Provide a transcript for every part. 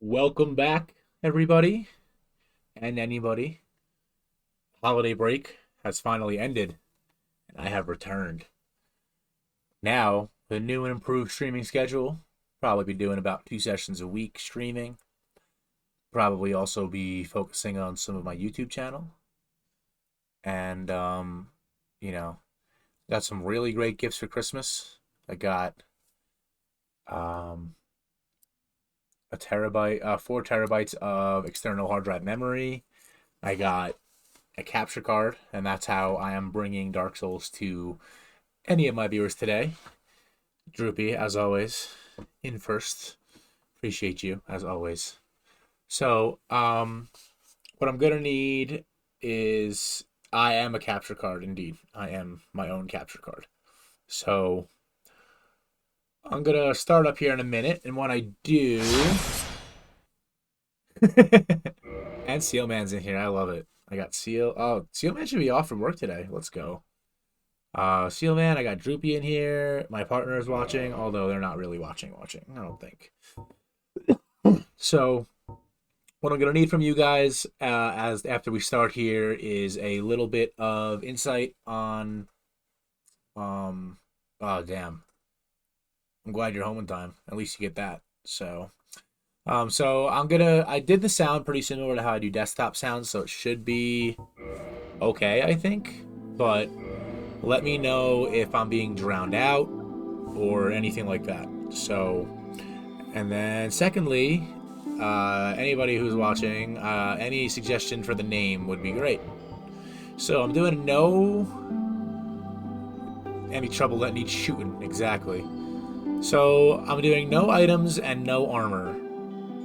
Welcome back, everybody and anybody. Holiday break has finally ended, and I have returned. Now, the new and improved streaming schedule, probably be doing about 2 sessions a week streaming. Probably also be focusing on some of my YouTube channel. And, you know, got some really great gifts for Christmas. I got um, 4 terabytes of external hard drive memory. I got a capture card, and that's how I am bringing Dark Souls to any of my viewers today. Droopy, as always, in first. Appreciate you, as always. So, what I'm gonna need is I am a capture card, indeed. I am my own capture card. So, I'm gonna start up here in a minute, and when I do, and Seal Man's in here, I love it. I got Seal. Oh, Seal Man should be off from work today. Let's go. Seal Man, I got Droopy in here. My partner is watching, although they're not really watching. I don't think. So, what I'm gonna need from you guys, as after we start here, is a little bit of insight on. Oh damn! I'm glad you're home in time. At least you get that. So I did the sound pretty similar to how I do desktop sounds, so it should be okay, I think. But let me know if I'm being drowned out or anything like that. So, and then secondly, anybody who's watching, any suggestion for the name would be great. So I'm doing no any trouble that needs shooting, exactly. So I'm doing no items and no armor.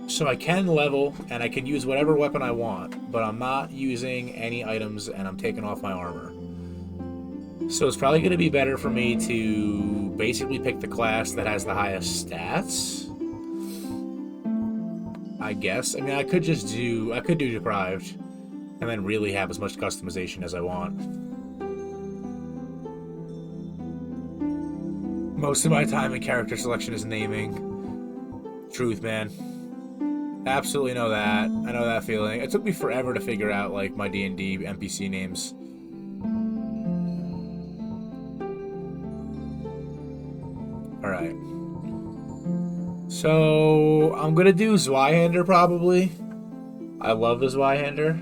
So I can level and I can use whatever weapon I want, but I'm not using any items and I'm taking off my armor. So it's probably going to be better for me to basically pick the class that has the highest stats. I guess. I mean, I could do deprived and then really have as much customization as I want. Most of my time in character selection is naming. Truth, man. Absolutely know that. I know that feeling. It took me forever to figure out like my D&D NPC names. All right. So I'm gonna do Zweihander probably. I love the Zweihander.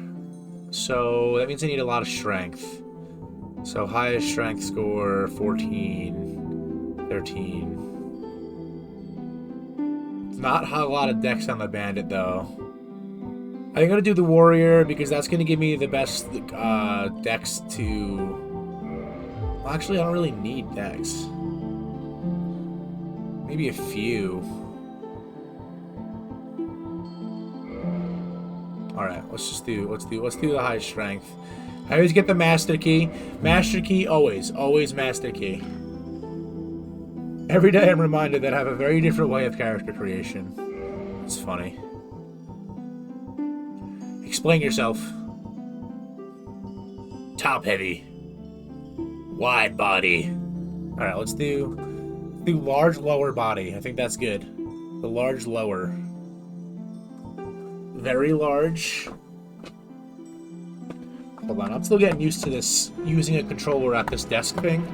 So that means I need a lot of strength. So highest strength score 14, 13. Not a lot of dex on the bandit though. I'm gonna do the warrior because that's gonna give me the best dex to. Well, actually, I don't really need dex. Maybe a few. All right, let's do the high strength. I always get the master key. Master key always master key. Every day I'm reminded that I have a very different way of character creation. It's funny. Explain yourself. Top heavy. Wide body. Alright, let's do large lower body. I think that's good. The large lower. Very large. Hold on, I'm still getting used to this, using a controller at this desk thing.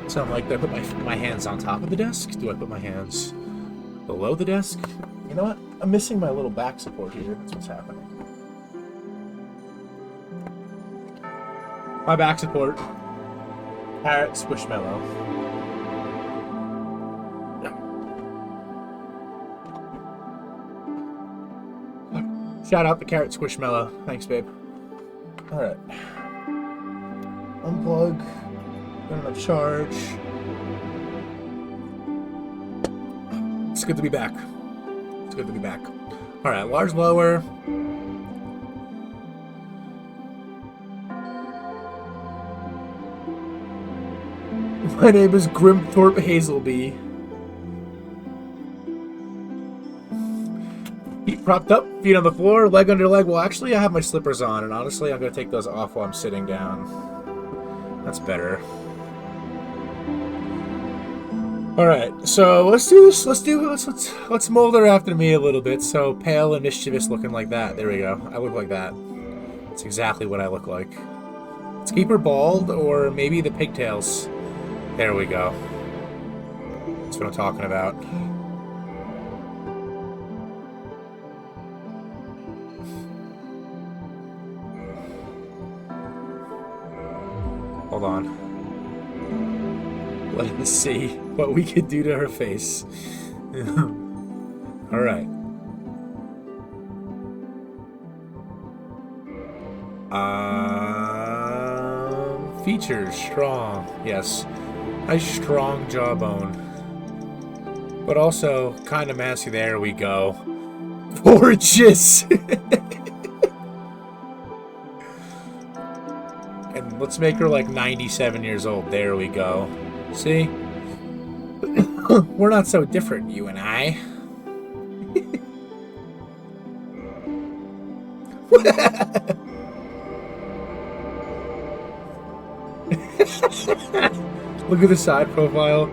So I'm like, do I put my hands on top of the desk? Do I put my hands below the desk? You know what? I'm missing my little back support here. That's what's happening. My back support. Carrot Squishmallow. Shout out the Carrot Squishmallow. Thanks, babe. Alright. Unplug. Got enough charge. It's good to be back. It's good to be back. Alright, large lower. My name is Grimthorpe Hazelby. Feet propped up, feet on the floor, leg under leg. Well, actually, I have my slippers on, and honestly, I'm going to take those off while I'm sitting down. That's better. All right, so let's do this. Let's mold her after me a little bit. So pale and mischievous, looking like that. There we go. I look like that. That's exactly what I look like. Let's keep her bald, or maybe the pigtails. There we go. That's what I'm talking about. Hold on. Let us see what we can do to her face. Alright. Features, strong. Yes. Nice strong jawbone. But also kind of massy. There we go. Gorgeous! And let's make her like 97 years old. There we go. See? We're not so different, you and I. Look at the side profile.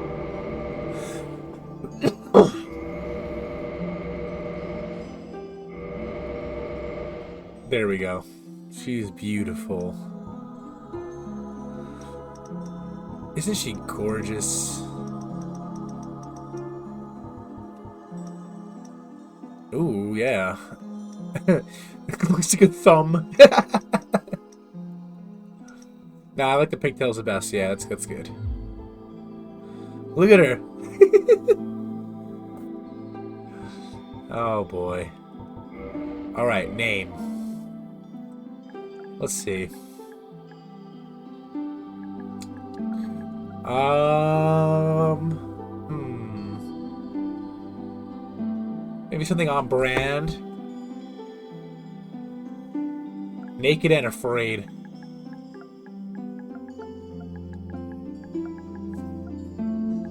There we go. She's beautiful. Isn't she gorgeous? Ooh, yeah. Looks like a thumb. Nah, I like the pigtails the best. Yeah, that's good. Look at her. Oh, boy. Alright, name. Let's see. Maybe something on brand. Naked and afraid.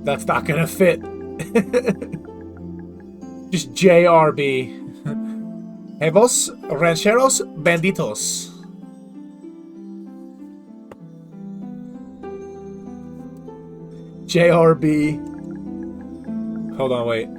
That's not gonna fit. Just JRB. Huevos rancheros benditos. JRB. Hold on, wait.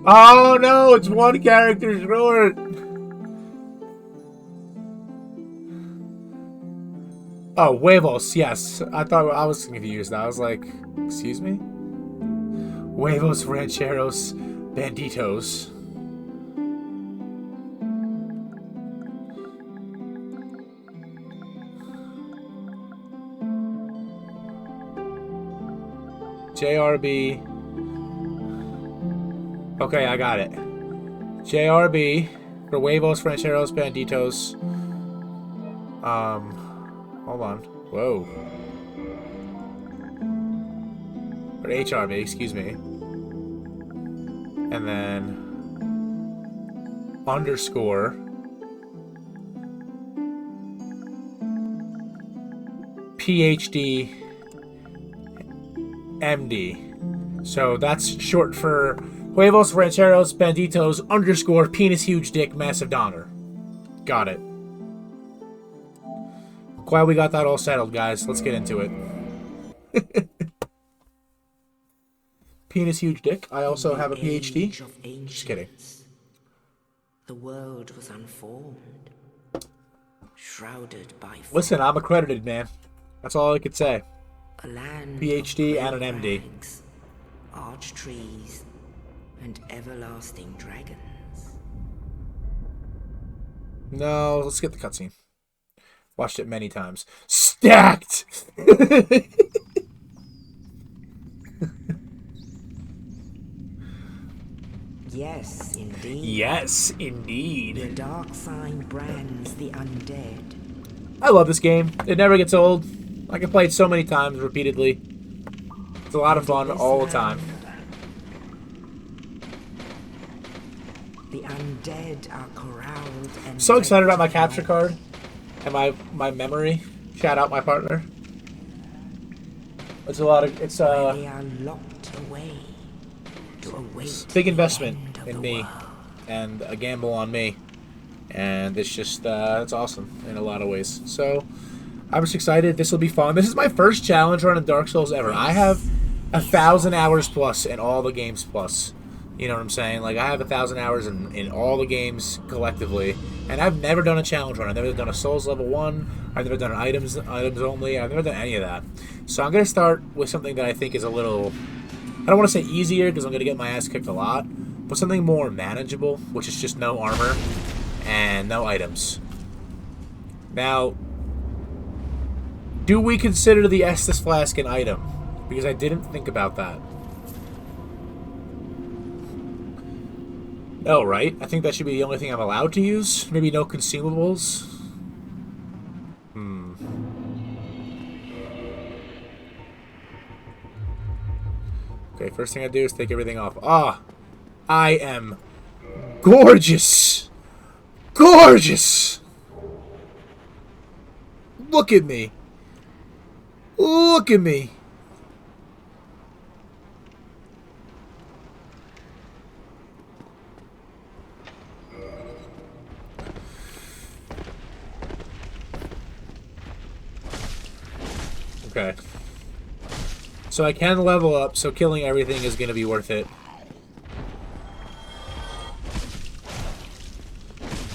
Oh no, it's one character short. Oh, huevos, yes. I thought I was confused. I was like, excuse me? Huevos rancheros banditos. JRB. Okay, I got it. JRB for huevos rancheros banditos. Hold on. Whoa. Or HRB, excuse me. And then underscore PhD MD. So that's short for huevos rancheros banditos underscore penis huge dick massive donor. Got it. Glad we got that all settled, guys. Let's get into it. Penis huge dick. I also have a PhD. Just kidding. The world was unformed, shrouded by fog. Listen, I'm accredited, man. That's all I could say. A land PhD and an MD. crags, arch trees, and everlasting dragons. No, let's get the cutscene. Watched it many times. Stacked! Yes, indeed. Yes, indeed. The dark sign brands the undead. I love this game. It never gets old. I can play it so many times repeatedly. It's a lot of fun all the time. The undead are corralled and So excited about my led to capture life. card and my memory. Shout out my partner. It's a lot of Where they are locked away to await big the investment end of in the me world. and a gamble on me. And it's just, it's awesome in a lot of ways. So, I'm just excited. This will be fun. This is my first challenge run in Dark Souls ever. I have 1,000 hours plus in all the games plus. You know what I'm saying? Like, I have 1,000 hours in all the games collectively. And I've never done a challenge run. I've never done a Souls level 1. I've never done items only. I've never done any of that. So I'm going to start with something that I think is a little... I don't want to say easier because I'm going to get my ass kicked a lot. But something more manageable, which is just no armor and no items. Now, do we consider the Estus Flask an item? Because I didn't think about that. Oh, right. I think that should be the only thing I'm allowed to use. Maybe no consumables. Okay, first thing I do is take everything off. Ah! I am gorgeous! Gorgeous! Look at me! Look at me! Okay. So I can level up, so killing everything is going to be worth it.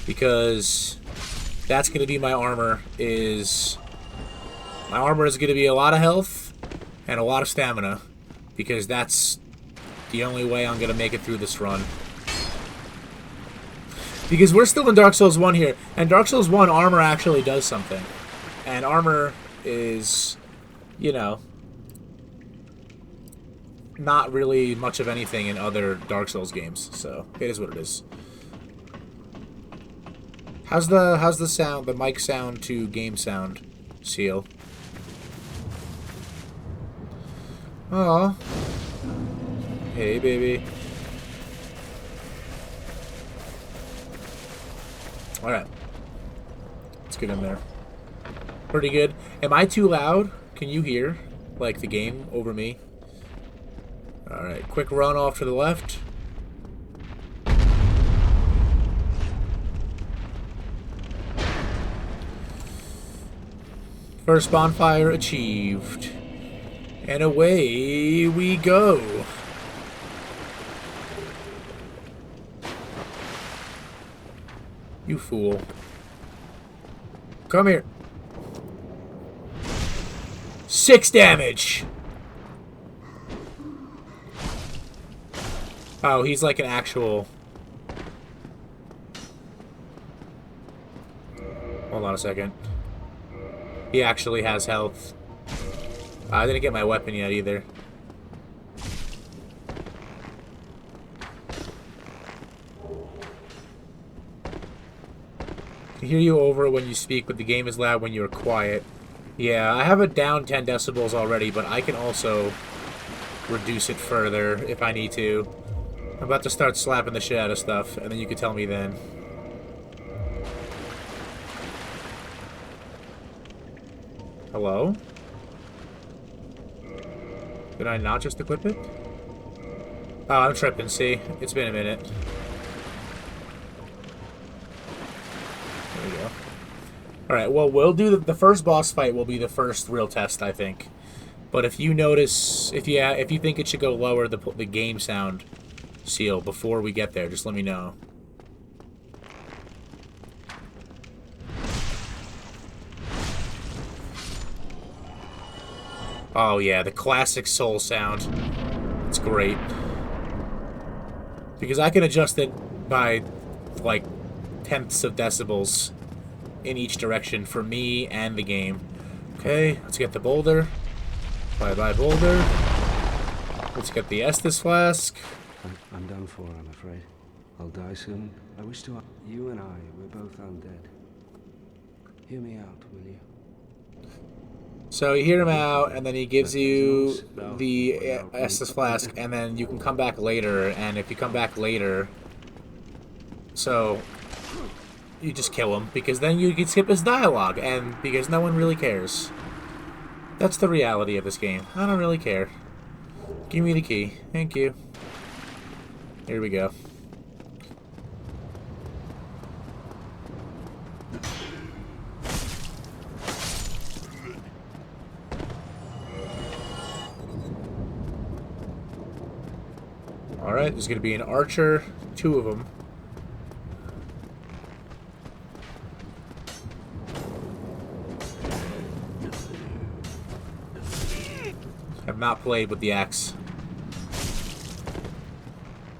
Because that's going to be my armor. My armor is going to be a lot of health and a lot of stamina. Because that's the only way I'm going to make it through this run. Because we're still in Dark Souls 1 here. And Dark Souls 1, armor actually does something. And armor is, you know, not really much of anything in other Dark Souls games. So, it is what it is. How's the sound, the mic sound to game sound, Seal? Aw. Hey, baby. Alright. Let's get in there. Pretty good. Am I too loud? Can you hear, like, the game over me? Alright, quick run off to the left. First bonfire achieved. And away we go. You fool. Come here. 6 damage! Oh, he's like an actual... Hold on a second. He actually has health. I didn't get my weapon yet either. I can hear you over when you speak, but the game is loud when you're quiet. Yeah, I have it down 10 decibels already, but I can also reduce it further if I need to. I'm about to start slapping the shit out of stuff, and then you can tell me then. Hello? Did I not just equip it? Oh, I'm tripping, see? It's been a minute. There we go. Alright, well, we'll do the first boss fight will be the first real test, I think. But if you notice, if you think it should go lower, the game sound, Seal, before we get there, just let me know. Oh yeah, the classic soul sound. It's great. Because I can adjust it by, like, tenths of decibels in each direction for me and the game. Okay, let's get the boulder. Bye-bye, boulder. Let's get the Estus Flask. I'm done for, I'm afraid. I'll die soon. I wish to... You and I, we're both undead. Hear me out, will you? So you hear him out, and then he gives you the Estus Flask, and then you can come back later, and if you come back later... So... You just kill him, because then you can skip his dialogue, and because no one really cares. That's the reality of this game. I don't really care. Give me the key. Thank you. Here we go. Alright, there's going to be an archer, 2 of them. I've not played with the axe.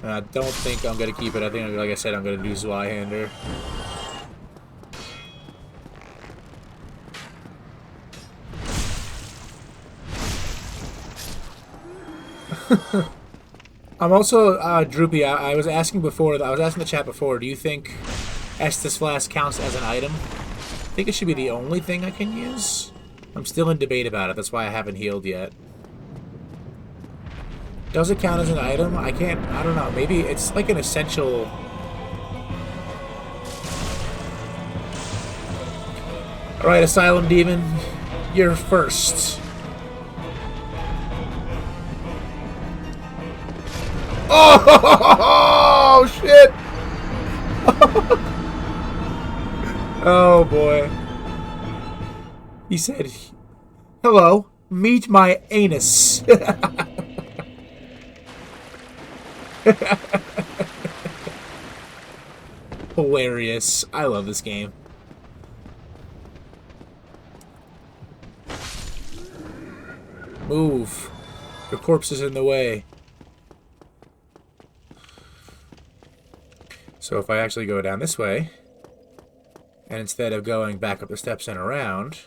And I don't think I'm going to keep it. I think, like I said, I'm going to do Zweihander. I'm also, Droopy, I was asking before, I was asking the chat before, do you think Estus Flask counts as an item? I think it should be the only thing I can use. I'm still in debate about it, that's why I haven't healed yet. Does it count as an item? I don't know, maybe it's like an essential... Alright, Asylum Demon, you're first. Oh, shit! Oh, boy. He said, hello, meet my anus. Hilarious. I love this game. Move. Your corpse is in the way. So if I actually go down this way, and instead of going back up the steps and around,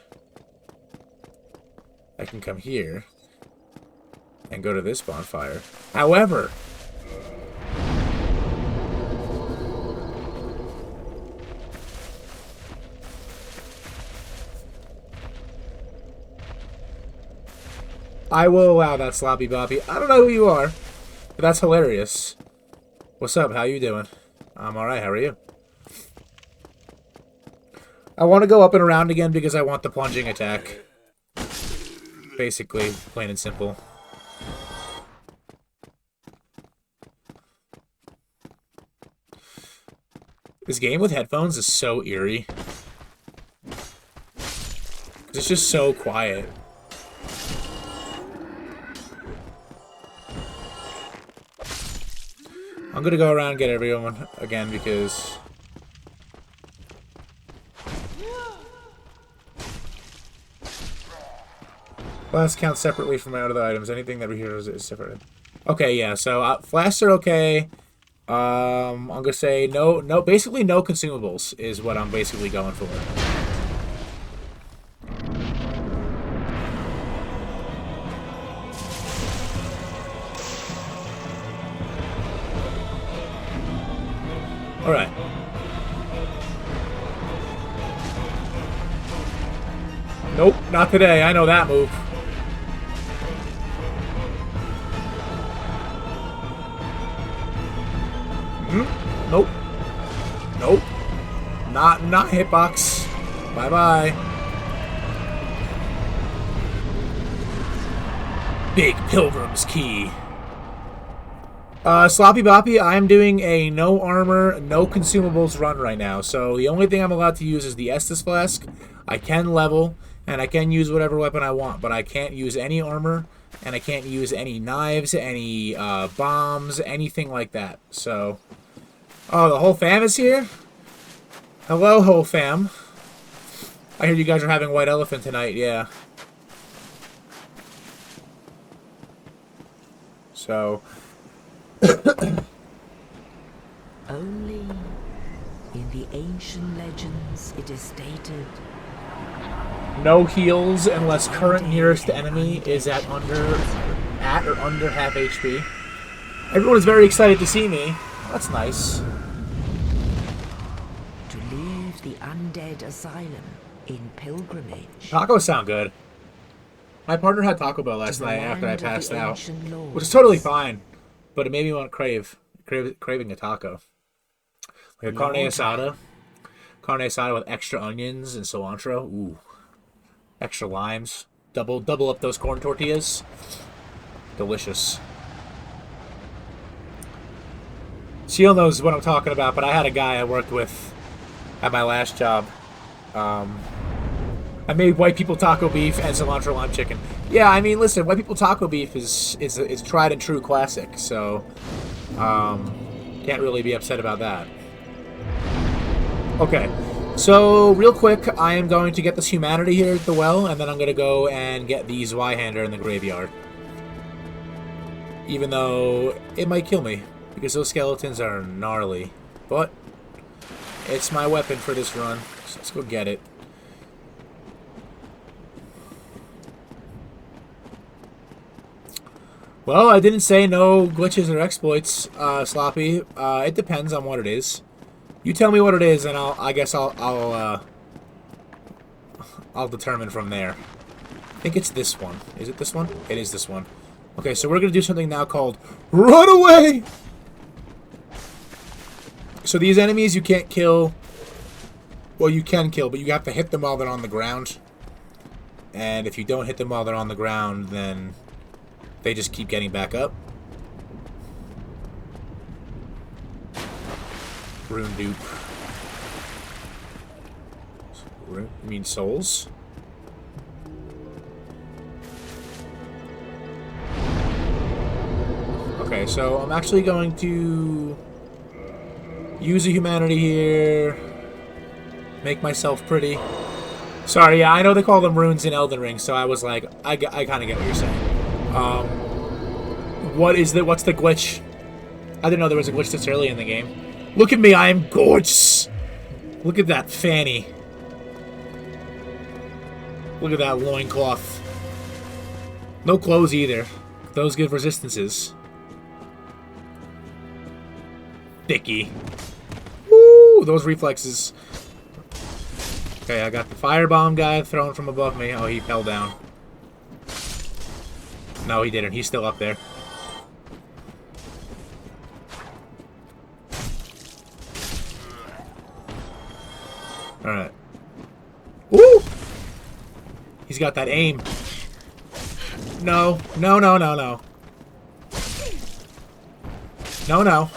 I can come here and go to this bonfire. However, I will allow that, Sloppy Boppy. I don't know who you are, but that's hilarious. What's up? How you doing? I'm alright, how are you? I want to go up and around again because I want the plunging attack. Basically, plain and simple. This game with headphones is so eerie. It's just so quiet. I'm gonna go around and get everyone again because... Flasks count separately from my other items. Anything that we hear is separate. Okay, yeah, so flasks are okay. I'm gonna say no, basically no consumables is what I'm basically going for. Alright. Nope, not today. I know that move. Nope. Nope. Not hitbox. Bye-bye. Big Pilgrim's Key. Sloppy Boppy, I'm doing a no armor, no consumables run right now. So the only thing I'm allowed to use is the Estus Flask. I can level, and I can use whatever weapon I want, but I can't use any armor, and I can't use any knives, any bombs, anything like that. So, oh, the whole fam is here? Hello, whole fam. I hear you guys are having White Elephant tonight, yeah. So... Only in the ancient legends it is stated. No heals unless current nearest enemy is at or under half HP. Everyone is very excited to see me. That's nice. To leave the undead asylum in pilgrimage. Tacos sound good. My partner had Taco Bell last night after I passed out, which is totally fine, but it made me want to craving a taco. Like a carne asada with extra onions and cilantro. Ooh, extra limes. Double up those corn tortillas. Delicious. Seal knows what I'm talking about, but I had a guy I worked with at my last job. I made white people taco beef and cilantro lime chicken. Yeah, I mean, listen, white people taco beef is tried and true classic, so can't really be upset about that. Okay, so real quick, I am going to get this humanity here at the well, and then I'm going to go and get the Zweihander in the graveyard. Even though it might kill me, because those skeletons are gnarly. But it's my weapon for this run, so let's go get it. Well, I didn't say no glitches or exploits, Sloppy. It depends on what it is. You tell me what it is, and I guess I'll determine from there. I think it's this one. Is it this one? It is this one. Okay, so we're gonna do something now called Run Away! So these enemies you can't kill. Well, you can kill, but you have to hit them while they're on the ground. And if you don't hit them while they're on the ground, then they just keep getting back up. Rune dupe. You mean souls? Okay, so I'm actually going to use a humanity here. Make myself pretty. Sorry, yeah, I know they call them runes in Elden Ring, so I was like, I kind of get what you're saying. What's the glitch? I didn't know there was a glitch this early in the game. Look at me, I am gorgeous! Look at that fanny. Look at that loincloth. No clothes either. Those give resistances. Thiccy. Woo! Those reflexes. Okay, I got the firebomb guy thrown from above me. Oh, he fell down. No, he didn't. He's still up there. Alright. Woo! He's got that aim. No. No, no, no, no. No, no.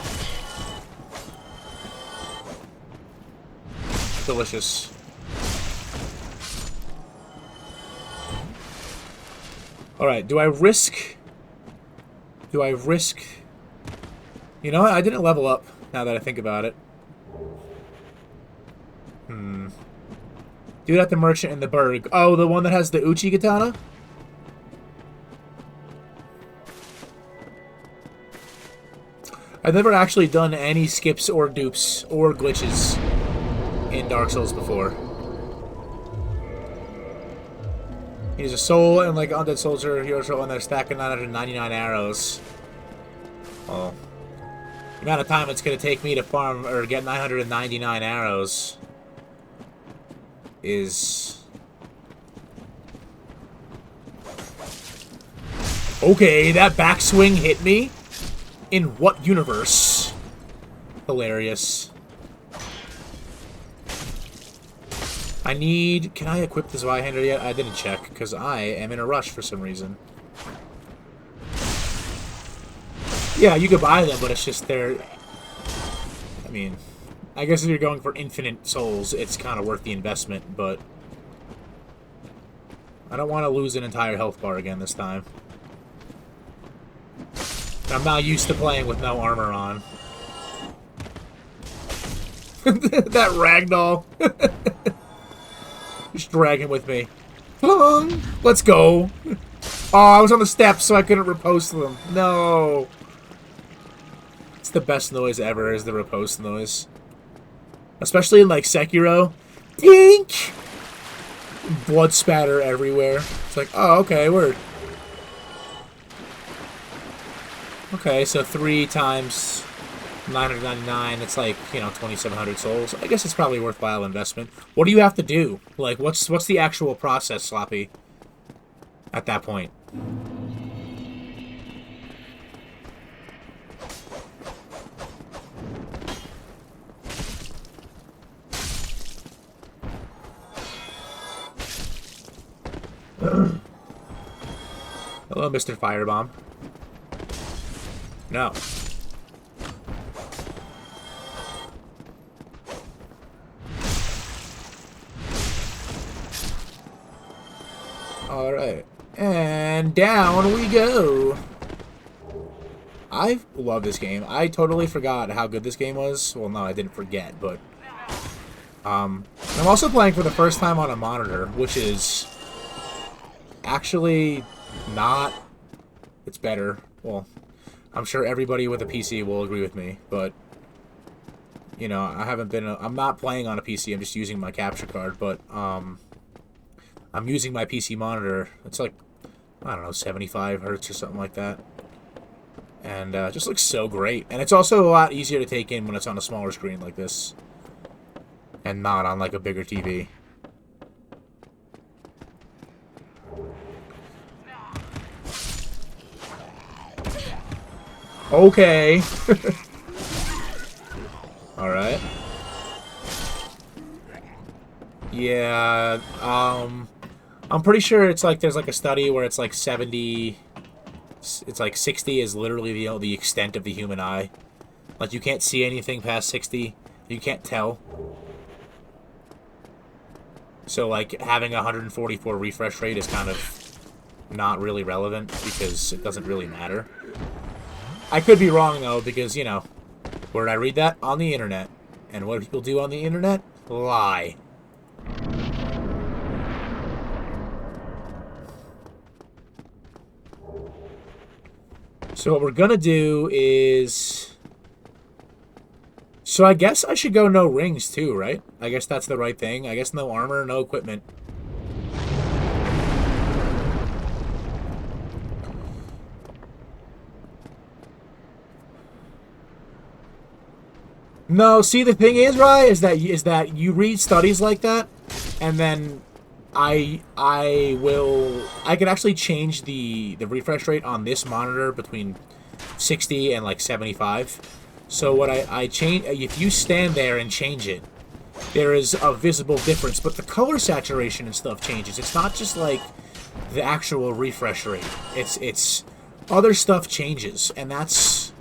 Delicious. Alright, do I risk... You know what? I didn't level up, now that I think about it. Dude at the merchant in the Berg. Oh, the one that has the Uchi katana? I've never actually done any skips or dupes or glitches in Dark Souls before. He's a soul and like undead soldier, hero troll, and they're stacking 999 arrows. Well, the amount of time it's gonna take me to farm or get 999 arrows is okay. That backswing hit me. In what universe? Hilarious. I need... Can I equip the Zweihander yet? I didn't check, because I am in a rush for some reason. Yeah, you could buy them, but it's just they're... I mean, I guess if you're going for infinite souls, it's kind of worth the investment, but... I don't want to lose an entire health bar again this time. I'm not used to playing with no armor on. That ragdoll. Just dragging with me. Let's go. Oh, I was on the steps, so I couldn't riposte them. No. It's the best noise ever, is the riposte noise. Especially in, like, Sekiro. Dink! Blood spatter everywhere. It's like, oh, okay, word. Okay, so 3 times 999, it's like, you know, 2,700 souls. I guess it's probably a worthwhile investment. What do you have to do? Like, what's the actual process, Sloppy, at that point? Hello, Mr. Firebomb. No. Alright. And down we go. I love this game. I totally forgot how good this game was. Well, no, I didn't forget, but... I'm also playing for the first time on a monitor, which is... actually not... It's better. Well, I'm sure everybody with a PC will agree with me, but... You know, I'm not playing on a PC, I'm just using my capture card, but, I'm using my PC monitor. It's like, I don't know, 75 hertz or something like that. And, it just looks so great. And it's also a lot easier to take in when it's on a smaller screen like this. And not on, like, a bigger TV. Okay. Alright. Yeah, I'm pretty sure it's like, there's like a study where it's like 70... It's like 60 is literally the extent of the human eye. Like, you can't see anything past 60. You can't tell. So, like, having a 144 refresh rate is kind of not really relevant because it doesn't really matter. I could be wrong, though, because, you know, where did I read that? On the internet. And what do people do on the internet? Lie. So what we're gonna do is... So I guess I should go no rings too, right? I guess that's the right thing. I guess no armor, no equipment. No, see, the thing is, right, is that you read studies like that, and then I can actually change the refresh rate on this monitor between 60 and like 75. So what I change, if you stand there and change it, there is a visible difference, but the color saturation and stuff changes. It's not just like the actual refresh rate. It's other stuff changes, and that's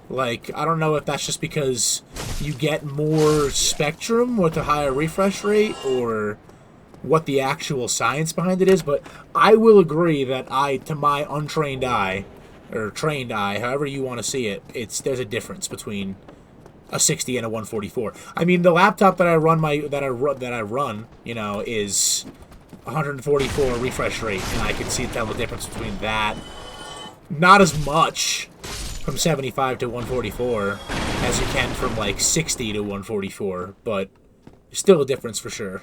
like, I don't know if that's just because you get more spectrum with a higher refresh rate or what the actual science behind it is, but I will agree that to my untrained eye, or trained eye, however you want to see it, there's a difference between a 60 and a 144. I mean, the laptop that I run, you know, is 144 refresh rate, and I can tell the difference between that. Not as much from 75 to 144 as you can from like 60 to 144, but still a difference for sure.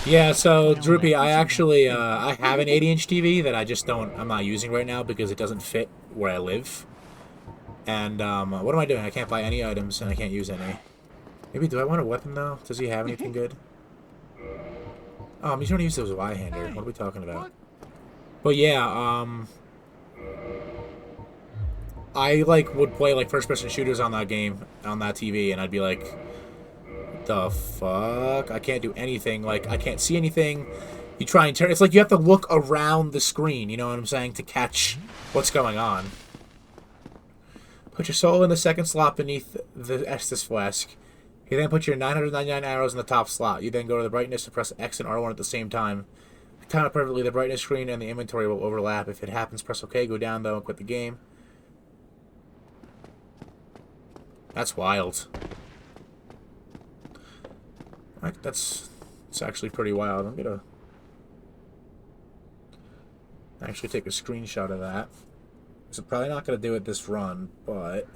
Yeah, so Droopy, I actually I have an 80-inch TV that I'm not using right now because it doesn't fit where I live. And what am I doing? I can't buy any items and I can't use any. Maybe, do I want a weapon though? Does he have anything good? He's gonna use those Y-hander. What are we talking about? But yeah, I like would play like first-person shooters on that game, on that TV, and I'd be like, the fuck? I can't do anything. Like, I can't see anything. You try and turn. It's like you have to look around the screen, you know what I'm saying, to catch what's going on. Put your soul in the second slot beneath the Estus flask. You then put your 999 arrows in the top slot. You then go to the brightness and press X and R1 at the same time. If you time it perfectly, the brightness screen and the inventory will overlap. If it happens, press OK, go down though, and quit the game. That's wild. It's actually pretty wild. I'm gonna actually take a screenshot of that. So probably not gonna do it this run, but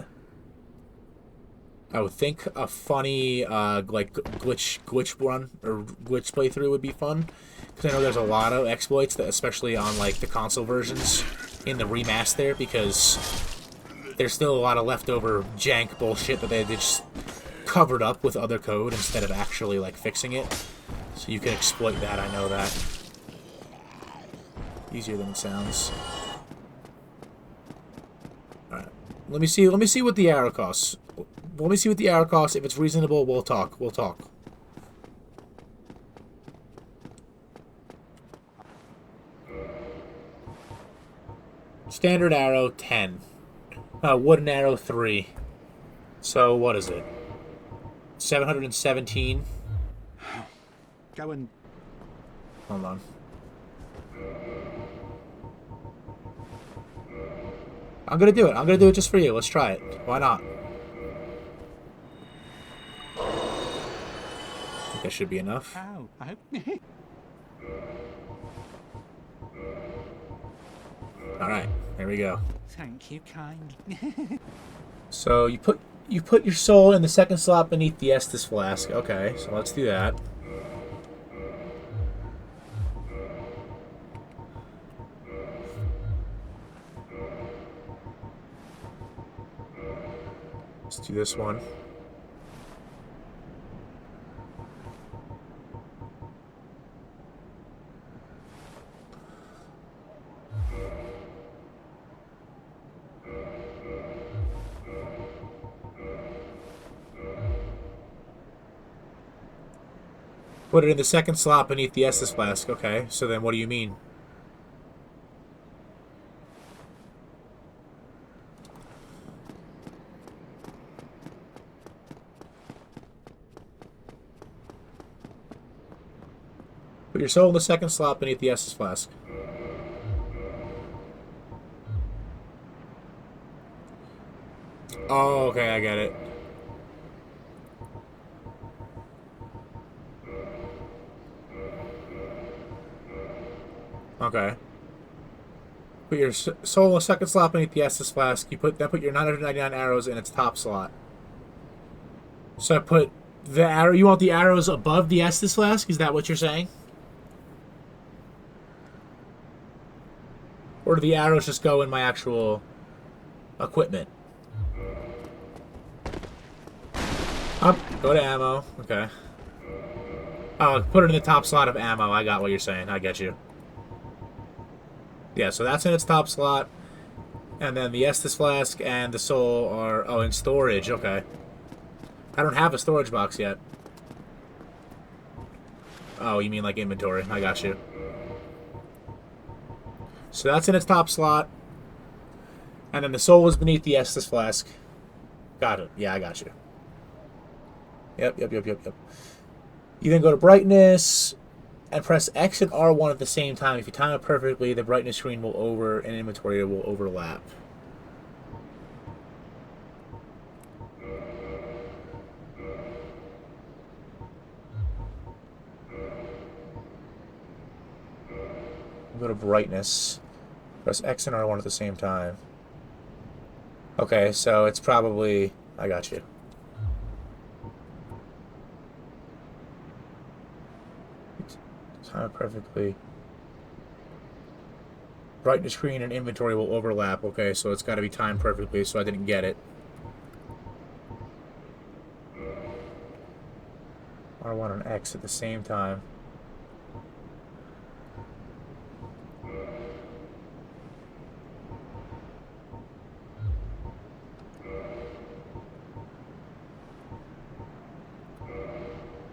I would think a funny like glitch run or glitch playthrough would be fun, because I know there's a lot of exploits that, especially on like the console versions in the remaster, because there's still a lot of leftover jank bullshit that they just covered up with other code instead of actually like fixing it. So you can exploit that, I know that. Easier than it sounds. Alright. Let me see what the arrow costs. Let me see what the arrow costs. If it's reasonable, we'll talk. We'll talk. Standard arrow 10. Wooden arrow 3. So what is it? 717. Go and... Hold on. I'm gonna do it. I'm gonna do it just for you. Let's try it. Why not? I think that should be enough. Ow, I hope... Alright, there we go. Thank you, kind. So you put your soul in the second slot beneath the Estus flask. Okay, so let's do that. Let's do this one. Put it in the second slot beneath the Estus flask. Okay, so then what do you mean? Put your soul in the second slot beneath the Estus flask. Oh, okay, I get it. Okay. Put your soul in the second slot beneath the Estus flask. You put your 999 arrows in its top slot. So I put the arrow. You want the arrows above the Estus flask? Is that what you're saying? Or do the arrows just go in my actual equipment? Up, go to ammo. Okay. Oh, put it in the top slot of ammo. I got what you're saying. I get you. Yeah, so that's in its top slot. And then the Estus flask and the soul are... Oh, in storage. Okay. I don't have a storage box yet. Oh, you mean like inventory. I got you. So that's in its top slot. And then the soul is beneath the Estus flask. Got it. Yeah, I got you. Yep. You then go to brightness and press X and R1 at the same time. If you time it perfectly, the brightness screen and inventory will overlap. Go to brightness. Press X and R1 at the same time. Okay, so it's probably... I got you. Time it perfectly. Brightness screen and inventory will overlap. Okay, so it's got to be timed perfectly, so I didn't get it. R1 and X at the same time.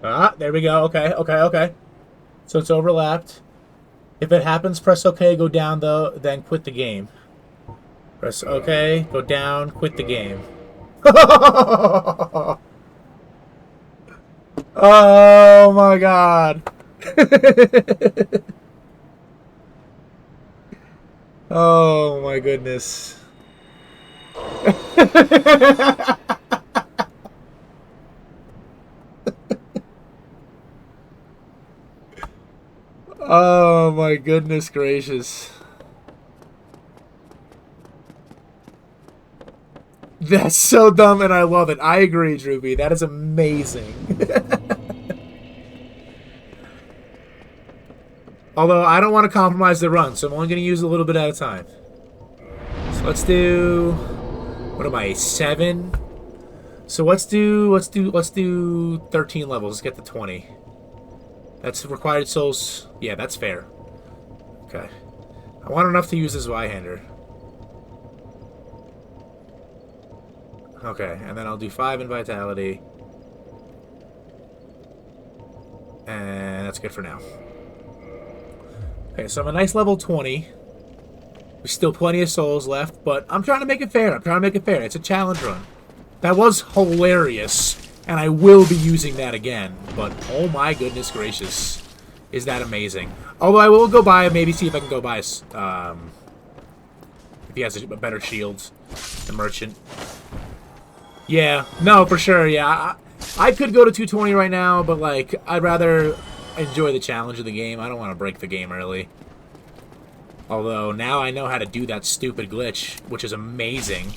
Ah, there we go. Okay. So it's overlapped. If it happens, press OK, go down though, then quit the game. Press OK, go down, quit the game. Oh my god. Oh my goodness. Oh my goodness gracious. That's so dumb and I love it. I agree, Droopy. That is amazing. Although I don't want to compromise the run, so I'm only going to use a little bit at a time. So let's do... What am I, 7? So let's do 13 levels. Let's get to 20. That's required souls. Yeah, that's fair. Okay. I want enough to use this Zweihander. Okay, and then I'll do 5 in Vitality. And that's good for now. Okay, so I'm a nice level 20. There's still plenty of souls left, but I'm trying to make it fair. It's a challenge run. That was hilarious, and I will be using that again. But oh my goodness gracious, is that amazing? Although I will go buy, maybe see if I can go buy, if he has a better shield, the merchant. Yeah, no, for sure, yeah. I could go to 220 right now, but, like, I'd rather enjoy the challenge of the game. I don't want to break the game early. Although, now I know how to do that stupid glitch, which is amazing.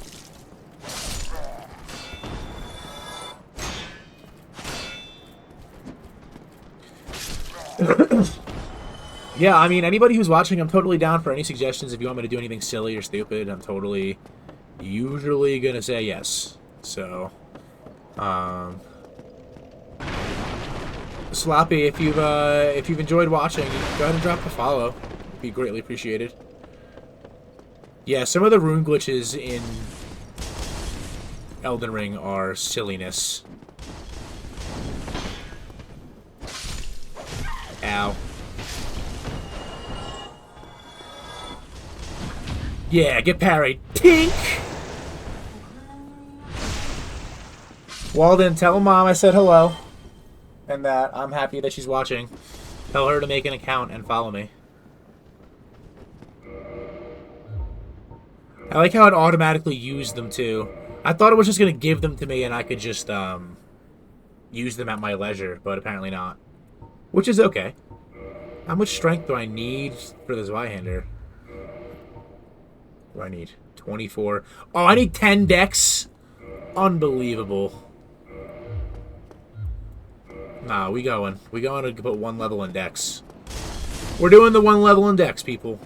Yeah, I mean, anybody who's watching, I'm totally down for any suggestions. If you want me to do anything silly or stupid, I'm totally usually gonna say yes. So, Sloppy, if you've enjoyed watching, go ahead and drop a follow. It'd be greatly appreciated. Yeah, some of the rune glitches in Elden Ring are silliness. Ow. Yeah, get parried. Tink! Walden, tell Mom I said hello. And that I'm happy that she's watching. Tell her to make an account and follow me. I like how it automatically used them, too. I thought it was just going to give them to me and I could just, use them at my leisure, but apparently not. Which is okay. How much strength do I need for the Zweihander? What do I need? 24. Oh, I need 10 dex? Unbelievable. Nah, we going. We going to put 1 level in dex. We're doing the 1 level in dex, people.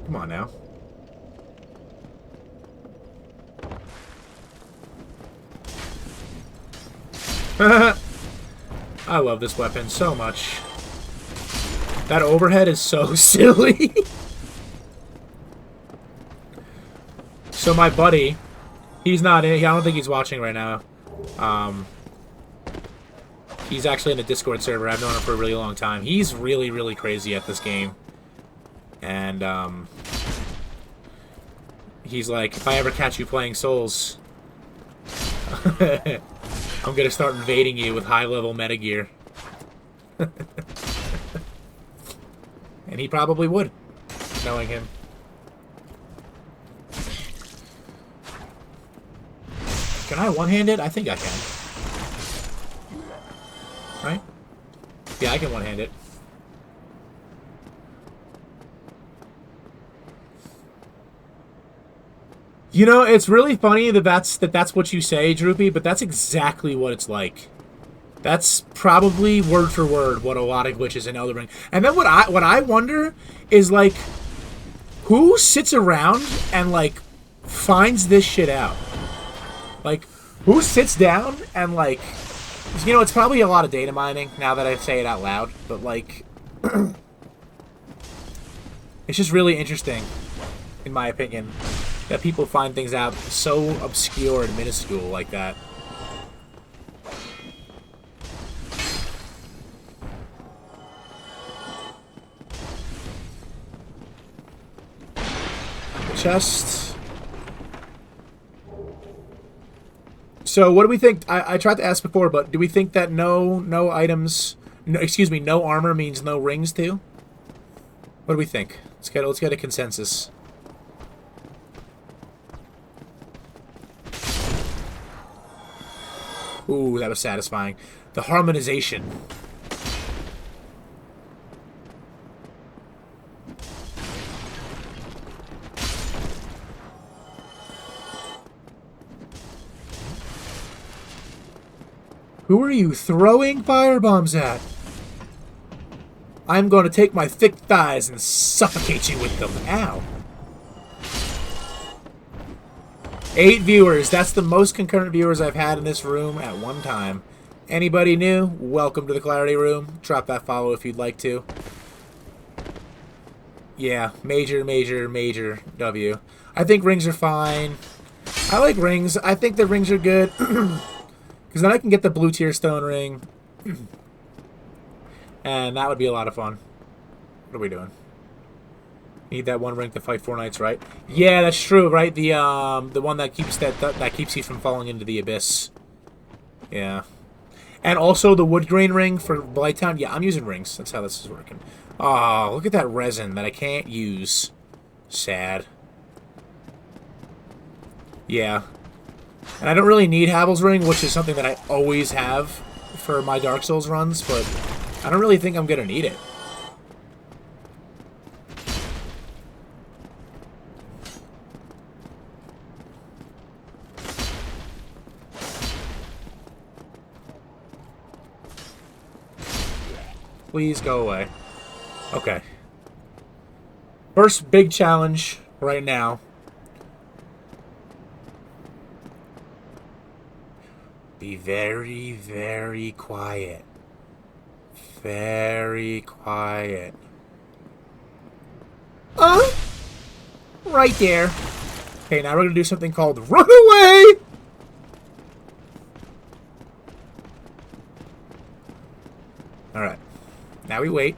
Come on now. I love this weapon so much. That overhead is so silly. So my buddy, he's not in. I don't think he's watching right now. He's actually in the Discord server. I've known him for a really long time. He's really, really crazy at this game. And he's like, if I ever catch you playing Souls, I'm gonna start invading you with high-level metagear. And he probably would, knowing him. Can I one-hand it? I think I can. Right? Yeah, I can one-hand it. You know, it's really funny that that's what you say, Droopy, but that's exactly what it's like. That's probably word for word what a lot of glitches in Elden Ring. And then what I wonder is, like, who sits around and, like, finds this shit out? Like, who sits down and, like, you know, it's probably a lot of data mining now that I say it out loud, but, like, it's just really interesting, in my opinion, that people find things out so obscure and minuscule like that. Chest. So what do we think? I tried to ask before, but do we think that no items, no, excuse me, no armor means no rings too? What do we think? Let's get a consensus. Ooh, that was satisfying. The harmonization. Who are you throwing firebombs at? I'm going to take my thick thighs and suffocate you with them. Ow. 8 viewers. That's the most concurrent viewers I've had in this room at one time. Anybody new? Welcome to the Clarity Room. Drop that follow if you'd like to. Yeah, major W. I think rings are fine. I like rings. I think the rings are good. Because then I can get the blue tier stone ring. And that would be a lot of fun. What are we doing? Need that one ring to fight 4 knights, right? Yeah, that's true, right? The one that keeps that keeps you from falling into the abyss. Yeah. And also the wood grain ring for Blighttown. Yeah, I'm using rings. That's how this is working. Oh, look at that resin that I can't use. Sad. Yeah. And I don't really need Havel's ring, which is something that I always have for my Dark Souls runs, but I don't really think I'm going to need it. Please go away. Okay. First big challenge right now. Be very, very quiet. Very quiet. Right there. Okay, now we're going to do something called run away! Alright. Now we wait.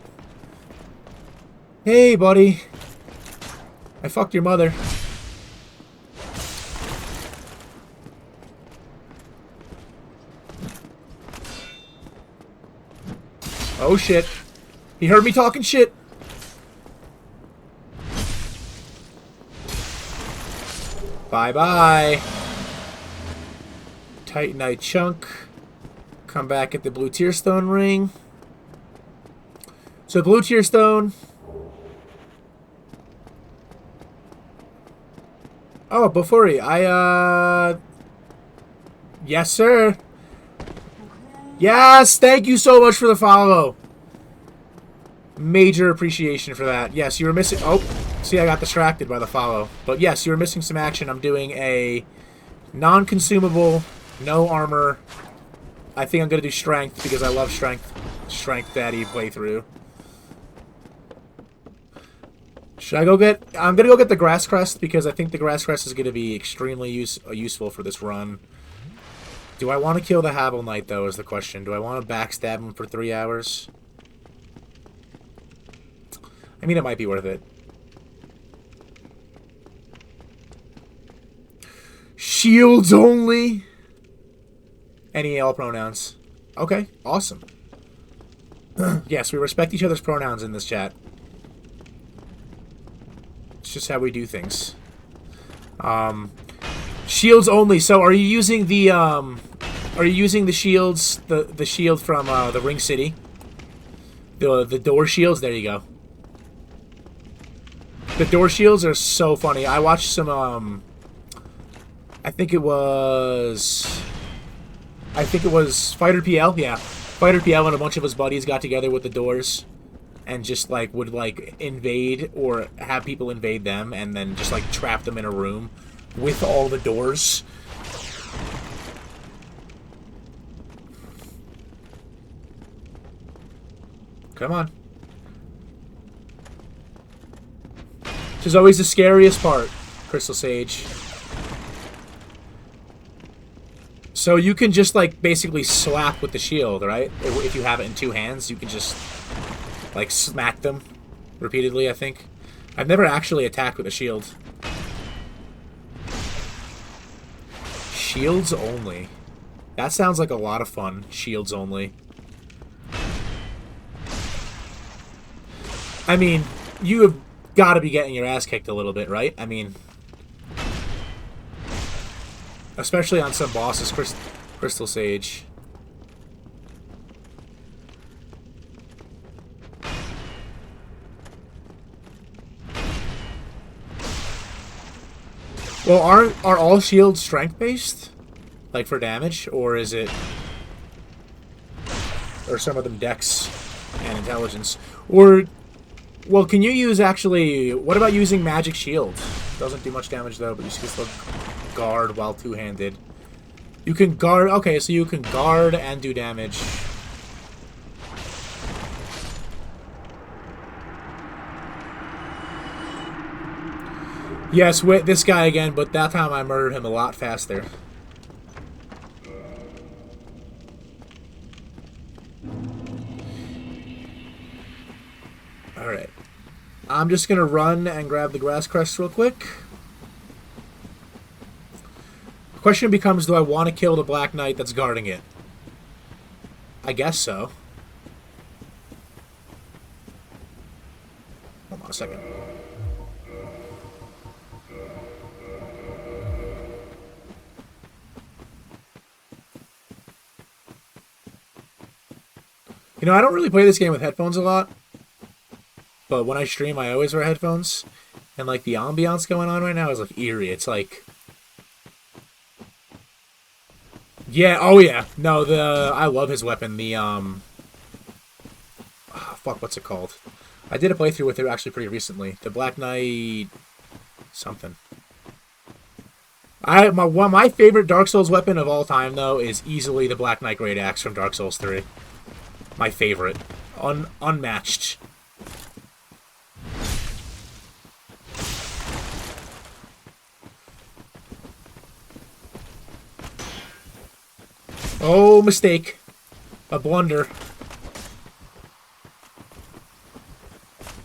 Hey, buddy. I fucked your mother. Oh, shit. He heard me talking shit. Bye-bye. Titanite chunk. Come back at the blue tear stone ring. So blue tear stone. Oh, Bofuri, yes, sir. Yes, thank you so much for the follow. Major appreciation for that. Yes, you were missing... Oh, see, I got distracted by the follow. But yes, you were missing some action. I'm doing a non-consumable, no armor. I think I'm going to do strength because I love strength. Strength daddy playthrough. Should I go get... I'm going to go get the grass crest because I think the grass crest is going to be extremely useful for this run. Do I want to kill the Havel Knight, though, is the question. Do I want to backstab him for 3 hours? I mean, it might be worth it. Shields only? Any all pronouns. Okay, awesome. Yes, we respect each other's pronouns in this chat. It's just how we do things. Shields only. So, are you using the shields, the shield from the Ring City? The door shields. There you go. The door shields are so funny. I watched some I think it was Fighter PL. Yeah, Fighter PL and a bunch of his buddies got together with the doors. And just, like, would, like, invade or have people invade them and then just, like, trap them in a room with all the doors. Come on. Which is always the scariest part, Crystal Sage. So you can just, like, basically slap with the shield, right? If you have it in 2 hands, you can just... like, smack them repeatedly, I think. I've never actually attacked with a shield. Shields only. That sounds like a lot of fun. Shields only. I mean, you have got to be getting your ass kicked a little bit, right? I mean... especially on some bosses, Crystal Sage. Well, are all shields strength-based? Like, for damage? Or is it... or some of them dex and intelligence? Or... well, can you use, actually... what about using magic shield? Doesn't do much damage, though, but you can still guard while two-handed. You can guard... okay, so you can guard and do damage. Yes, with this guy again, but that time I murdered him a lot faster. Alright. I'm just going to run and grab the grass crest real quick. The question becomes, do I want to kill the Black Knight that's guarding it? I guess so. Hold on a second. You know, I don't really play this game with headphones a lot. But when I stream, I always wear headphones. And, like, the ambiance going on right now is, like, eerie. It's, like... Yeah, oh, yeah. No, I love his weapon. The, Oh, fuck, what's it called? I did a playthrough with it actually pretty recently. The Black Knight... something. My favorite Dark Souls weapon of all time, though, is easily the Black Knight Great Axe from Dark Souls 3. My favorite. Unmatched. Oh, mistake. A blunder.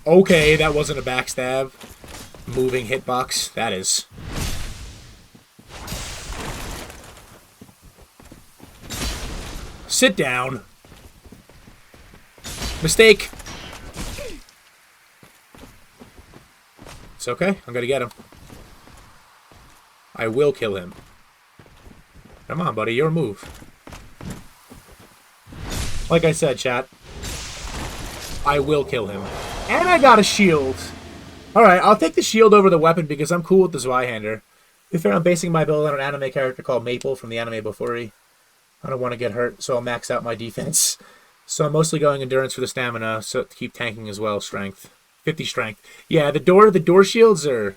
Okay, that wasn't a backstab. Moving hitbox. That is. Sit down. Mistake. It's okay. I'm gonna get him. I will kill him. Come on, buddy. Your move. Like I said, chat. I will kill him. And I got a shield. Alright, I'll take the shield over the weapon because I'm cool with the Zweihander. To be fair, I'm basing my build on an anime character called Maple from the anime Bofuri. I don't want to get hurt, so I'll max out my defense. So I'm mostly going endurance for the stamina, so to keep tanking as well, strength. 50 strength. Yeah, the door shields are...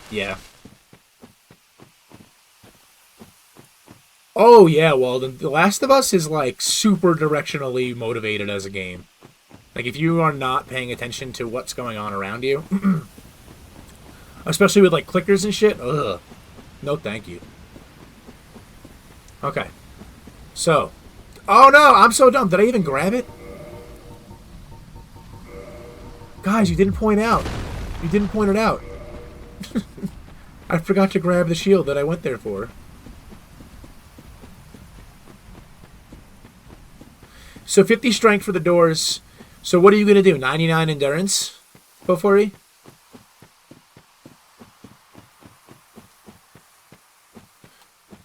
Yeah. Oh, yeah, Walden. The Last of Us is, like, super directionally motivated as a game. Like, if you are not paying attention to what's going on around you, especially with, like, clickers and shit, ugh. No, thank you. Okay. So. Oh, no, I'm so dumb. Did I even grab it? Guys, you didn't point out. You didn't point it out. I forgot to grab the shield that I went there for. So 50 strength for the doors. So what are you going to do? 99 endurance, Bofuri?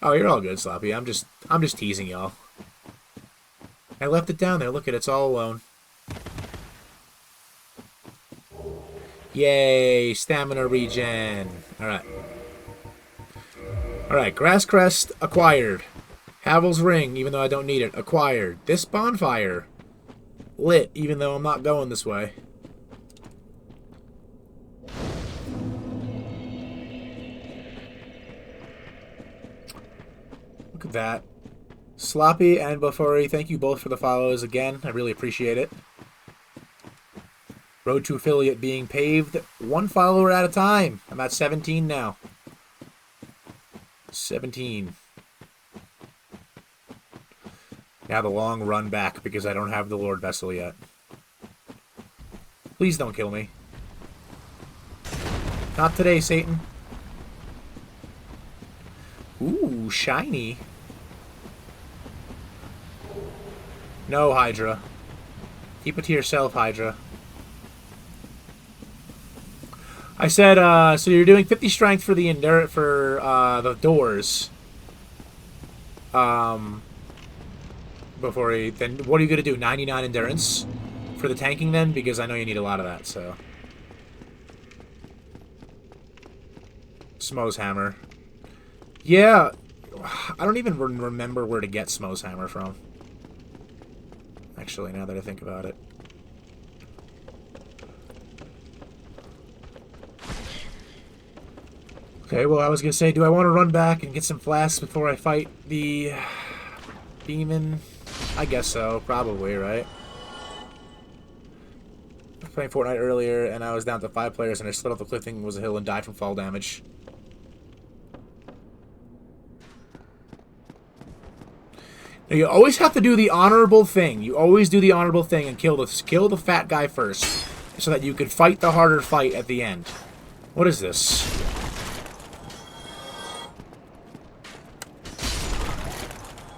Oh, you're all good, Sloppy. I'm just teasing y'all. I left it down there. Look at it. It's all alone. Yay, stamina regen. Alright. Alright, Grass Crest acquired. Havel's Ring, even though I don't need it, acquired. This bonfire, lit, even though I'm not going this way. Look at that. Sloppy and Bofuri, thank you both for the follows again. I really appreciate it. Road to affiliate being paved one follower at a time. I'm at 17 now. 17. Now the long run back because I don't have the Lord Vessel yet. Please don't kill me. Not today, Satan. Ooh, shiny. No, Hydra. Keep it to yourself, Hydra. I said, so you're doing 50 strength for the the doors. Before then what are you gonna do? 99 endurance for the tanking then? Because I know you need a lot of that, so. Smo's hammer. Yeah, I don't even remember where to get Smo's hammer from. Actually, now that I think about it. Okay, well, I was gonna say, do I want to run back and get some flasks before I fight the demon? I guess so, probably, right? I was playing Fortnite earlier, and I was down to 5 players, and I slid off the cliff thinking it was a hill and died from fall damage. You always have to do the honorable thing. You always do the honorable thing and kill the fat guy first, so that you can fight the harder fight at the end. What is this?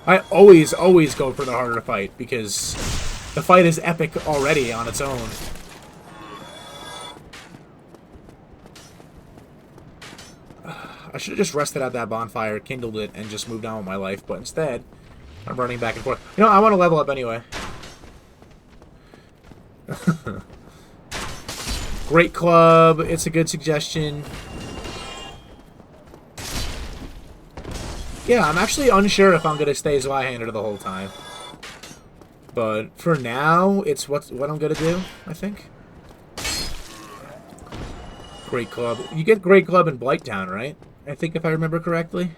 I always go for the harder fight because the fight is epic already on its own. I should have just rested at that bonfire, kindled it, and just moved on with my life, but instead, I'm running back and forth. You know, I want to level up anyway. Great club. It's a good suggestion. Yeah, I'm actually unsure if I'm going to stay Zweihander the whole time. But for now, it's what I'm going to do, I think. Great club. You get Great Club in Blighttown, right? I think if I remember correctly.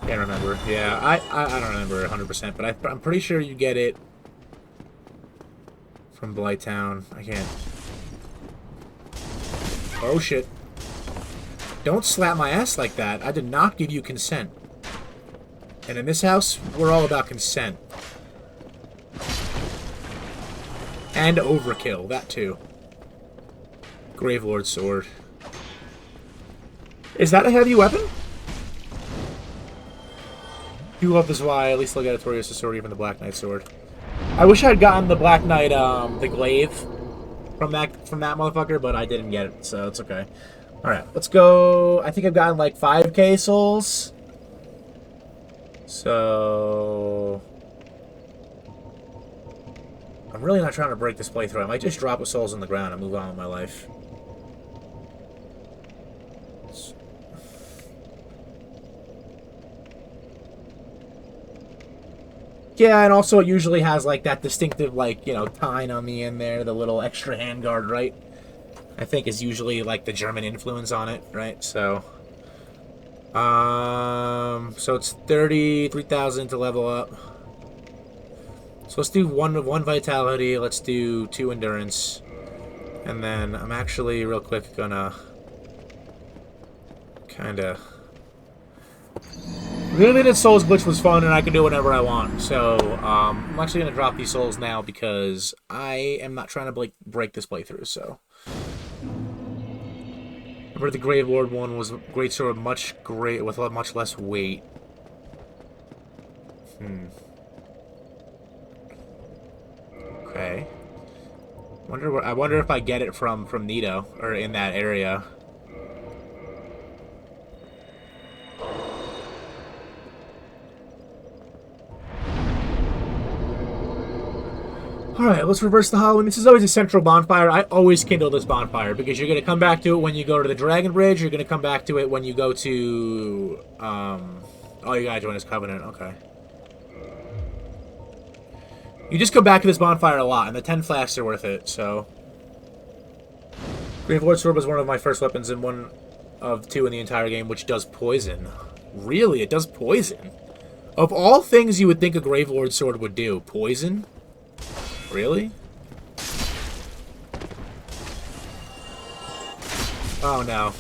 Can't remember. Yeah, I don't remember 100%, but I'm pretty sure you get it from Blighttown. I can't. Oh shit! Don't slap my ass like that. I did not give you consent. And in this house, we're all about consent. And overkill, that too. Gravelord sword. Is that a heavy weapon? You love this why, at least look at it Torius sword, even the Black Knight sword. I wish I had gotten the Black Knight, the glaive from that motherfucker, but I didn't get it, so it's okay. Alright, let's go. I think I've gotten like 5k souls. So I'm really not trying to break this playthrough. I might just drop a souls on the ground and move on with my life. Yeah, and also it usually has, like, that distinctive, like, you know, tine on the end there, the little extra handguard, right? I think is usually, like, the German influence on it, right? So, so it's 33,000 to level up. So let's do one vitality, let's do 2 endurance, and then I'm actually, real quick, gonna kinda... Really, that Souls glitch was fun, and I can do whatever I want. So, I'm actually going to drop these souls now because I am not trying to break this playthrough, so. Remember the Gravelord one was great sword, with much less weight. Okay. I wonder if I get it from Nito, or in that area. Alright, let's reverse the Halloween. This is always a central bonfire. I always kindle this bonfire because you're going to come back to it when you go to the Dragon Bridge. You're going to come back to it when you go to... Oh, you gotta join this Covenant. Okay. You just go back to this bonfire a lot, and the 10 flasks are worth it, so... Gravelord Sword was one of my first weapons and one of 2 in the entire game, which does poison. Really? It does poison? Of all things you would think a Gravelord Sword would do, poison? Really? Oh no.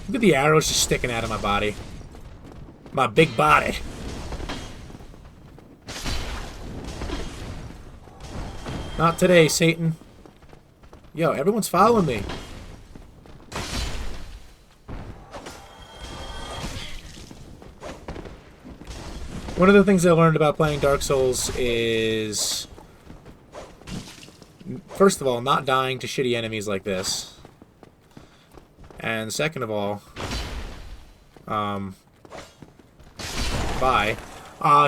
Look at the arrows just sticking out of my body. My big body. Not today, Satan. Yo, everyone's following me. One of the things I learned about playing Dark Souls is, first of all, not dying to shitty enemies like this. And second of all,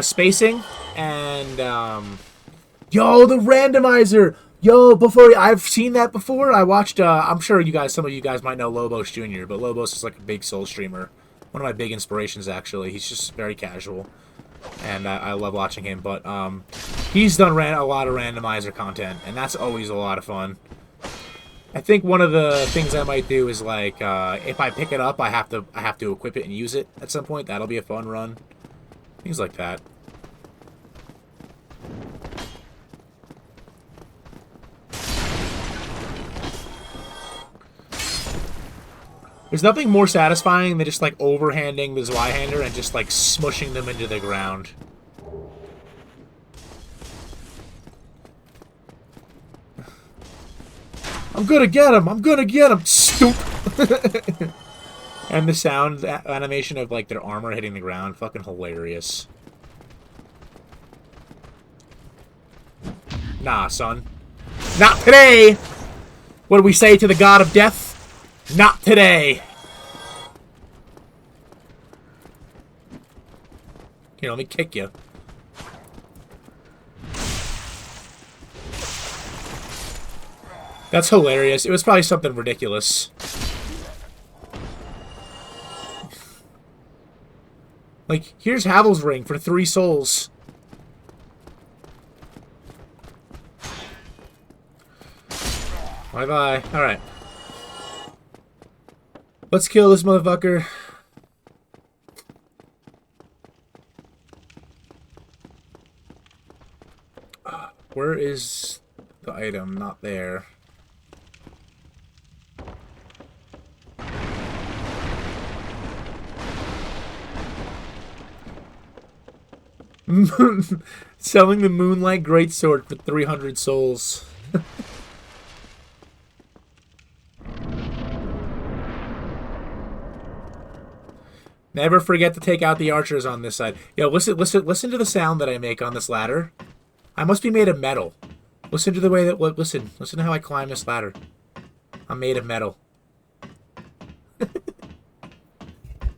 spacing and, yo, the randomizer! Yo, I've seen that before. I watched, I'm sure some of you guys might know Lobos Jr., but Lobos is like a big Souls streamer. One of my big inspirations, actually. He's just very casual. And I love watching him, but he's done a lot of randomizer content, and that's always a lot of fun. I think one of the things I might do is like if I pick it up, I have to equip it and use it at some point. That'll be a fun run. Things like that. There's nothing more satisfying than just like overhanding the Zweihander and just like smushing them into the ground. I'm gonna get him! I'm gonna get him! Stoop! And the sound animation of like their armor hitting the ground, fucking hilarious. Nah, son. Not today! What do we say to the god of death? Not today! Here, let me kick you. That's hilarious. It was probably something ridiculous. Like, here's Havel's ring for 3 souls. Bye-bye. Alright. Let's kill this motherfucker. Where is the item? Not there. Selling the Moonlight Greatsword for 300 souls. Never forget to take out the archers on this side. Yo, listen to the sound that I make on this ladder. I must be made of metal. Listen to the way that listen to how I climb this ladder. I'm made of metal.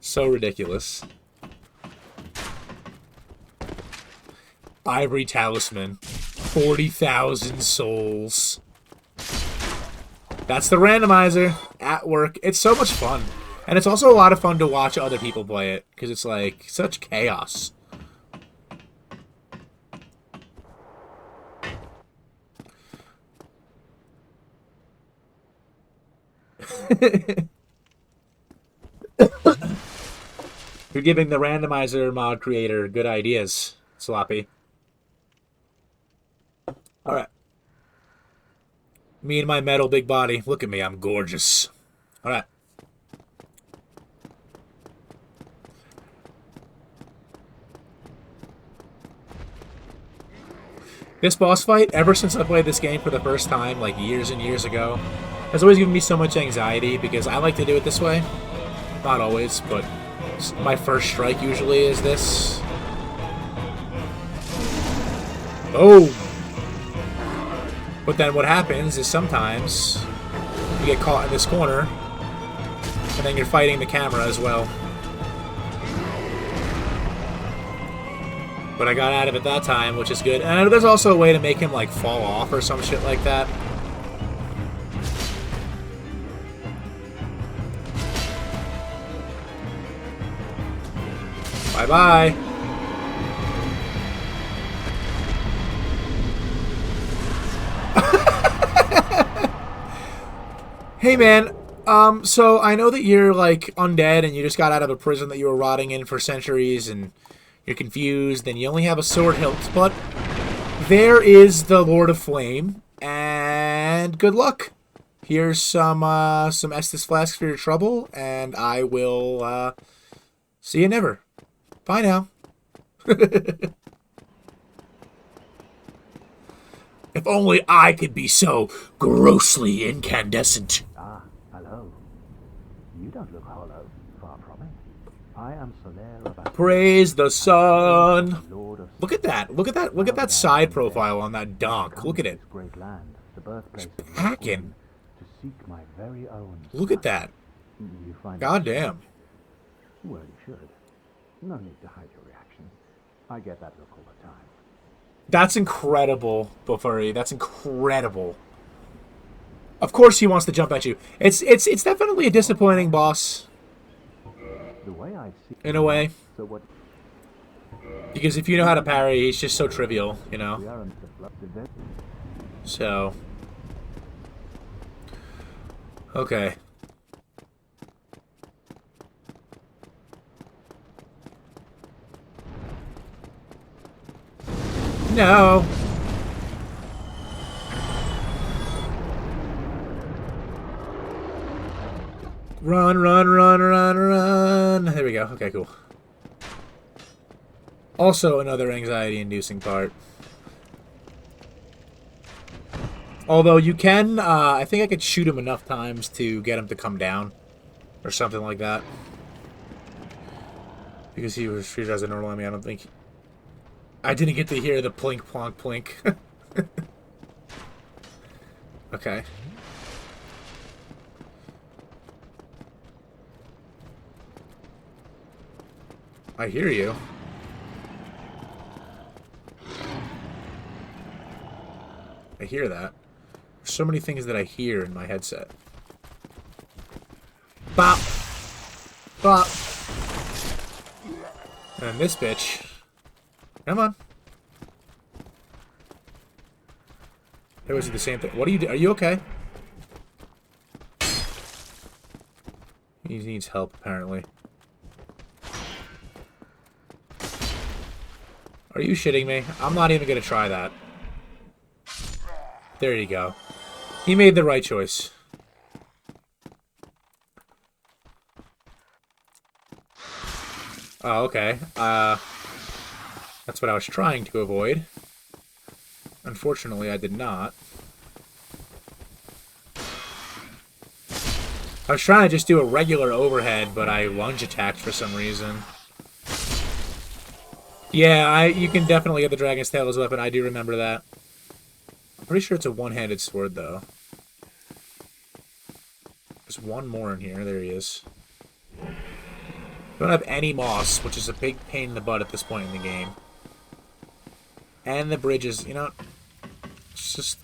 So ridiculous. Ivory Talisman. 40,000 souls. That's the randomizer at work. It's so much fun. And it's also a lot of fun to watch other people play it, because it's like such chaos. You're giving the randomizer mod creator good ideas, Sloppy. Alright. Me and my metal big body. Look at me, I'm gorgeous. Alright. This boss fight, ever since I played this game for the first time, like years and years ago, has always given me so much anxiety because I like to do it this way. Not always, but my first strike usually is this. Oh! But then what happens is sometimes you get caught in this corner, and then you're fighting the camera as well. But I got out of it that time, which is good. And I know there's also a way to make him, like, fall off or some shit like that. Bye-bye. Hey, man. So I know that you're, like, undead and you just got out of a prison that you were rotting in for centuries and you're confused and you only have a sword hilt, but there is the Lord of Flame, and good luck. Here's some Estus flasks for your trouble, and I will, see you never. Bye now. If only I could be so grossly incandescent. Ah, hello. You don't look hollow. Far from it. I am Solaire of Praise the sun. Lord of Look at that. Look at that. Look at that side profile on that donk. Look at it. this great land, the birthplace of my Packing. queen, to seek my very own. Look at that. You find God damn. Well, you should. No need to hide your reaction. I get that look all the time. That's incredible, Bofuri. That's incredible. Of course he wants to jump at you. It's definitely a disappointing boss. The way I see In a way. So what? Because if you know how to parry, he's just so trivial, you know? We are in the So. Okay. No. Run, run, run, run, run. There we go. Okay, cool. Also another anxiety-inducing part. Although you can, I think I could shoot him enough times to get him to come down. Or something like that. Because he was treated as a normal enemy, I don't think... I didn't get to hear the plink, plonk, plink. Okay. I hear you. I hear that. There's so many things that I hear in my headset. Bop! Bop! And this bitch. Come on. It was the same thing. What are you doing? Are you okay? He needs help, apparently. Are you shitting me? I'm not even gonna try that. There you go. He made the right choice. Oh, okay. That's what I was trying to avoid. Unfortunately, I did not. I was trying to just do a regular overhead, but I lunge attacked for some reason. Yeah, you can definitely get the Dragon's Tail as a weapon. I do remember that. I'm pretty sure it's a one-handed sword, though. There's one more in here. There he is. Don't have any moss, which is a big pain in the butt at this point in the game. And the bridges, you know, let's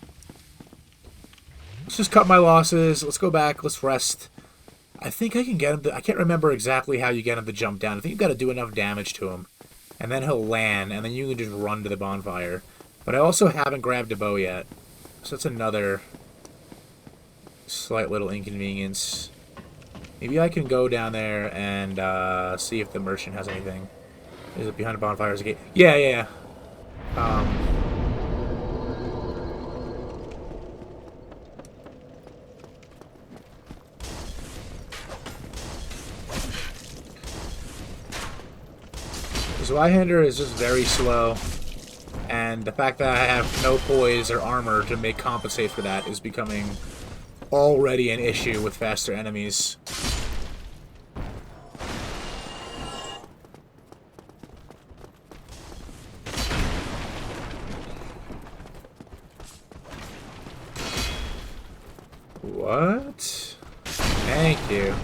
just cut my losses. Let's go back. Let's rest. I think I can get him to... I can't remember exactly how you get him to jump down. I think you've got to do enough damage to him. And then he'll land, and then you can just run to the bonfire. But I also haven't grabbed a bow yet. So that's another slight little inconvenience. Maybe I can go down there and see if the merchant has anything. Is it behind a bonfire? Is a gate? Yeah, yeah, yeah. The Zweihander is just very slow, and the fact that I have no poise or armor to make compensate for that is becoming already an issue with faster enemies. What? Thank you.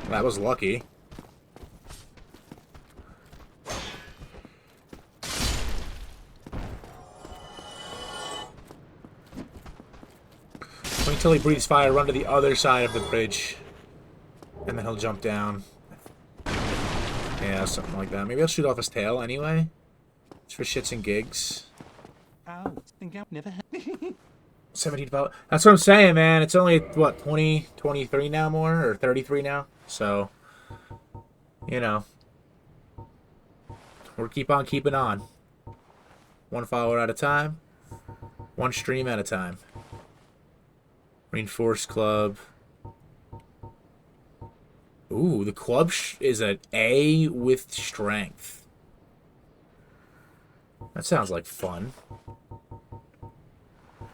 That was lucky. Wait until he breathes fire, run to the other side of the bridge. And then he'll jump down. Yeah, something like that. Maybe I'll shoot off his tail anyway. Just for shits and gigs. Oh, think I've never had 17 power. That's what I'm saying, man. It's only, what, 20, 23 now more? Or 33 now? So, you know. We'll keep on keeping on. One follower at a time. One stream at a time. Reinforced club. Ooh, the club is an A with strength. That sounds like fun.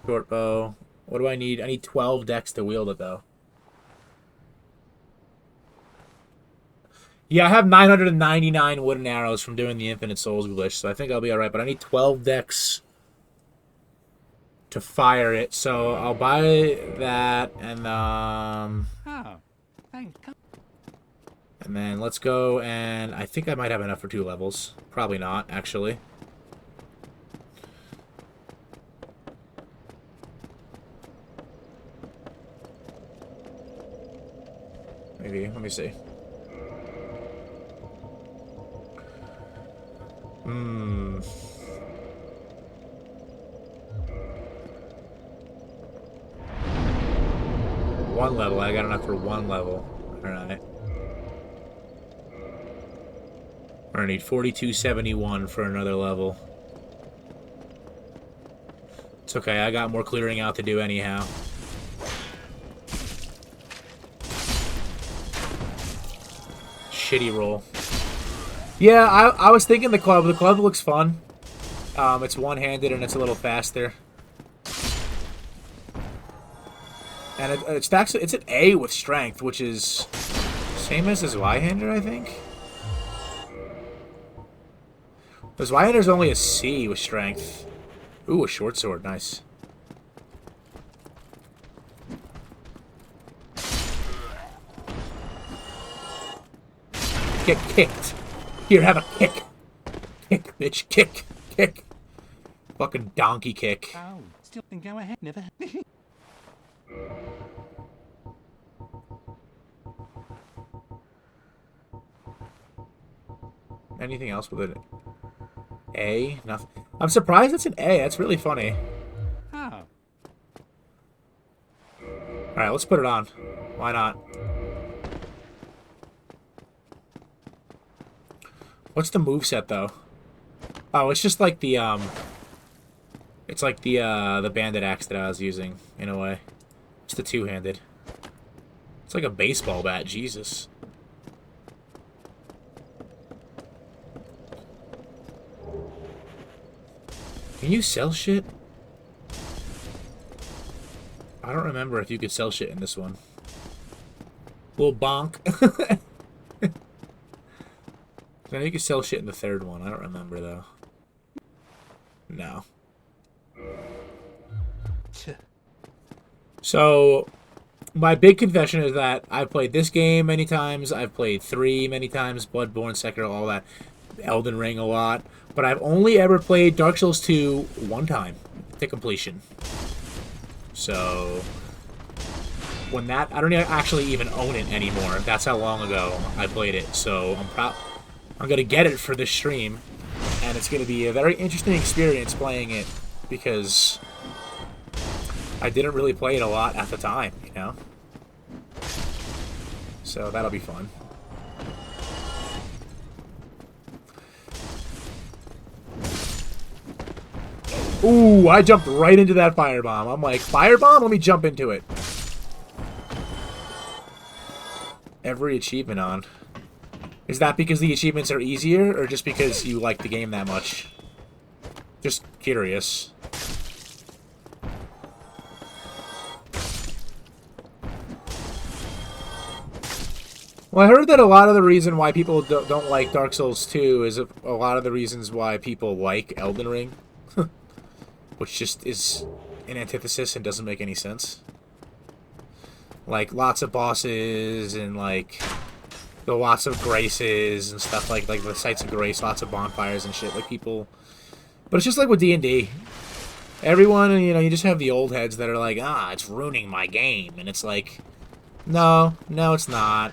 Short bow. What do I need? I need 12 decks to wield it, though. Yeah, I have 999 wooden arrows from doing the Infinite Souls glitch, so I think I'll be alright. But I need 12 decks to fire it, so I'll buy that, and Oh, thank God. and then let's go, and I think I might have enough for 2 levels. Probably not, actually. Maybe, let me see. One level. I got enough for one level. Alright. We're gonna need 4271 for another level. It's okay, I got more clearing out to do anyhow. Shitty roll. Yeah, I was thinking the club. The club looks fun. It's one-handed and it's a little faster. And it's an A with strength, which is same as his Y-hander, I think. His Y-hander's only a C with strength. Ooh, a short sword, nice. Get kicked. Here, have a kick. Kick, bitch, kick, kick. Fucking donkey kick. Oh, still can go ahead. Never. Anything else with it? A? Nothing. I'm surprised it's an A. That's really funny. Oh. Alright, let's put it on. Why not? What's the moveset, though? Oh, it's just like the, it's like the bandit axe that I was using, in a way. It's the two-handed. It's like a baseball bat, Jesus. Can you sell shit? I don't remember if you could sell shit in this one. Little bonk. I know you could sell shit in the third one. I don't remember, though. No. So, my big confession is that I've played this game many times. I've played 3 many times. Bloodborne, Sekiro, all that. Elden Ring a lot. But I've only ever played Dark Souls 2 one time to completion. So, when that... I don't actually even own it anymore. That's how long ago I played it. So, I'm going to get it for this stream. And it's going to be a very interesting experience playing it. Because I didn't really play it a lot at the time, you know? So, that'll be fun. Ooh, I jumped right into that firebomb. I'm like, firebomb? Let me jump into it. Every achievement on. Is that because the achievements are easier, or just because you like the game that much? Just curious. Well, I heard that a lot of the reason why people don't like Dark Souls 2 is a lot of the reasons why people like Elden Ring. Which just is an antithesis and doesn't make any sense. Like, lots of bosses and, like, the lots of graces and stuff like the sites of grace, lots of bonfires and shit. Like, people... But it's just like with D&D. Everyone, you know, you just have the old heads that are like, ah, it's ruining my game. And it's like, no, it's not.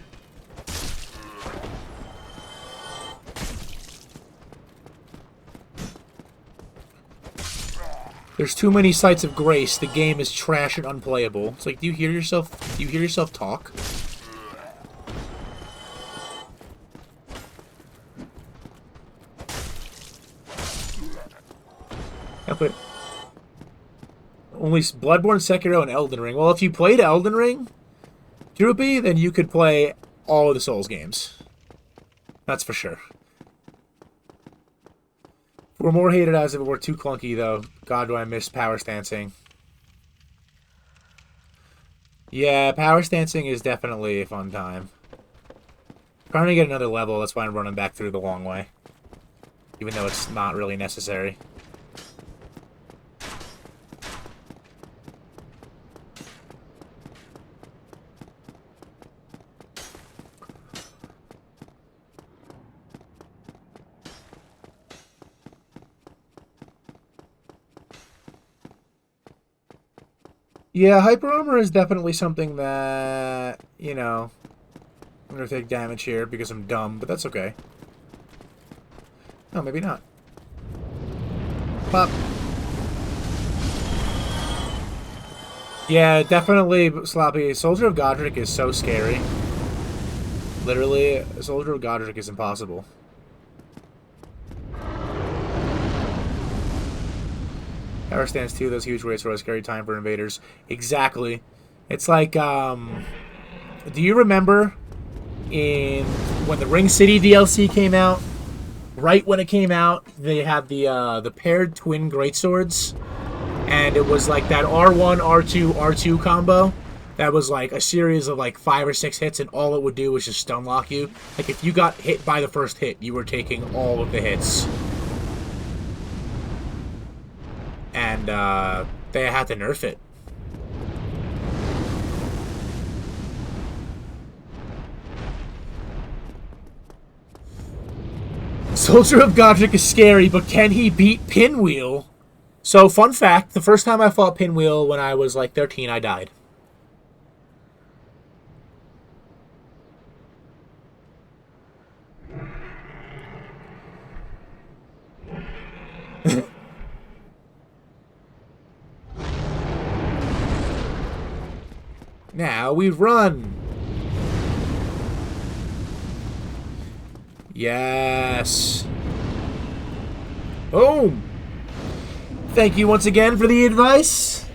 There's too many sites of grace. The game is trash and unplayable. It's like, do you hear yourself? Do you hear yourself talk? I put only Bloodborne, Sekiro, and Elden Ring. Well, if you played Elden Ring, Droopy, then you could play all of the Souls games. That's for sure. We're more hated as if it were too clunky, though. God, do I miss power stancing. Yeah, power stancing is definitely a fun time. Trying to get another level, that's why I'm running back through the long way. Even though it's not really necessary. Yeah, hyper armor is definitely something that, you know, I'm gonna take damage here because I'm dumb, but that's okay. No, maybe not. Pop. Yeah, definitely sloppy. Soldier of Godric is so scary. Literally, Soldier of Godric is impossible. Power stance 2, those huge weights were a scary time for invaders. Exactly. It's like, do you remember in when the Ring City DLC came out? Right when it came out, they had the paired twin greatswords, and it was like that R1, R2, R2 combo. That was like a series of like 5 or 6 hits, and all it would do was just stun lock you. Like if you got hit by the first hit, you were taking all of the hits. And they had to nerf it. Soldier of Godric is scary, but can he beat Pinwheel? So, fun fact, the first time I fought Pinwheel when I was like 13, I died. Now we run. Yes. Boom. Thank you once again for the advice.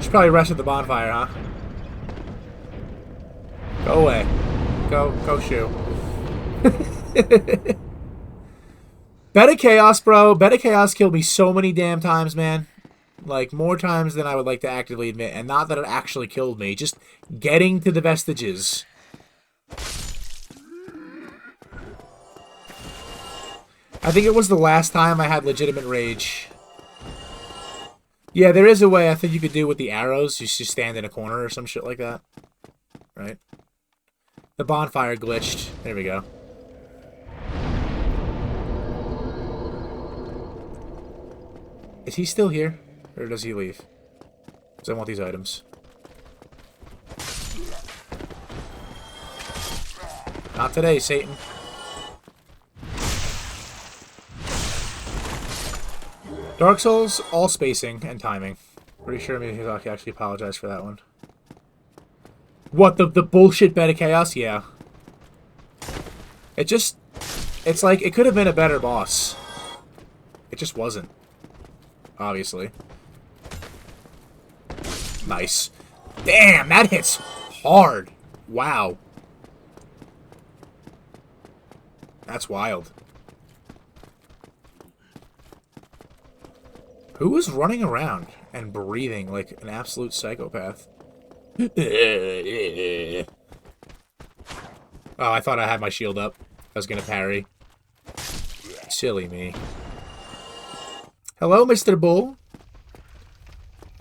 Should probably rest at the bonfire, huh? Go away. Go shoo. Beta Chaos, bro. Beta Chaos killed me so many damn times, man. Like, more times than I would like to actively admit. And not that it actually killed me. Just getting to the vestiges. I think it was the last time I had legitimate rage. Yeah, there is a way I think you could do with the arrows. You just stand in a corner or some shit like that. Right? The bonfire glitched. There we go. Is he still here? Or does he leave? Because I want these items. Not today, Satan. Dark Souls, all spacing and timing. Pretty sure Miyazaki actually apologized for that one. What, the bullshit Beta Chaos? Yeah. It's like, it could have been a better boss. It just wasn't. Obviously. Nice. Damn, that hits hard. Wow. That's wild. Who was running around and breathing like an absolute psychopath? Oh, I thought I had my shield up. I was gonna parry. Silly me. Hello, Mr. Bull.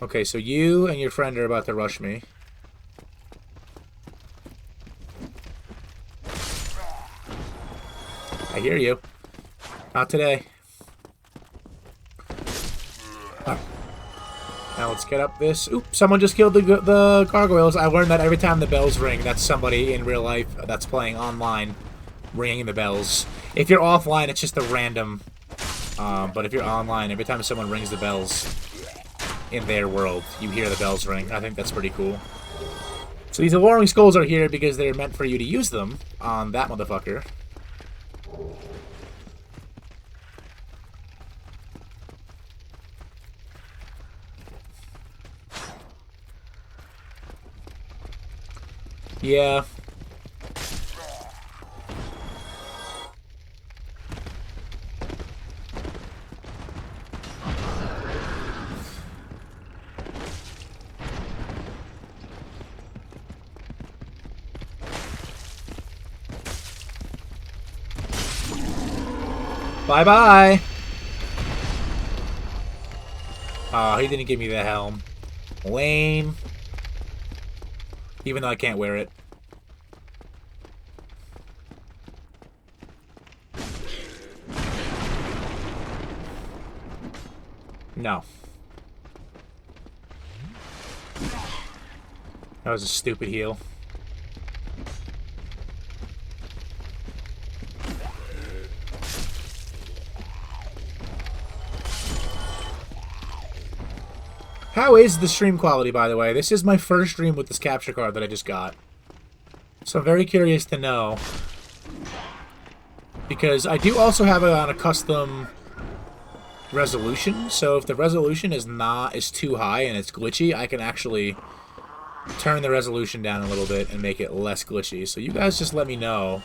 Okay, so you and your friend are about to rush me. I hear you. Not today. Now let's get up this. Oop, someone just killed the gargoyles. I learned that every time the bells ring, that's somebody in real life that's playing online ringing the bells. If you're offline, it's just a random... but if you're online, every time someone rings the bells in their world, you hear the bells ring. I think that's pretty cool. So these alluring skulls are here because they're meant for you to use them on that motherfucker. Yeah. Bye-bye. Oh, he didn't give me the helm. Lame. Even though I can't wear it. No. That was a stupid heal. How is the stream quality, by the way? This is my first stream with this capture card that I just got. So I'm very curious to know. Because I do also have it on a custom resolution. So if the resolution is too high and it's glitchy, I can actually turn the resolution down a little bit and make it less glitchy. So you guys just let me know.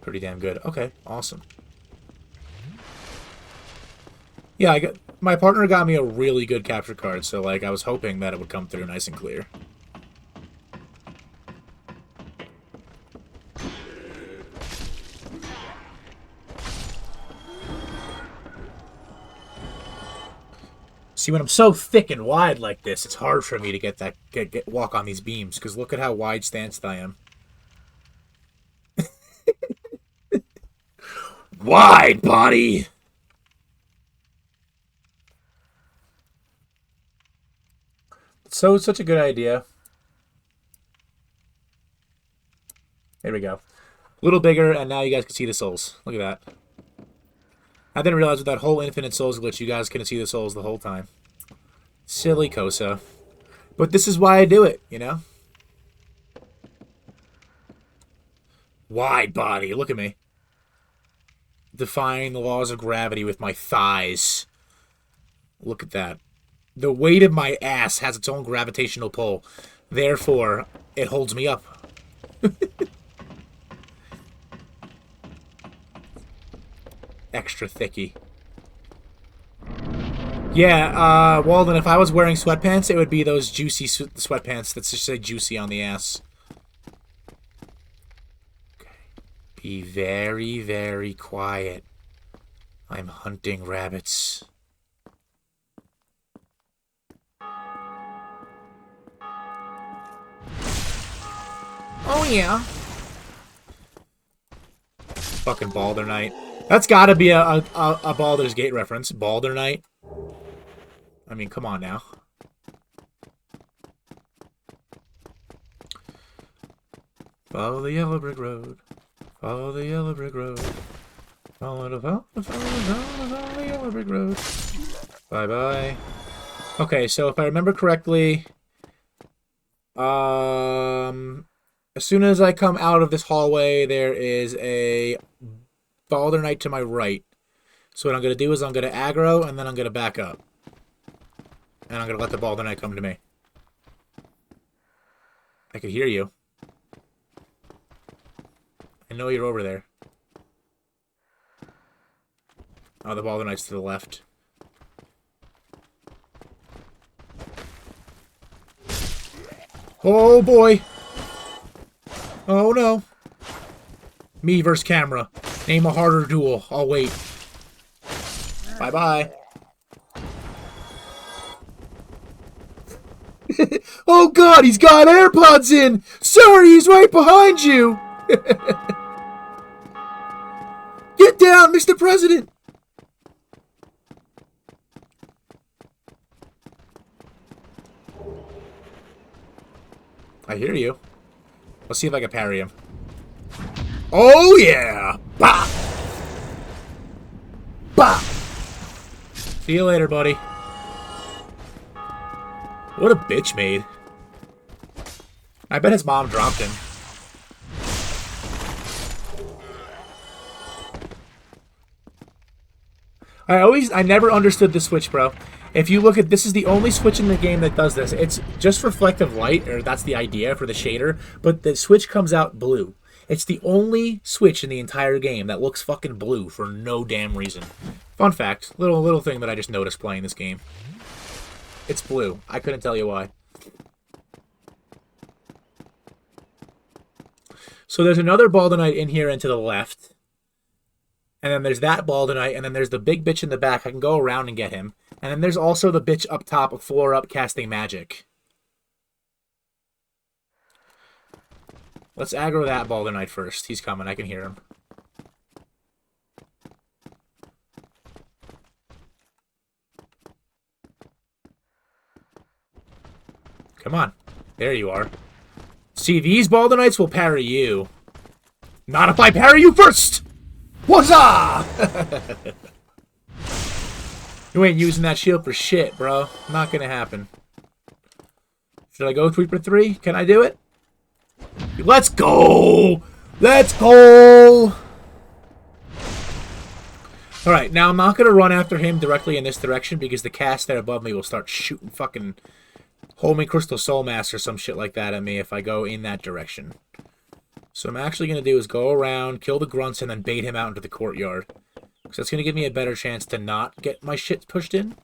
Pretty damn good. Okay, awesome. Yeah, my partner got me a really good capture card, so like I was hoping that it would come through nice and clear. See, when I'm so thick and wide like this, it's hard for me to get walk on these beams, because look at how wide stanced I am. Wide body! So it's such a good idea. There we go. A little bigger, and now you guys can see the souls. Look at that. I didn't realize with that whole infinite souls glitch, you guys couldn't see the souls the whole time. Silly Kosa. But this is why I do it, you know? Wide body. Look at me. Defying the laws of gravity with my thighs. Look at that. The weight of my ass has its own gravitational pull. Therefore, it holds me up. Extra thicky. Yeah, Walden, if I was wearing sweatpants, it would be those juicy sweatpants that just say juicy on the ass. Okay. Be very, very quiet. I'm hunting rabbits. Oh, yeah. Fucking Baldur Knight. That's gotta be a Baldur's Gate reference. Baldur Knight. I mean, come on now. Follow the yellow brick road. Follow the yellow brick road. Follow the yellow brick road. Bye-bye. Okay, so if I remember correctly, as soon as I come out of this hallway, there is a Baldur Knight to my right. So what I'm going to do is I'm going to aggro, and then I'm going to back up. And I'm going to let the Baldur Knight come to me. I can hear you. I know you're over there. Oh, the Baldur Knight's to the left. Oh, boy. Oh, no. Me versus camera. Name a harder duel. I'll wait. Bye-bye. Oh, God, he's got AirPods in. Sorry, he's right behind you. Get down, Mr. President. I hear you. Let's see if I can parry him. Oh, yeah! Bah! Bah! See you later, buddy. What a bitch made. I bet his mom dropped him. I never understood the switch, bro. If you look at, this is the only switch in the game that does this. It's just reflective light, or that's the idea for the shader, but the switch comes out blue. It's the only switch in the entire game that looks fucking blue for no damn reason. Fun fact, little thing that I just noticed playing this game. It's blue. I couldn't tell you why. So there's another Baldur Knight in here and to the left. And then there's that Baldur Knight, and then there's the big bitch in the back. I can go around and get him. And then there's also the bitch up top, floor up, casting magic. Let's aggro that Baldur Knight first. He's coming. I can hear him. Come on. There you are. See, these Baldur Knights will parry you. Not if I parry you first! What's up? You ain't using that shield for shit, bro. Not gonna happen. Should I go 3 for 3? Can I do it? Let's go! Let's go! Alright, now I'm not going to run after him directly in this direction because the cast there above me will start shooting fucking Homing Crystal Soul Mass or some shit like that at me if I go in that direction. So what I'm actually going to do is go around, kill the grunts, and then bait him out into the courtyard. Because that's going to give me a better chance to not get my shit pushed in.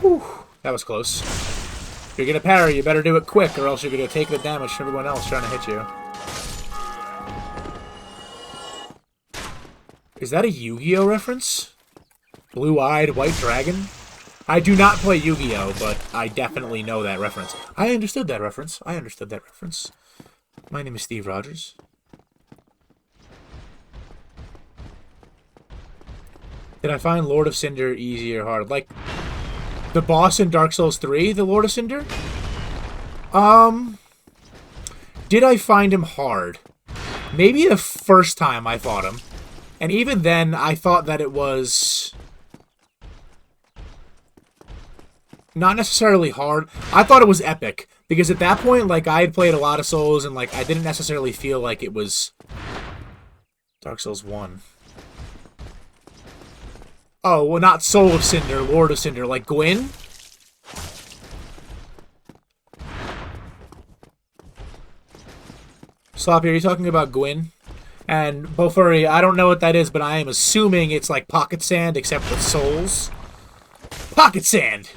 Whew, that was close. If you're going to parry, you better do it quick, or else you're going to take the damage from everyone else trying to hit you. Is that a Yu-Gi-Oh reference? Blue-eyed white dragon? I do not play Yu-Gi-Oh, but I definitely know that reference. I understood that reference. I understood that reference. My name is Steve Rogers. Did I find Lord of Cinder easy or hard? Like, the boss in Dark Souls 3, the Lord of Cinder? Did I find him hard? Maybe the first time I fought him. And even then, I thought that it was not necessarily hard. I thought it was epic. Because at that point, like, I had played a lot of Souls, and, like, I didn't necessarily feel like it was Dark Souls 1. Oh, well, not Soul of Cinder, Lord of Cinder. Like, Gwyn? Sloppy, are you talking about Gwyn? And Bofuri, I don't know what that is, but I am assuming it's like Pocket Sand, except with souls. Pocket Sand!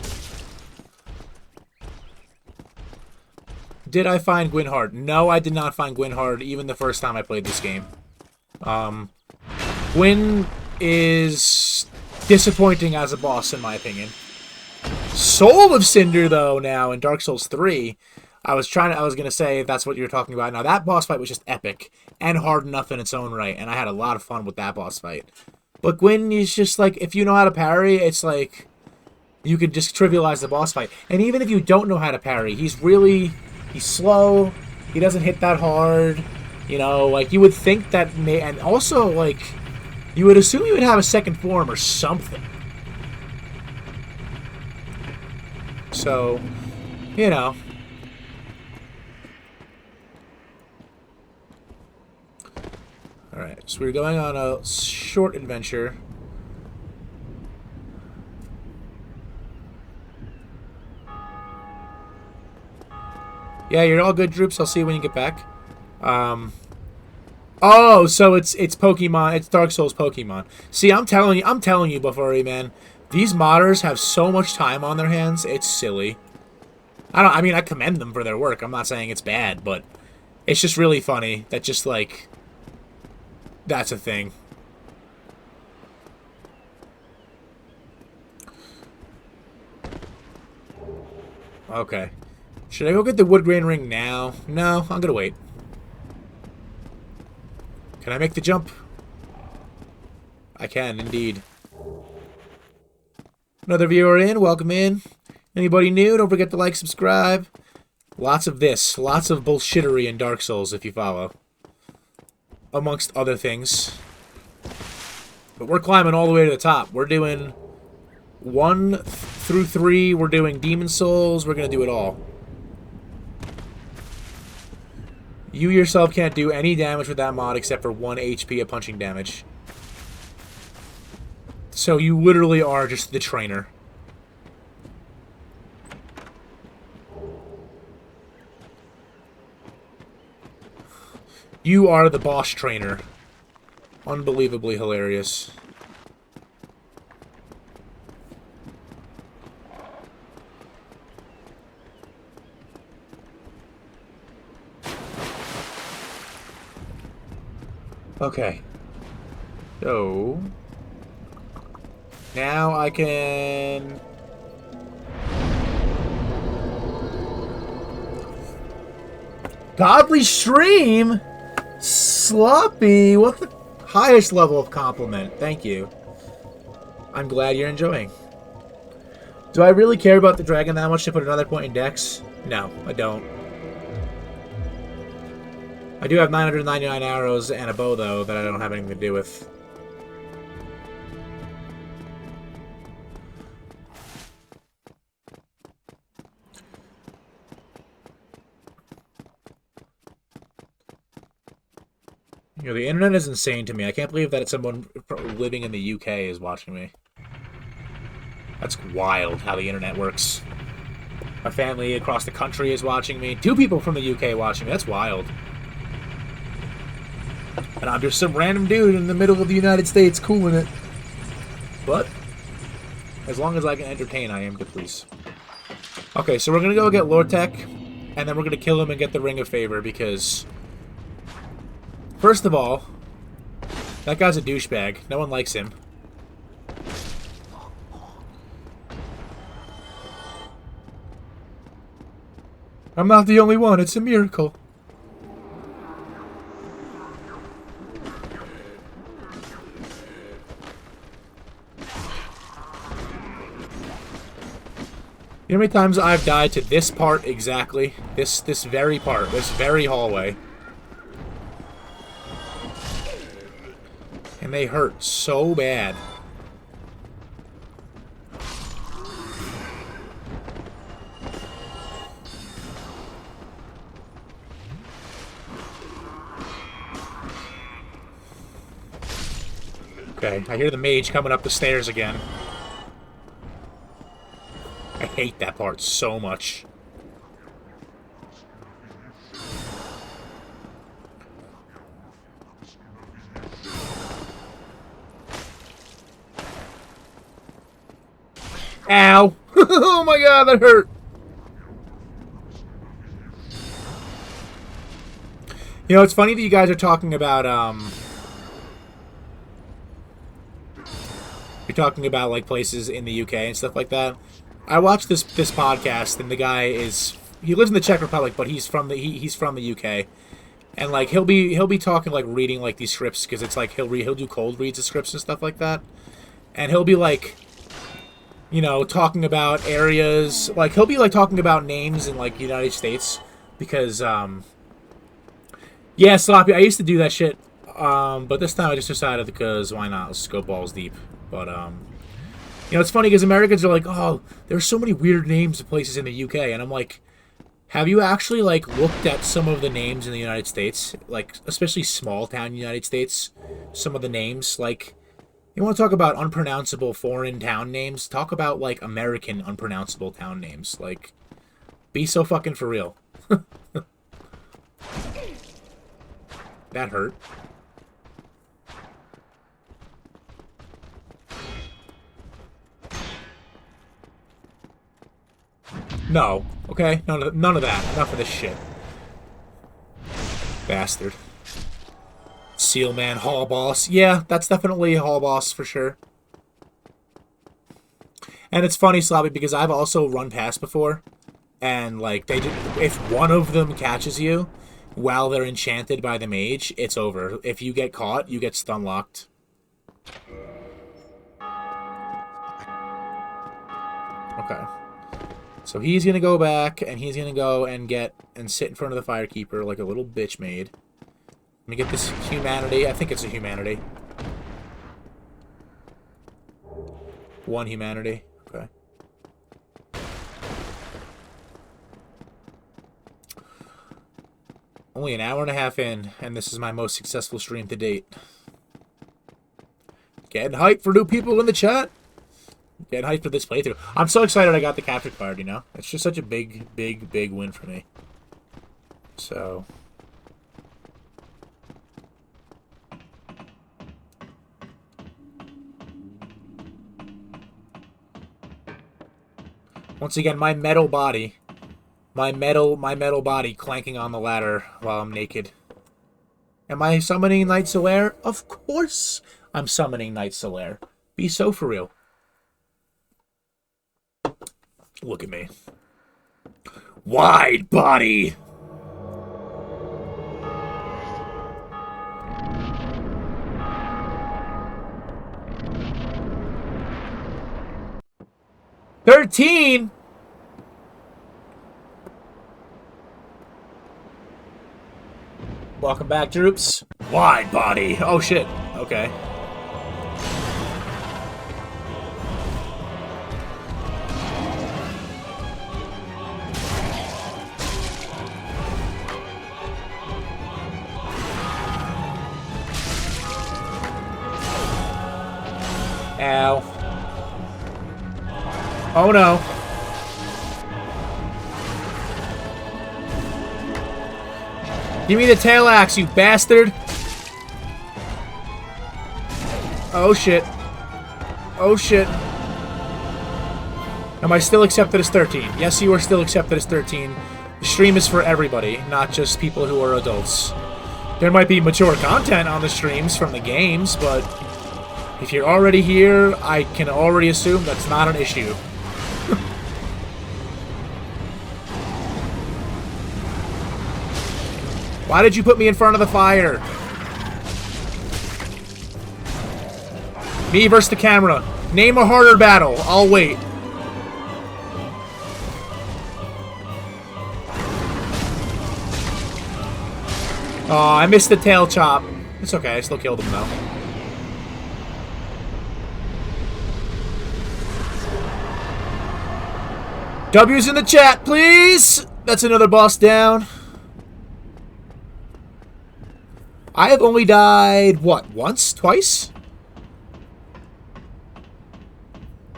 Did I find Gwyn hard? No, I did not find Gwyn hard, even the first time I played this game. Gwyn is disappointing as a boss, in my opinion. Soul of Cinder, though, now, in Dark Souls 3, I was gonna say if that's what you're talking about. Now, that boss fight was just epic, and hard enough in its own right, and I had a lot of fun with that boss fight. But Gwyn is just, like, if you know how to parry, it's like, you can just trivialize the boss fight. And even if you don't know how to parry, he's slow, he doesn't hit that hard, you know, like, you would think that, and also, like, you would assume you would have a second form or something. So, you know. Alright, so we're going on a short adventure. Yeah, you're all good, Droops. I'll see you when you get back. Oh, so it's Pokemon. It's Dark Souls Pokemon. See, I'm telling you, Buffury, man. These modders have so much time on their hands. It's silly. I mean, I commend them for their work. I'm not saying it's bad, but it's just really funny that just, like, that's a thing. Okay. Should I go get the wood grain ring now? No, I'm gonna wait. Can I make the jump? I can, indeed. Another viewer in, welcome in. Anybody new, don't forget to like, subscribe. Lots of this, lots of bullshittery in Dark Souls if you follow. Amongst other things. But we're climbing all the way to the top. We're doing 1 through 3, we're doing Demon Souls, we're gonna do it all. You yourself can't do any damage with that mod except for 1 HP of punching damage. So you literally are just the trainer. You are the boss trainer. Unbelievably hilarious. Okay. So now I can Godly Stream? Sloppy, what the highest level of compliment. Thank you. I'm glad you're enjoying. Do I really care about the dragon that much to put another point in Dex? No, I don't. I do have 999 arrows and a bow, though, that I don't have anything to do with. You know, the internet is insane to me. I can't believe that someone living in the UK is watching me. That's wild how the internet works. My family across the country is watching me. 2 people from the UK watching me. That's wild. And I'm just some random dude in the middle of the United States cooling it. But, as long as I can entertain, I am good, please. Okay, so we're going to go get Lortek, and then we're going to kill him and get the Ring of Favor, because... First of all, that guy's a douchebag. No one likes him. I'm not the only one. It's a miracle. You know how many times I've died to this part exactly? This very part. This very hallway. And they hurt so bad. Okay, I hear the mage coming up the stairs again. I hate that part so much. Ow! Oh my god, that hurt! You know, it's funny that you guys are talking about, you're talking about, like, places in the UK and stuff like that. I watched this podcast, and the guy is... He lives in the Czech Republic, but he's from the UK. And, like, he'll be talking, like, reading, like, these scripts, because it's, like, he'll do cold reads of scripts and stuff like that. And he'll be, like... You know, talking about areas, like, he'll be, like, talking about names in, like, United States, because, yeah, Sloppy, I used to do that shit, but this time I just decided, because why not, let's just go balls deep, but, you know, it's funny, because Americans are like, oh, there's so many weird names of places in the UK, and I'm like, have you actually, like, looked at some of the names in the United States, like, especially small-town United States, some of the names, like... You want to talk about unpronounceable foreign town names? Talk about, like, American unpronounceable town names. Like, be so fucking for real. That hurt. No. Okay? None of that. Enough of this shit. Bastard. Sealman, Hall Boss. Yeah, that's definitely a Hall Boss for sure. And it's funny, Slobby, because I've also run past before. And, like, if one of them catches you while they're enchanted by the mage, it's over. If you get caught, you get stun locked. Okay. So he's gonna go back, and he's gonna go and sit in front of the Firekeeper like a little bitch maid. Let me get this humanity. I think it's a humanity. 1 humanity. Okay. Only an hour and a half in, and this is my most successful stream to date. Getting hyped for new people in the chat. Getting hyped for this playthrough. I'm so excited I got the capture card, you know? It's just such a big win for me. So... Once again, my metal body clanking on the ladder while I'm naked. Am I summoning Night Solaire? Of course I'm summoning Night Solaire. Be so for real. Look at me. Wide body! $13? Welcome back, troops. Wide body. Oh, shit. Okay. Ow. Oh, no. Give me the tail axe, you bastard! Oh shit. Oh shit. Am I still accepted as 13? Yes, you are still accepted as 13. The stream is for everybody, not just people who are adults. There might be mature content on the streams from the games, but if you're already here, I can already assume that's not an issue. Why did you put me in front of the fire? Me versus the camera. Name a harder battle. I'll wait. Oh, I missed the tail chop. It's okay, I still killed him though. W's in the chat, please! That's another boss down. I have only died, what, once? Twice?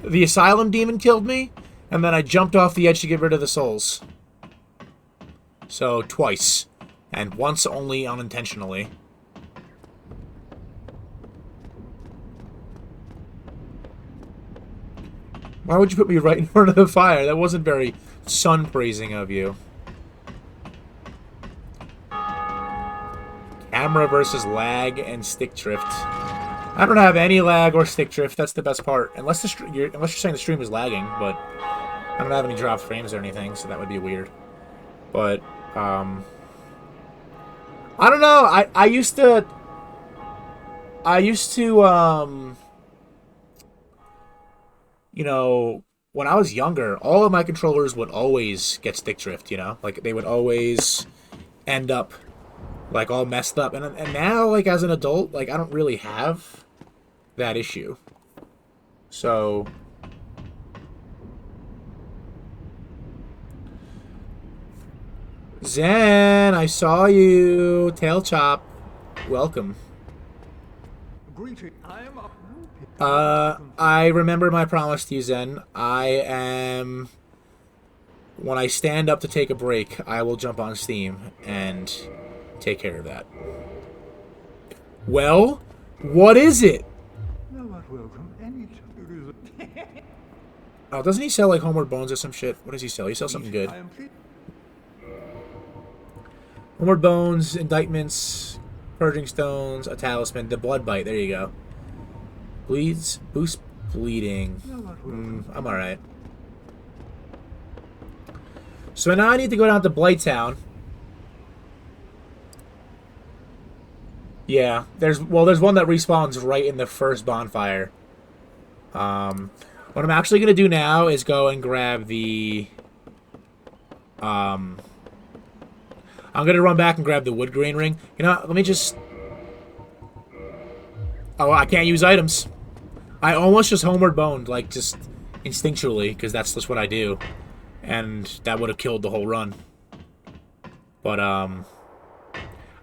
The Asylum Demon killed me, and then I jumped off the edge to get rid of the souls. So, twice. And once only unintentionally. Why would you put me right in front of the fire? That wasn't very sun-praising of you. Camera versus lag and stick drift. I don't have any lag or stick drift. That's the best part. Unless you're saying the stream is lagging, but I don't have any dropped frames or anything, so that would be weird. But I don't know. I used to you know, when I was younger, all of my controllers would always get stick drift, you know? Like, they would always end up, like, all messed up. And now, like, as an adult, like, I don't really have that issue. So... Zen, I saw you. Tail chop. Welcome. I remember my promise to you, Zen. When I stand up to take a break, I will jump on Steam and take care of that. Well, what is it? Oh, doesn't he sell like Homeward Bones or some shit? What does he sell? He sells something good. Homeward Bones, Indictments, Purging Stones, a Talisman, the Blood Bite. There you go. Bleeds, boost bleeding. I'm alright. So now I need to go down to Blighttown. Yeah, there's one that respawns right in the first bonfire. What I'm actually gonna do now is go and grab the I'm gonna run back and grab the wood grain ring. You know, let me just... Oh, I can't use items. I almost just homeward boned, like, just instinctually, because that's just what I do. And that would have killed the whole run. But,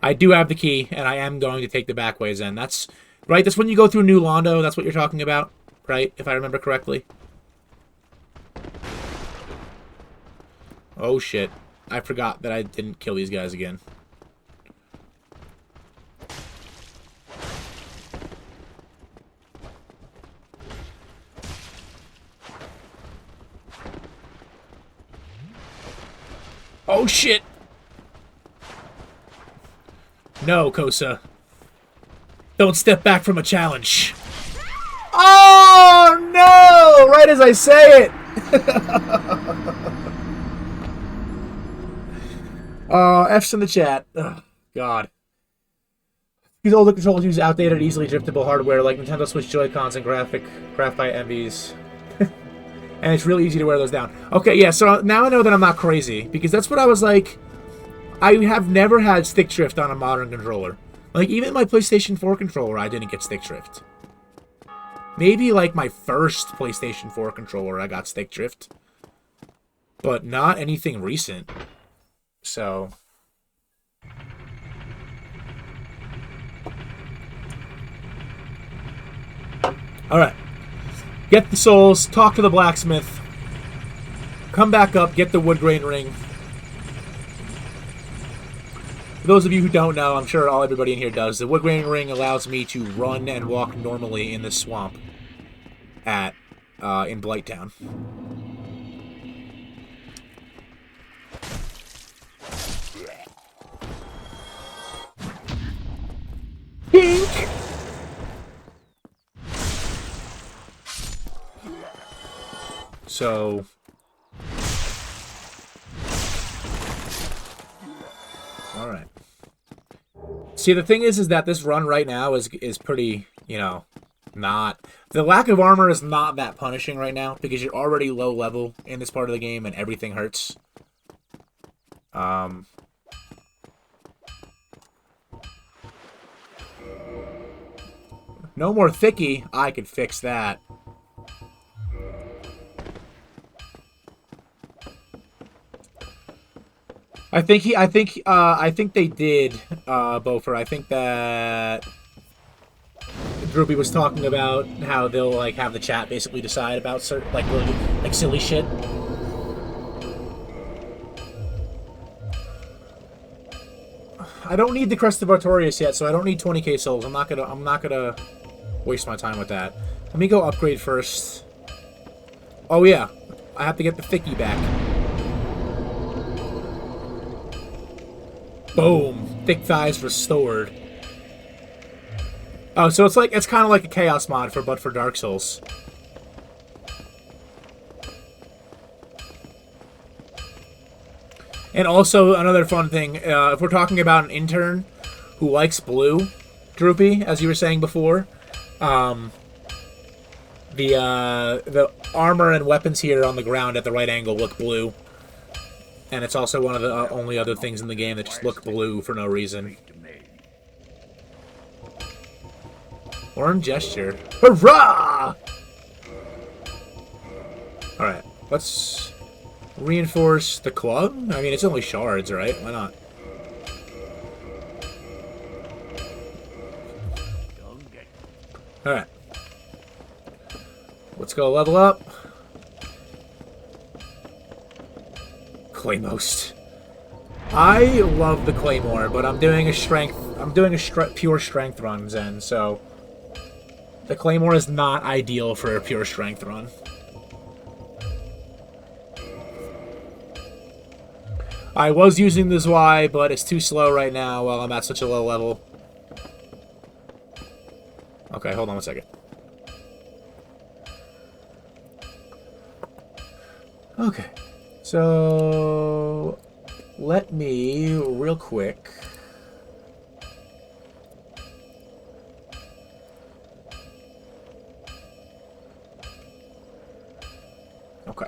I do have the key, and I am going to take the back ways in. That's... Right, that's when you go through New Londo, that's what you're talking about? Right, if I remember correctly. Oh, shit. I forgot that I didn't kill these guys again. Oh, shit! No, Kosa. Don't step back from a challenge. Oh, no! Right as I say it! F's in the chat. Ugh, God. These older controllers use outdated, easily driftable hardware like Nintendo Switch Joy-Cons and graphite MVs. And it's really easy to wear those down. Okay, yeah, so now I know that I'm not crazy, because that's what I was like... I have never had stick drift on a modern controller. Like, even my PlayStation 4 controller, I didn't get stick drift. Maybe, like, my first PlayStation 4 controller, I got stick drift. But not anything recent. So... Alright. Get the souls, talk to the blacksmith, come back up, get the wood grain ring. For those of you who don't know, I'm sure everybody in here does, the wood grain ring allows me to run and walk normally in the swamp in Blighttown. Pink! So... Alright. See, the thing is that this run right now is pretty, you know, not... The lack of armor is not that punishing right now, because you're already low level in this part of the game, and everything hurts. No more thiccy. I could fix that. I think they did, Beaufort. I think that Droopy was talking about how they'll, like, have the chat basically decide about certain, like, really, like, silly shit. I don't need the Crest of Artorias yet, so I don't need 20k souls. I'm not gonna waste my time with that. Let me go upgrade first. Oh yeah, I have to get the Thicky back. Boom, thick thighs restored. Oh, so it's kind of like a chaos mod but for Dark Souls. And also, another fun thing, if we're talking about an intern who likes blue, Droopy, as you were saying before, the armor and weapons here on the ground at the right angle look blue. And it's also one of the only other things in the game that just look blue for no reason. Orange gesture. Hurrah! Alright, let's... reinforce the club? I mean, it's only shards, right? Why not? Alright. Let's go level up. Claymost. I love the Claymore, but I'm doing a pure strength run, Zen, so... The Claymore is not ideal for a pure strength run. I was using the Zwei, but it's too slow right now while I'm at such a low level. Okay, hold on one second. Okay. So... let me, real quick... Okay.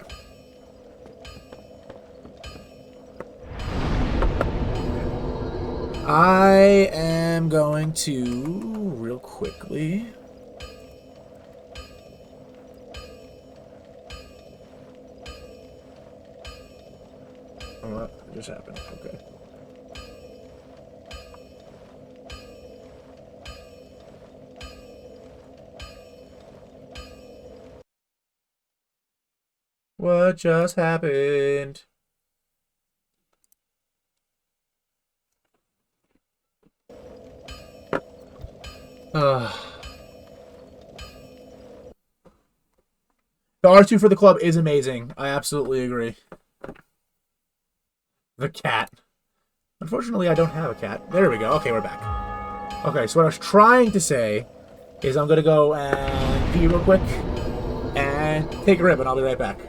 I am going to, real quickly... Oh, what just happened? Okay. What just happened? The R2 for the club is amazing. I absolutely agree. The cat. Unfortunately, I don't have a cat. There we go. Okay, we're back. Okay, so what I was trying to say is I'm going to go and pee real quick and take a rib, and I'll be right back.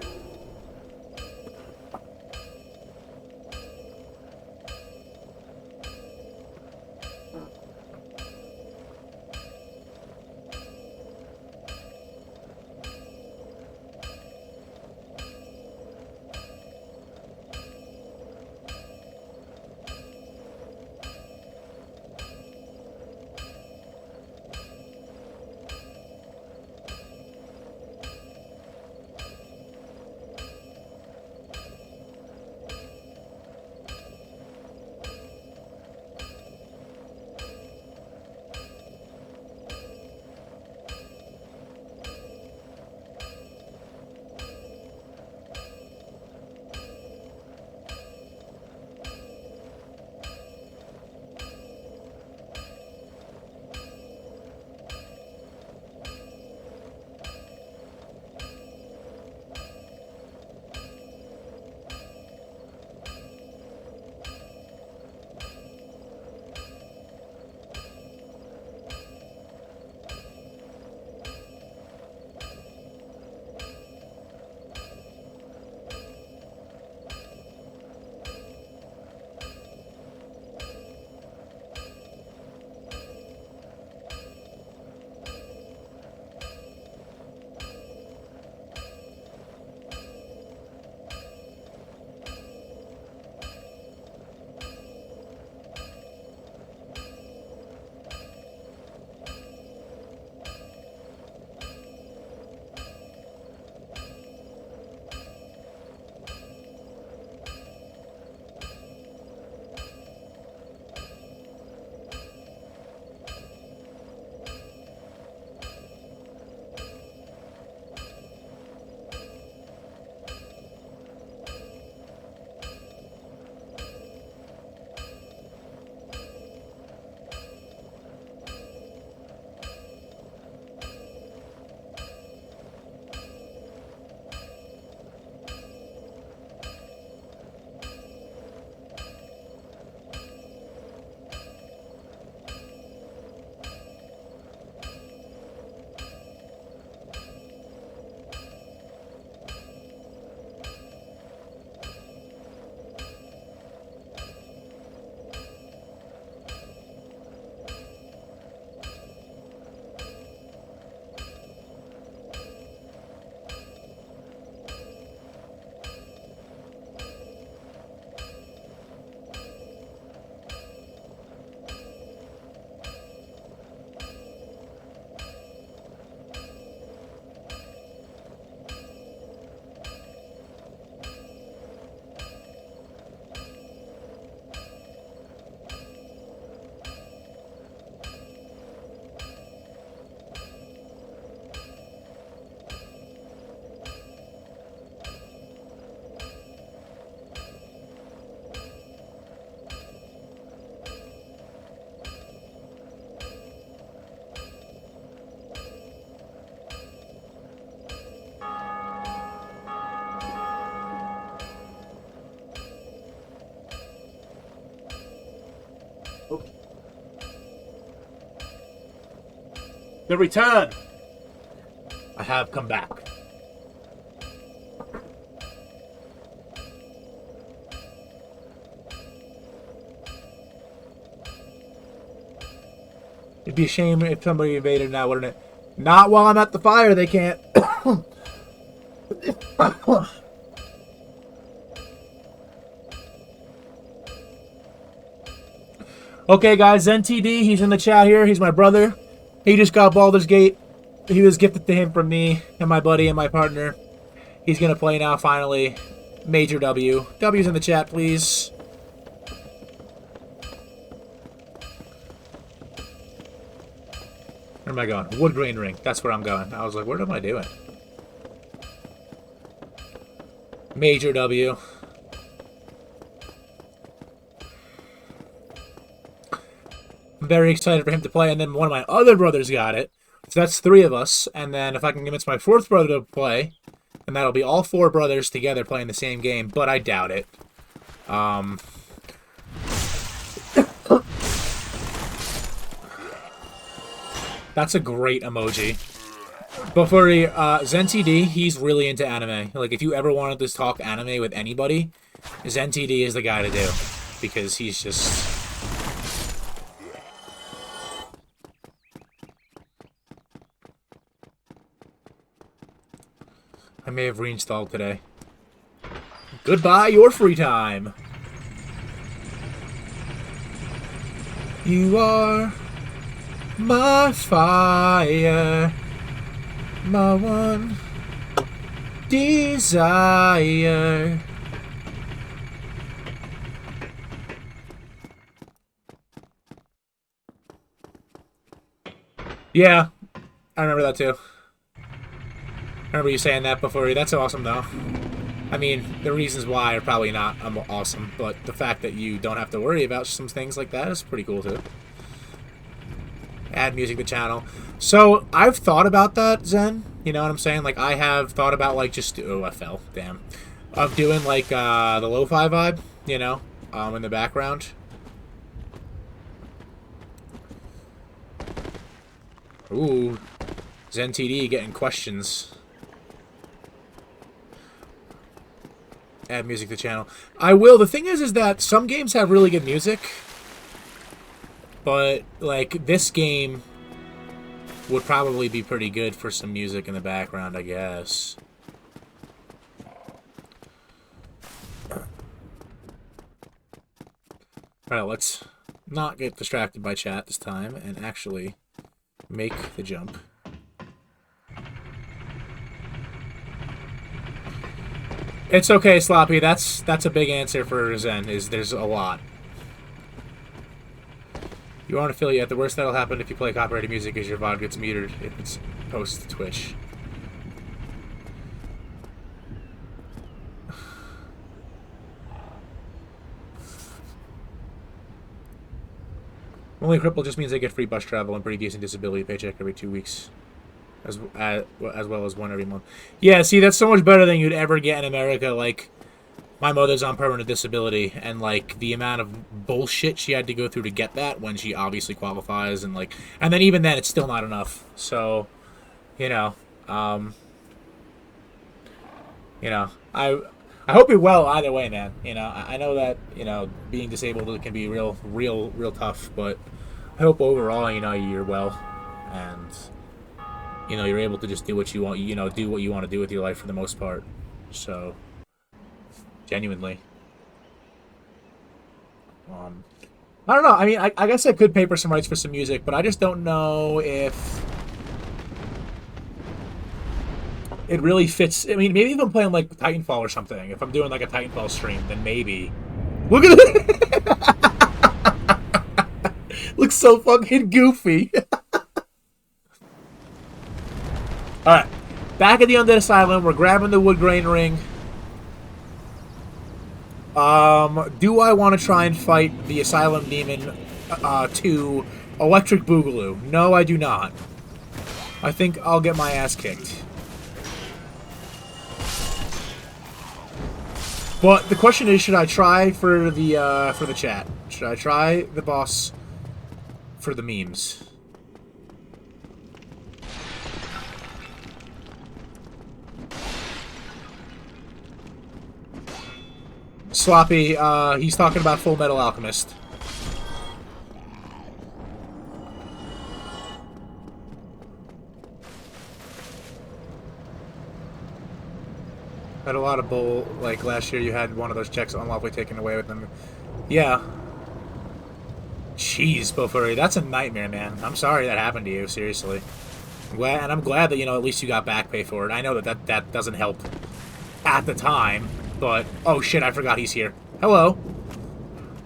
The return! I have come back. It'd be a shame if somebody invaded now, wouldn't it? Not while I'm at the fire, they can't. Okay, guys, ZenTD, he's in the chat here. He's my brother. He just got Baldur's Gate. He was gifted to him from me and my buddy and my partner. He's going to play now, finally. Major W. W's in the chat, please. Where am I going? Wood grain ring. That's where I'm going. I was like, what am I doing? Major W. I'm very excited for him to play, and then one of my other brothers got it. So that's 3 of us, and then if I can convince my 4th brother to play, and that'll be all 4 brothers together playing the same game, but I doubt it. That's a great emoji. But for ZenTD, he's really into anime. Like, if you ever wanted to talk anime with anybody, ZenTD is the guy to do. Because he's just... I may have reinstalled today. Goodbye, your free time. You are my fire, my one desire. Yeah, I remember that too. I remember you saying that before. That's awesome, though. I mean, the reasons why are probably not awesome, but the fact that you don't have to worry about some things like that is pretty cool, too. Add music to channel. So, I've thought about that, Zen. You know what I'm saying? Like, I have thought about, like, just... Oh, I fell. Damn. Of doing, like, the lo-fi vibe, you know, in the background. Ooh. ZenTD getting questions. Add music to channel. I will. The thing is that some games have really good music. But, like, this game would probably be pretty good for some music in the background, I guess. Alright, let's not get distracted by chat this time and actually make the jump. It's okay, Sloppy. That's a big answer for Zen, is there's a lot. You aren't affiliate. The worst that'll happen if you play copyrighted music is your VOD gets muted if it's posted to Twitch. Only cripple just means I get free bus travel and pretty decent disability paycheck every 2 weeks. As well as one every month. Yeah, see, that's so much better than you'd ever get in America. Like, my mother's on permanent disability, and, like, the amount of bullshit she had to go through to get that when she obviously qualifies, and, like, and then even then, it's still not enough. So, you know, I hope you're well either way, man. You know, I know that, you know, being disabled can be real tough, but I hope overall, you know, you're well, and... you know, you're able to just do what you want, you know, do what you want to do with your life for the most part. So, genuinely. I don't know. I mean, I guess I could pay for some rights for some music, but I just don't know if it really fits. I mean, maybe if I'm playing, like, Titanfall or something. If I'm doing, like, a Titanfall stream, then maybe. Look at it! Looks so fucking goofy. Alright, back at the Undead Asylum, we're grabbing the wood grain ring. Do I want to try and fight the Asylum Demon to Electric Boogaloo? No, I do not. I think I'll get my ass kicked. But the question is, should I try for the chat? Should I try the boss for the memes? Sloppy, he's talking about Full Metal Alchemist. Had a lot of bull, like last year you had one of those checks unlawfully taken away with them. Yeah. Jeez, Bofuri, that's a nightmare, man. I'm sorry that happened to you, seriously. And I'm glad that, you know, at least you got back pay for it. I know that doesn't help at the time, but... Oh, shit, I forgot he's here. Hello.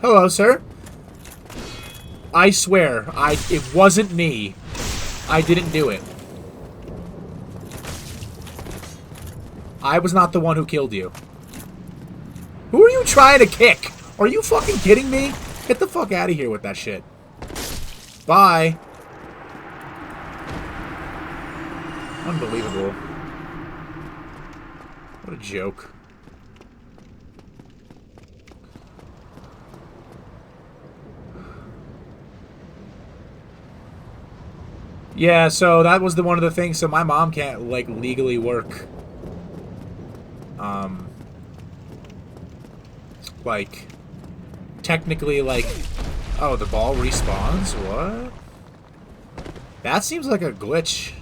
Hello, sir. I swear, it wasn't me. I didn't do it. I was not the one who killed you. Who are you trying to kick? Are you fucking kidding me? Get the fuck out of here with that shit. Bye. Unbelievable. What a joke. Yeah, so that was one of the things. So my mom can't, like, legally work. Like, technically, like... Oh, the ball respawns? What? That seems like a glitch.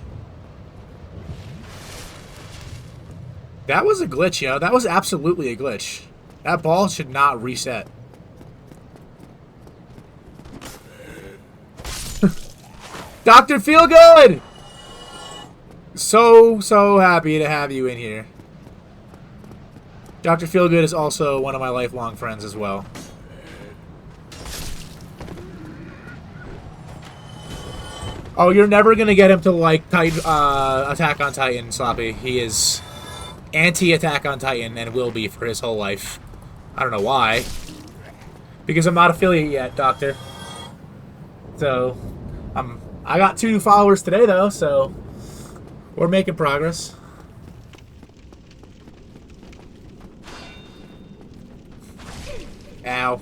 That was a glitch, yo. That was absolutely a glitch. That ball should not reset. Dr. Feelgood! So happy to have you in here. Dr. Feelgood is also one of my lifelong friends as well. Oh, you're never gonna get him to like Attack on Titan, Sloppy. He is anti-Attack on Titan and will be for his whole life. I don't know why. Because I'm not affiliate yet, Doctor. So, I got 2 new followers today, though, so we're making progress. Ow.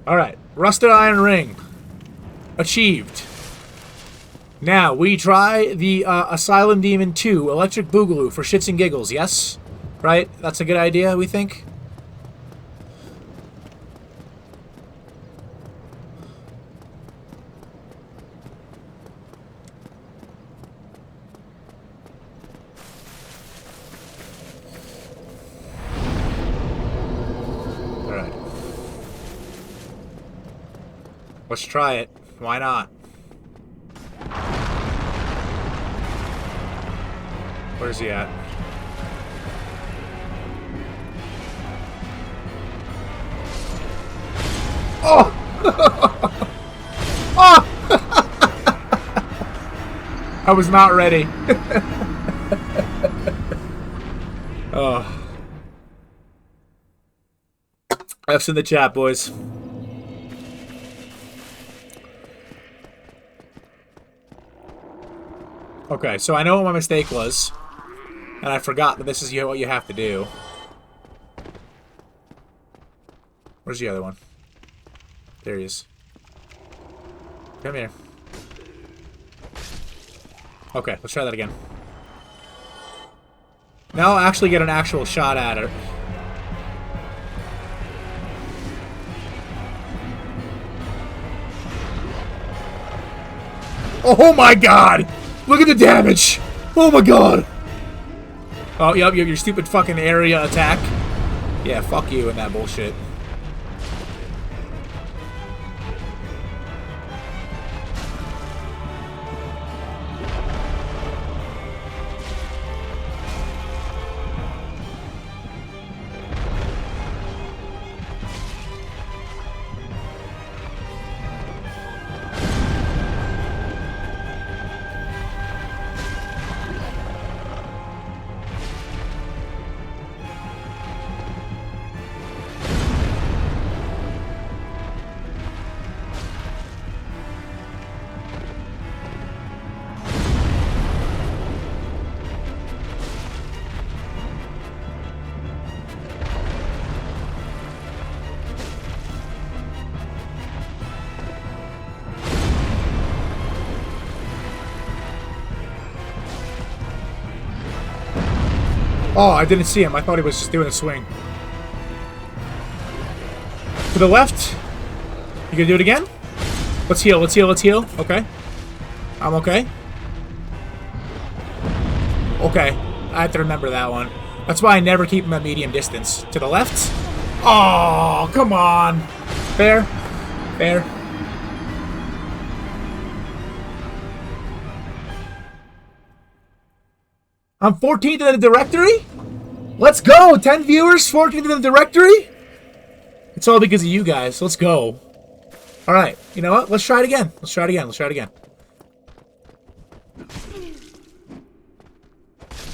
Alright, Rusted Iron Ring. Achieved. Now, we try the Asylum Demon 2, Electric Boogaloo, for shits and giggles, yes? Right? That's a good idea, we think? Let's try it. Why not? Where's he at? Oh! Oh! I was not ready. Oh. F's in the chat, boys. Okay, so I know what my mistake was, and I forgot that this is what you have to do. Where's the other one? There he is. Come here. Okay, let's try that again. Now I'll actually get an actual shot at her. Oh my god! Look at the damage! Oh my god! Oh, yep, you have your stupid fucking area attack. Yeah, fuck you and that bullshit. Oh, I didn't see him. I thought he was just doing a swing. To the left. You gonna do it again? Let's heal, let's heal, let's heal. Okay. I'm okay. Okay. I have to remember that one. That's why I never keep him at medium distance. To the left. Oh, come on. Fair. Fair. I'm 14th in the directory? Let's go! 10 viewers, 14th in the directory? It's all because of you guys. Let's go. Alright, you know what? Let's try it again. Let's try it again. Let's try it again.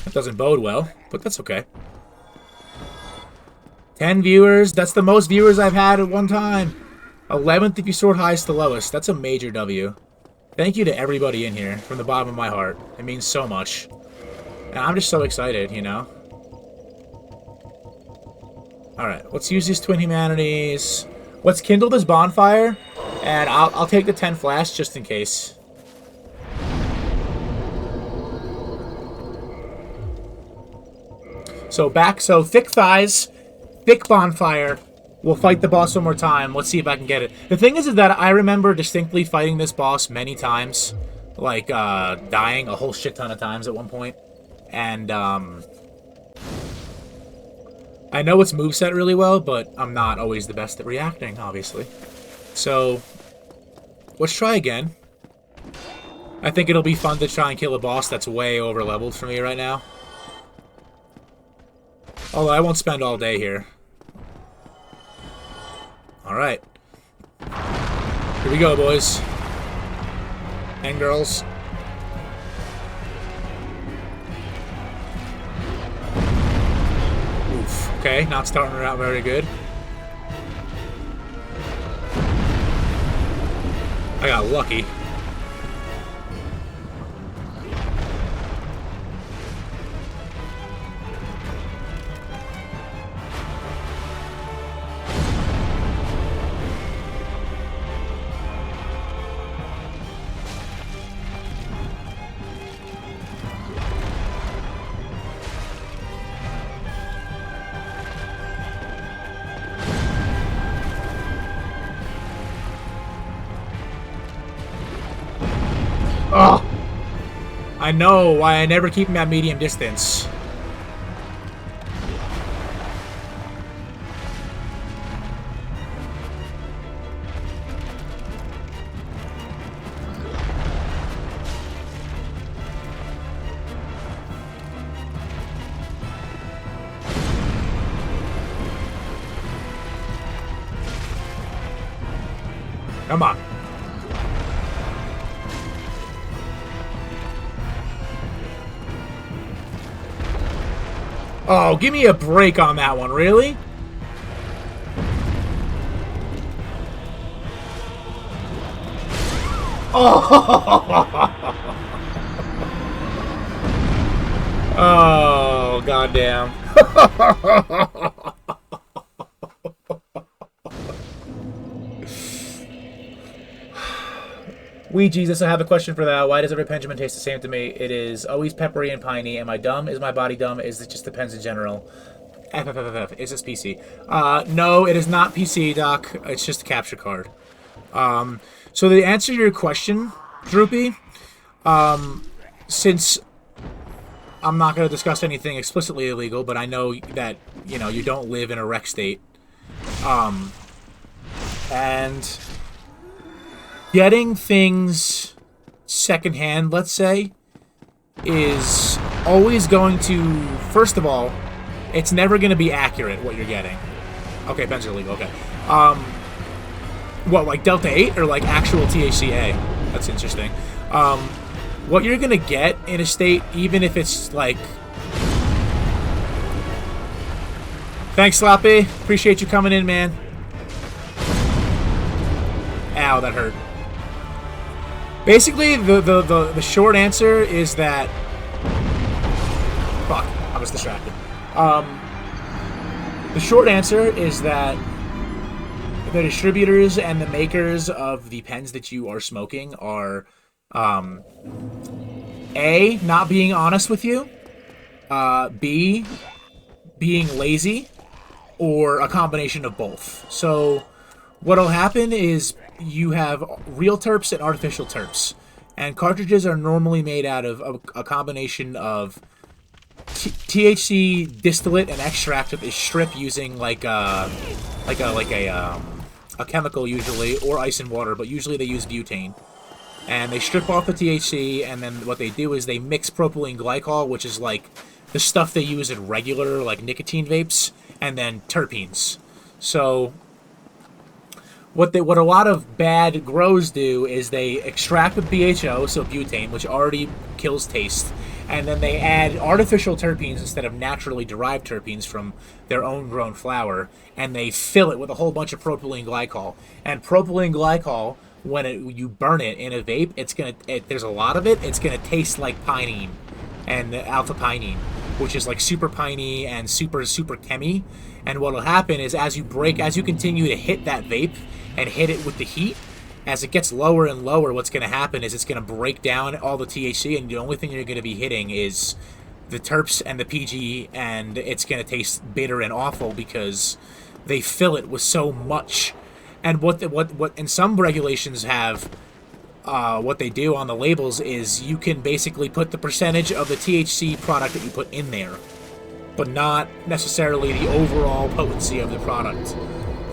That doesn't bode well, but that's okay. 10 viewers. That's the most viewers I've had at one time. 11th if you sort highest to lowest. That's a major W. Thank you to everybody in here from the bottom of my heart. It means so much. And I'm just so excited, you know? Alright, let's use these Twin Humanities. Let's kindle this bonfire, and I'll take the 10 flash just in case. So thick thighs, thick bonfire. We'll fight the boss one more time. Let's see if I can get it. The thing is that I remember distinctly fighting this boss many times. Like, dying a whole shit ton of times at one point. And, I know its moveset really well, but I'm not always the best at reacting, obviously. So, let's try again. I think it'll be fun to try and kill a boss that's way over-leveled for me right now. Although I won't spend all day here. Alright. Here we go, boys. And girls. Okay, not starting out very good. I got lucky. Oh! I know why I never keep him at medium distance. Come on. Oh, give me a break on that one, really? Oh! Oh, goddamn. Wee Jesus, I have a question for that. Why does every Benjamin taste the same to me? It is always peppery and piney. Am I dumb? Is my body dumb? Is it just depends in general? FFFF. Is this PC? No, it is not PC, Doc. It's just a capture card. So the answer to your question, Droopy, since I'm not going to discuss anything explicitly illegal, but I know that, you know, you don't live in a rec state. And getting things secondhand, let's say, is always going to, first of all, it's never going to be accurate what you're getting. Okay, pens are illegal, okay. What, like Delta 8 or like actual THCA? That's interesting. What you're going to get in a state, even if it's like... Thanks, Sloppy. Appreciate you coming in, man. Ow, that hurt. Basically, the short answer is that... Fuck, I was distracted. The short answer is that the distributors and the makers of the pens that you are smoking are, A, not being honest with you, B, being lazy, or a combination of both. So what'll happen is you have real terps and artificial terps. And cartridges are normally made out of a combination of THC distillate and extract that they strip using like a chemical usually, or ice and water, but usually they use butane. And they strip off the THC, and then what they do is they mix propylene glycol, which is like the stuff they use in regular like nicotine vapes, and then terpenes. So what a lot of bad grows do is they extract the BHO, so butane, which already kills taste, and then they add artificial terpenes instead of naturally derived terpenes from their own grown flower, and they fill it with a whole bunch of propylene glycol. And propylene glycol, when you burn it in a vape, there's a lot of it, it's gonna taste like pinene and alpha pinene, which is like super piney and super chemy. And what'll happen is as you continue to hit that vape and hit it with the heat, as it gets lower and lower, what's going to happen is it's going to break down all the THC, and the only thing you're going to be hitting is the terps and the PG, and it's going to taste bitter and awful because they fill it with so much. And what and some regulations have, what they do on the labels is you can basically put the percentage of the THC product that you put in there, but not necessarily the overall potency of the product.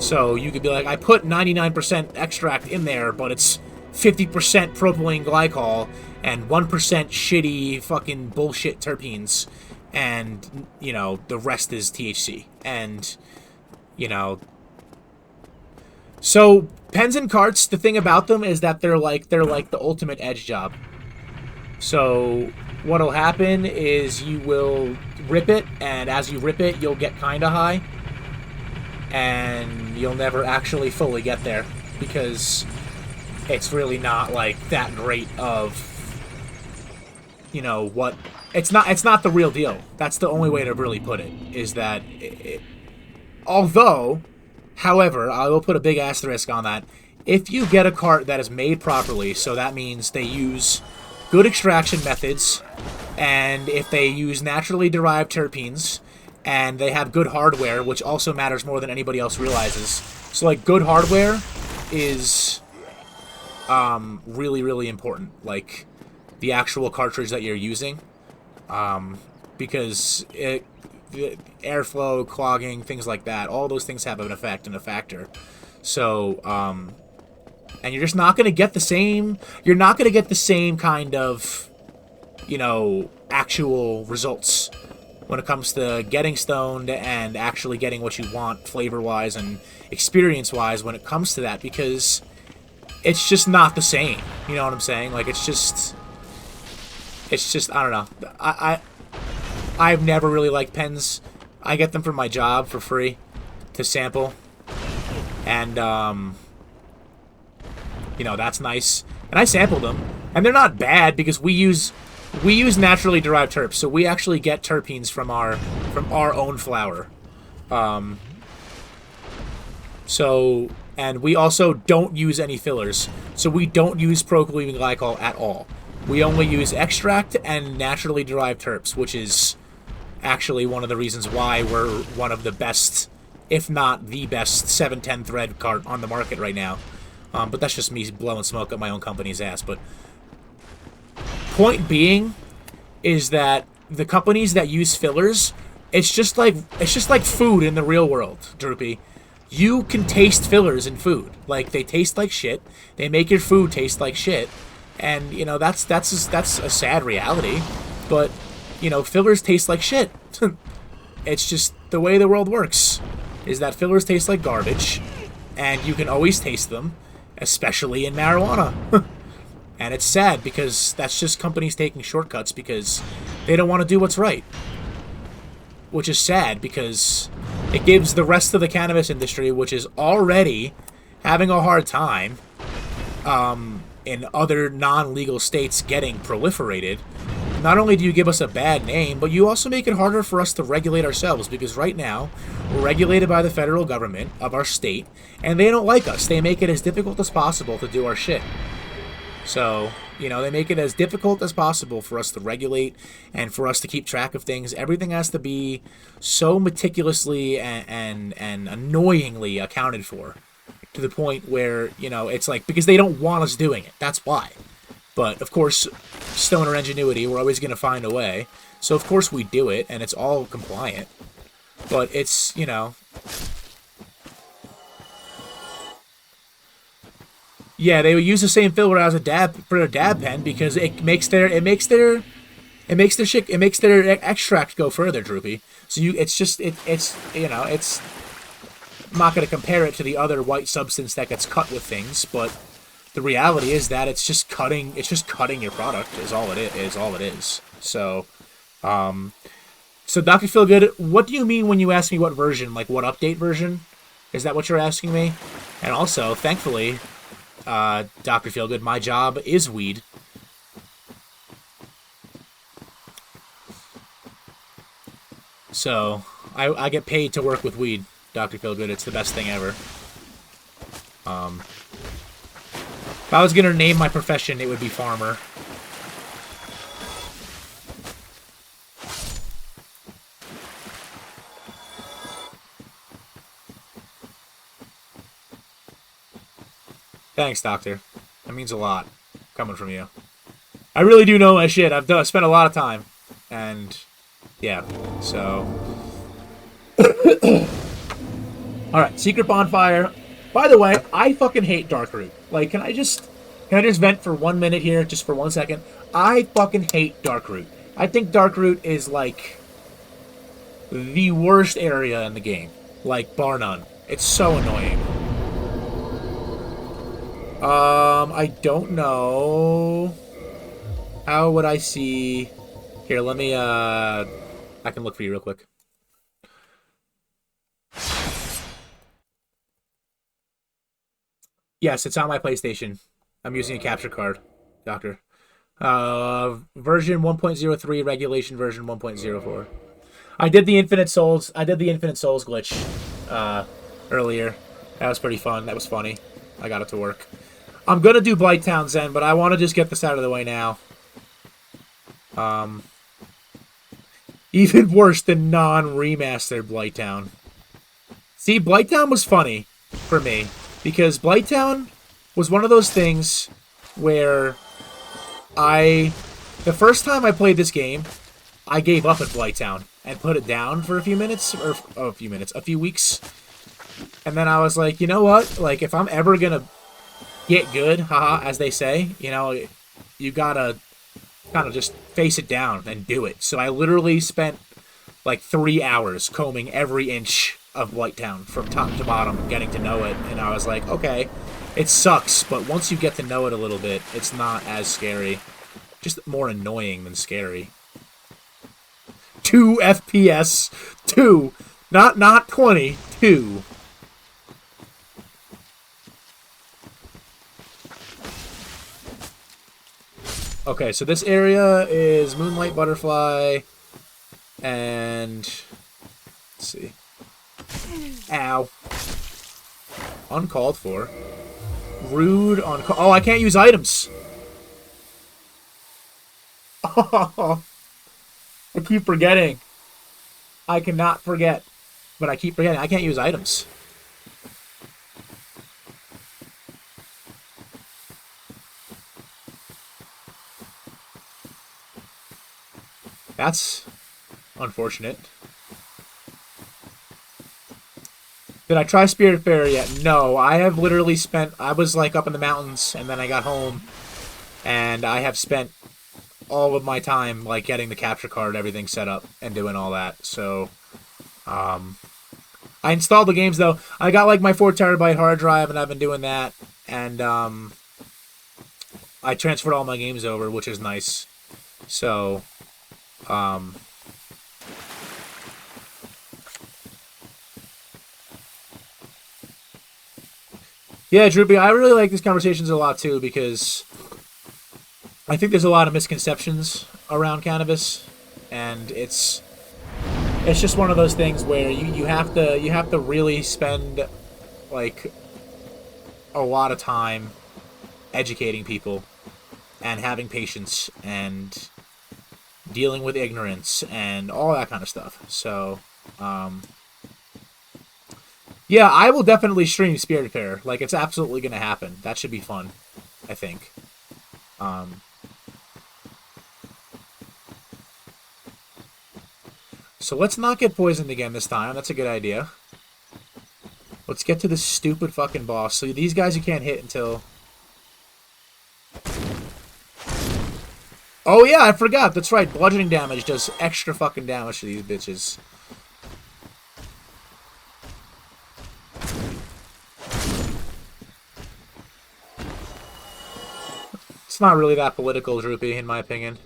So you could be like, I put 99% extract in there, but it's 50% propylene glycol and 1% shitty fucking bullshit terpenes, and, you know, the rest is THC. And, you know... So, pens and carts, the thing about them is that they're like the ultimate edge job. So, what'll happen is you will rip it, and as you rip it, you'll get kinda high. And you'll never actually fully get there, because it's really not, like, that great of, you know, what... It's not the real deal. That's the only way to really put it, is that... Although, however, I will put a big asterisk on that. If you get a cart that is made properly, so that means they use good extraction methods, and if they use naturally derived terpenes, and they have good hardware, which also matters more than anybody else realizes. So, like, good hardware is really, really important. Like, the actual cartridge that you're using. Because the airflow, clogging, things like that, all those things have an effect and a factor. So, and you're just not going to get the same... You're not going to get the same kind of, you know, actual results when it comes to getting stoned and actually getting what you want flavor-wise and experience-wise when it comes to that, because it's just not the same. You know what I'm saying? Like, it's just, I don't know. I've never really liked pens. I get them from my job for free to sample. And, you know, that's nice. And I sampled them. And they're not bad because we use naturally derived terps, so we actually get terpenes from our own flower. So, and we also don't use any fillers, so we don't use propylene glycol at all. We only use extract and naturally derived terps, which is actually one of the reasons why we're one of the best, if not the best, 710 thread cart on the market right now. But that's just me blowing smoke up my own company's ass. But point being is that the companies that use fillers, it's just like food in the real world, Droopy. You can taste fillers in food. Like, they taste like shit. They make your food taste like shit. And, you know, that's a sad reality. But, you know, fillers taste like shit. It's just the way the world works, is that fillers taste like garbage, and you can always taste them, especially in marijuana. And it's sad because that's just companies taking shortcuts because they don't want to do what's right. Which is sad because it gives the rest of the cannabis industry, which is already having a hard time in other non-legal states getting proliferated. Not only do you give us a bad name, but you also make it harder for us to regulate ourselves, because right now we're regulated by the federal government of our state, and they don't like us. They make it as difficult as possible to do our shit. So, You know, they make it as difficult as possible for us to regulate and for us to keep track of things. Everything has to be so meticulously and annoyingly accounted for, to the point where, you know, it's like, because they don't want us doing it. That's why. But, of course, stoner ingenuity, we're always going to find a way. So, of course, we do it, and it's all compliant. But it's, you know... Yeah, they would use the same filter as a dab for a dab pen because it makes their extract go further, Droopy. So it's you know, it's... I'm not going to compare it to the other white substance that gets cut with things, but the reality is that it's just cutting your product is all it is. So, so Dr. Feelgood, what do you mean when you ask me what version? Like, what update version? Is that what you're asking me? And also, thankfully, Dr. Feelgood, my job is weed. So, I get paid to work with weed, Dr. Feelgood. It's the best thing ever. If I was going to name my profession, it would be farmer. Thanks, Doctor. That means a lot, coming from you. I really do know my shit. I've spent a lot of time. And, yeah, so... Alright, Secret Bonfire. By the way, I fucking hate Darkroot. Like, can I just vent for 1 minute here, just for 1 second? I fucking hate Darkroot. I think Darkroot is, like, the worst area in the game. Like, bar none. It's so annoying. I don't know. How would I see... Here, let me, I can look for you real quick. Yes, it's on my PlayStation. I'm using a capture card, Doctor. Version 1.03, regulation version 1.04. I did the Infinite Souls glitch, earlier. That was pretty fun. That was funny. I got it to work. I'm gonna do Blighttown Zen, but I want to just get this out of the way now. Even worse than non-remastered Blighttown. See, Blighttown was funny for me, because Blighttown was one of those things where the first time I played this game, I gave up at Blighttown and put it down for a few weeks. And then I was like, you know what? Like, if I'm ever gonna get good, haha, as they say, you know, you gotta kind of just face it down and do it. So I literally spent like 3 hours combing every inch of Blighttown from top to bottom, getting to know it, and I was like, okay, it sucks, but once you get to know it a little bit, it's not as scary. Just more annoying than scary. 2 FPS. 2. Not 20. 2. Okay, so this area is Moonlight Butterfly, and let's see. Ow. Uncalled for. Rude on. Oh, I can't use items. Oh, I keep forgetting. I cannot forget, but I keep forgetting. I can't use items. That's unfortunate. Did I try Spiritfarer yet? No, I have literally spent... I was, like, up in the mountains, and then I got home, and I have spent all of my time, like, getting the capture card, everything set up, and doing all that, so... I installed the games, though. I got, like, my 4 terabyte hard drive, and I've been doing that, and, I transferred all my games over, which is nice. So, yeah, Droopy, I really like these conversations a lot, too, because I think there's a lot of misconceptions around cannabis, and it's just one of those things where you have to really spend, like, a lot of time educating people and having patience and dealing with ignorance and all that kind of stuff. So, yeah, I will definitely stream Spiritfarer. Like, it's absolutely going to happen. That should be fun, I think. So let's not get poisoned again this time. That's a good idea. Let's get to this stupid fucking boss. So these guys you can't hit until... Oh yeah, I forgot. That's right. Bludgeoning damage does extra fucking damage to these bitches. It's not really that political, Droopy, in my opinion.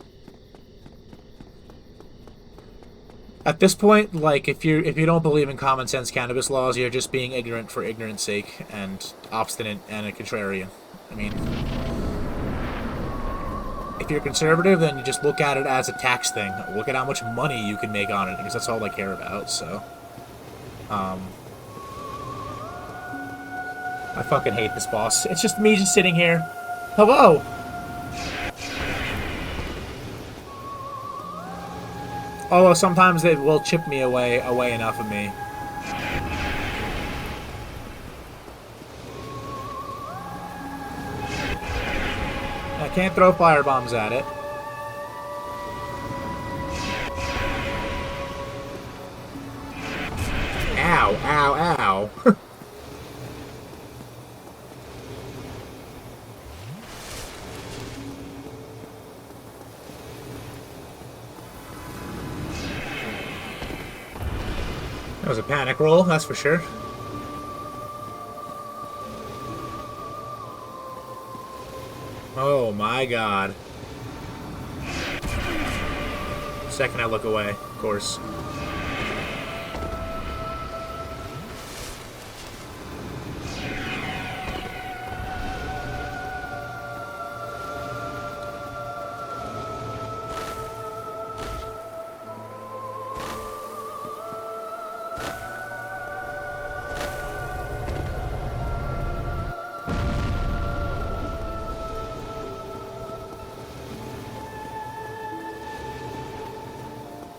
At this point, like, if you don't believe in common sense cannabis laws, you're just being ignorant for ignorance sake and obstinate and a contrarian. I mean, if you're conservative, then you just look at it as a tax thing. Look at how much money you can make on it, because that's all I care about. So, I fucking hate this boss. It's just me just sitting here. Hello. Although sometimes they will chip me away enough of me. I can't throw firebombs at it. Ow, ow, ow. That was a panic roll, that's for sure. Oh my god. Second I look away, of course.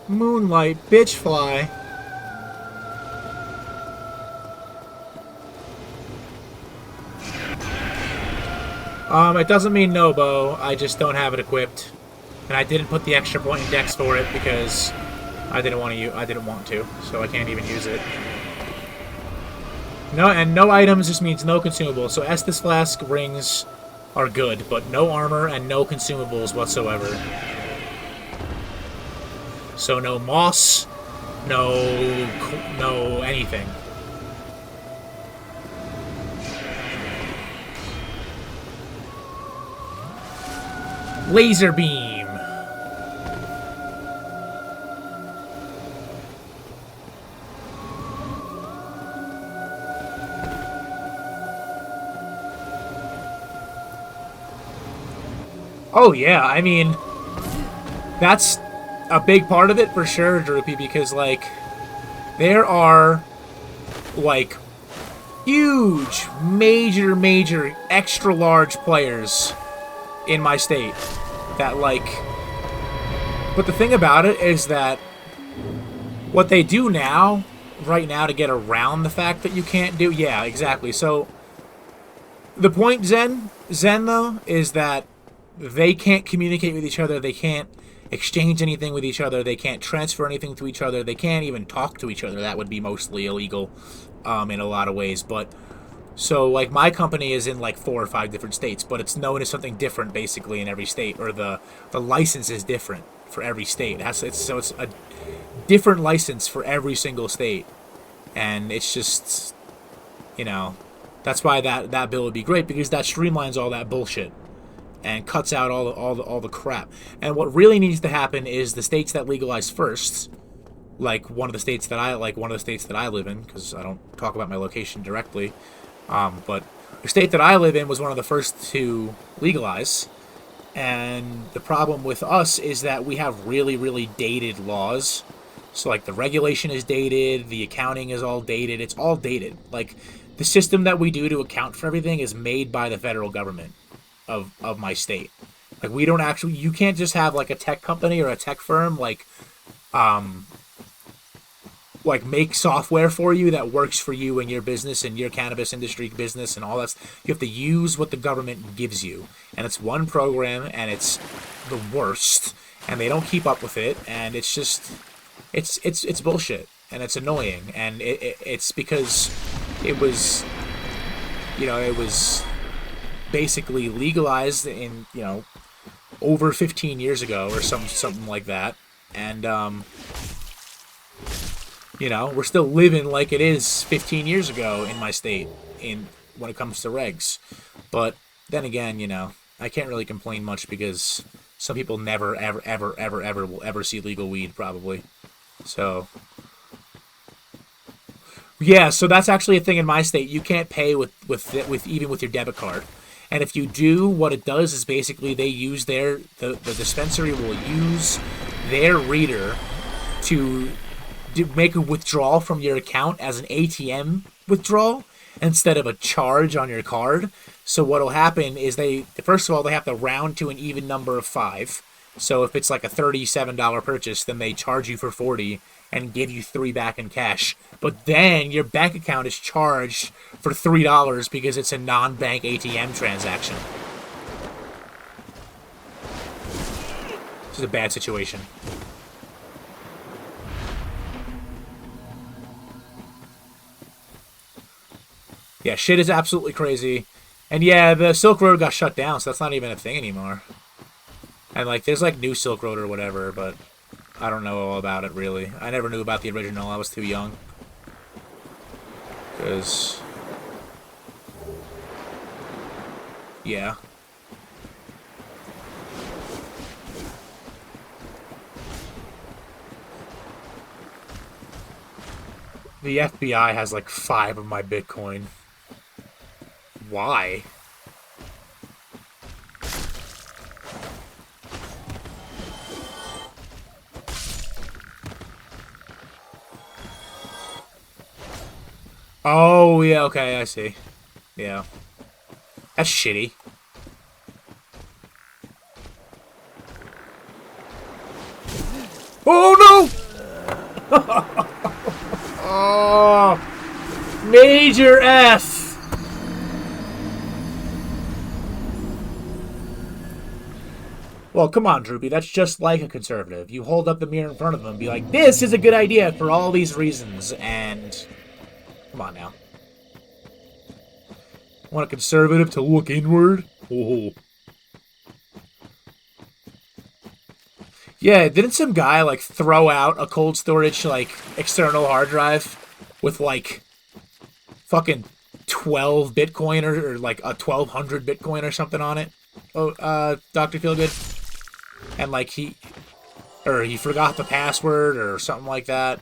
Moonlight, bitch fly. It doesn't mean no bow. I just don't have it equipped, and I didn't put the extra point in dex for it because I didn't want to. So I can't even use it. No, and no items just means no consumables. So Estus flask rings are good, but no armor and no consumables whatsoever. So no moss, no anything. Laser beam. Oh yeah, I mean, that's a big part of it for sure, Droopy, because, like, there are, like, huge, major, extra large players in my state that, like... But the thing about it is that what they do now, right now, to get around the fact that you can't do... Yeah, exactly. So, the point, Zen, though, is that they can't communicate with each other, they can't exchange anything with each other, they can't transfer anything to each other, they can't even talk to each other. That would be mostly illegal in a lot of ways. But so, like, my company is in like 4 or 5 different states, but it's known as something different basically in every state, or the license is different for every state. So it's a different license for every single state, and it's just, you know, that's why that bill would be great, because that streamlines all that bullshit and cuts out all the crap. And what really needs to happen is the states that legalize first, like one of the states that I live in, because I don't talk about my location directly, but the state that I live in was one of the first to legalize. And the problem with us is that we have really dated laws. So, like, the regulation is dated, the accounting is all dated, it's all dated. Like, the system that we do to account for everything is made by the federal government of my state. Like, we don't actually, you can't just have like a tech company or a tech firm like make software for you that works for you and your business and your cannabis industry business and all that. You have to use what the government gives you, and it's one program, and it's the worst, and they don't keep up with it, and it's just it's bullshit, and it's annoying, and it's because it was, you know, it was basically legalized in, you know, over 15 years ago or something like that, and you know, we're still living like it is 15 years ago in my state when it comes to regs. But then again, you know, I can't really complain much because some people never, ever, ever, ever, ever will ever see legal weed, probably. So, yeah, so that's actually a thing in my state. You can't pay with even with your debit card. And if you do, what it does is basically they use the dispensary will use their reader to make a withdrawal from your account as an ATM withdrawal instead of a charge on your card. So what'll happen is first of all, they have to round to an even number of 5. So if it's like a $37 purchase, then they charge you for 40 and give you 3 back in cash. But then your bank account is charged for $3 because it's a non-bank ATM transaction. This is a bad situation. Yeah, shit is absolutely crazy. And yeah, the Silk Road got shut down, so that's not even a thing anymore. And like, there's like new Silk Road or whatever, but I don't know all about it really. I never knew about the original, I was too young. Because... yeah. The FBI has like 5 of my Bitcoin. Why? Oh, yeah, okay, I see. Yeah. That's shitty. Oh, no! Oh! Major F! Well, come on, Droopy. That's just like a conservative. You hold up the mirror in front of them and be like, this is a good idea for all these reasons, and... come on now. Want a conservative to look inward? Oh. Yeah, didn't some guy, like, throw out a cold storage, like, external hard drive with, like, fucking 12 Bitcoin or like, a 1200 Bitcoin or something on it? Oh, Dr. Feelgood? And, like, he forgot the password or something like that.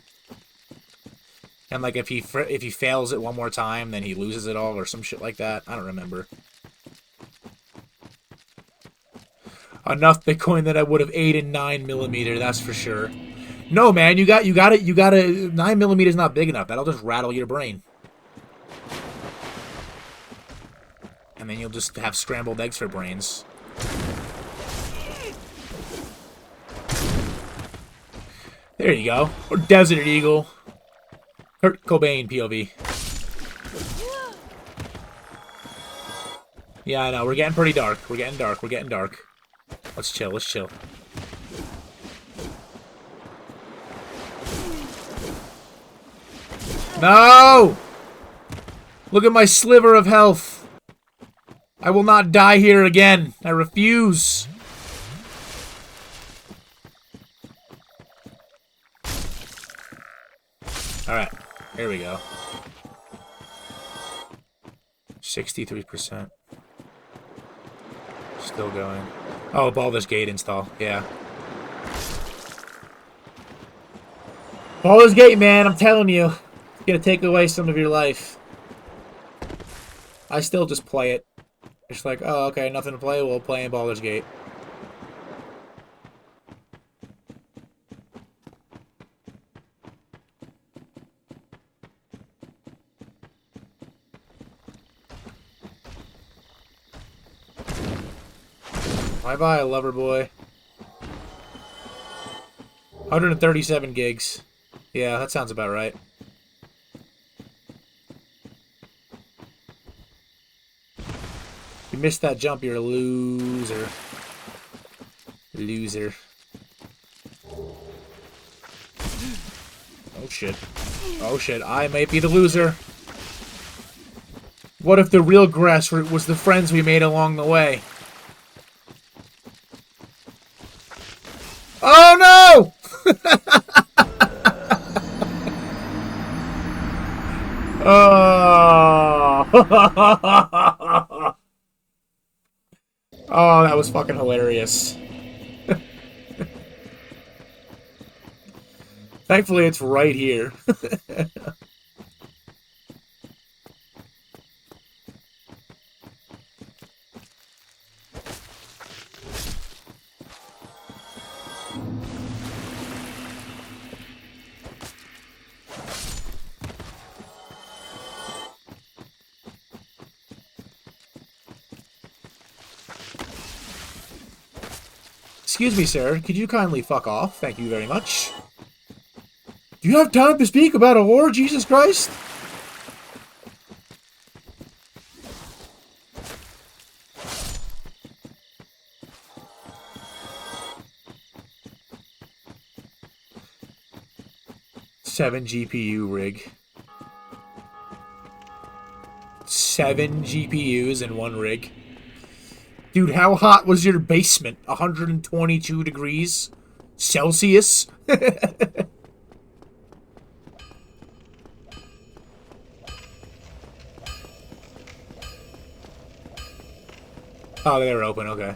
And, like, if he fails it one more time, then he loses it all or some shit like that. I don't remember. Enough Bitcoin that I would have 8 and 9mm, that's for sure. No, man, you got it. 9mm is not big enough. That'll just rattle your brain. And then you'll just have scrambled eggs for brains. There you go. Or Desert Eagle. Kurt Cobain POV. Yeah, I know. We're getting pretty dark. We're getting dark. We're getting dark. Let's chill. Let's chill. No! Look at my sliver of health. I will not die here again. I refuse. Alright. Here we go. 63%. Still going. Oh, Baldur's Gate install. Yeah. Baldur's Gate, man. I'm telling you. It's gonna take away some of your life. I still just play it. It's like, oh, okay, nothing to play. We'll play in Baldur's Gate. Bye-bye, lover boy. 137 gigs. Yeah, that sounds about right. If you missed that jump, you're a loser. Loser. Oh shit. Oh shit, I might be the loser. What if the real grass was the friends we made along the way? Oh no! Oh. Oh, that was fucking hilarious. Thankfully, it's right here. Excuse me, sir. Could you kindly fuck off? Thank you very much. Do you have time to speak about a war, Jesus Christ? Seven GPU rig. 7 GPUs in one rig. Dude, how hot was your basement? 122 degrees Celsius? Oh, they were open, okay.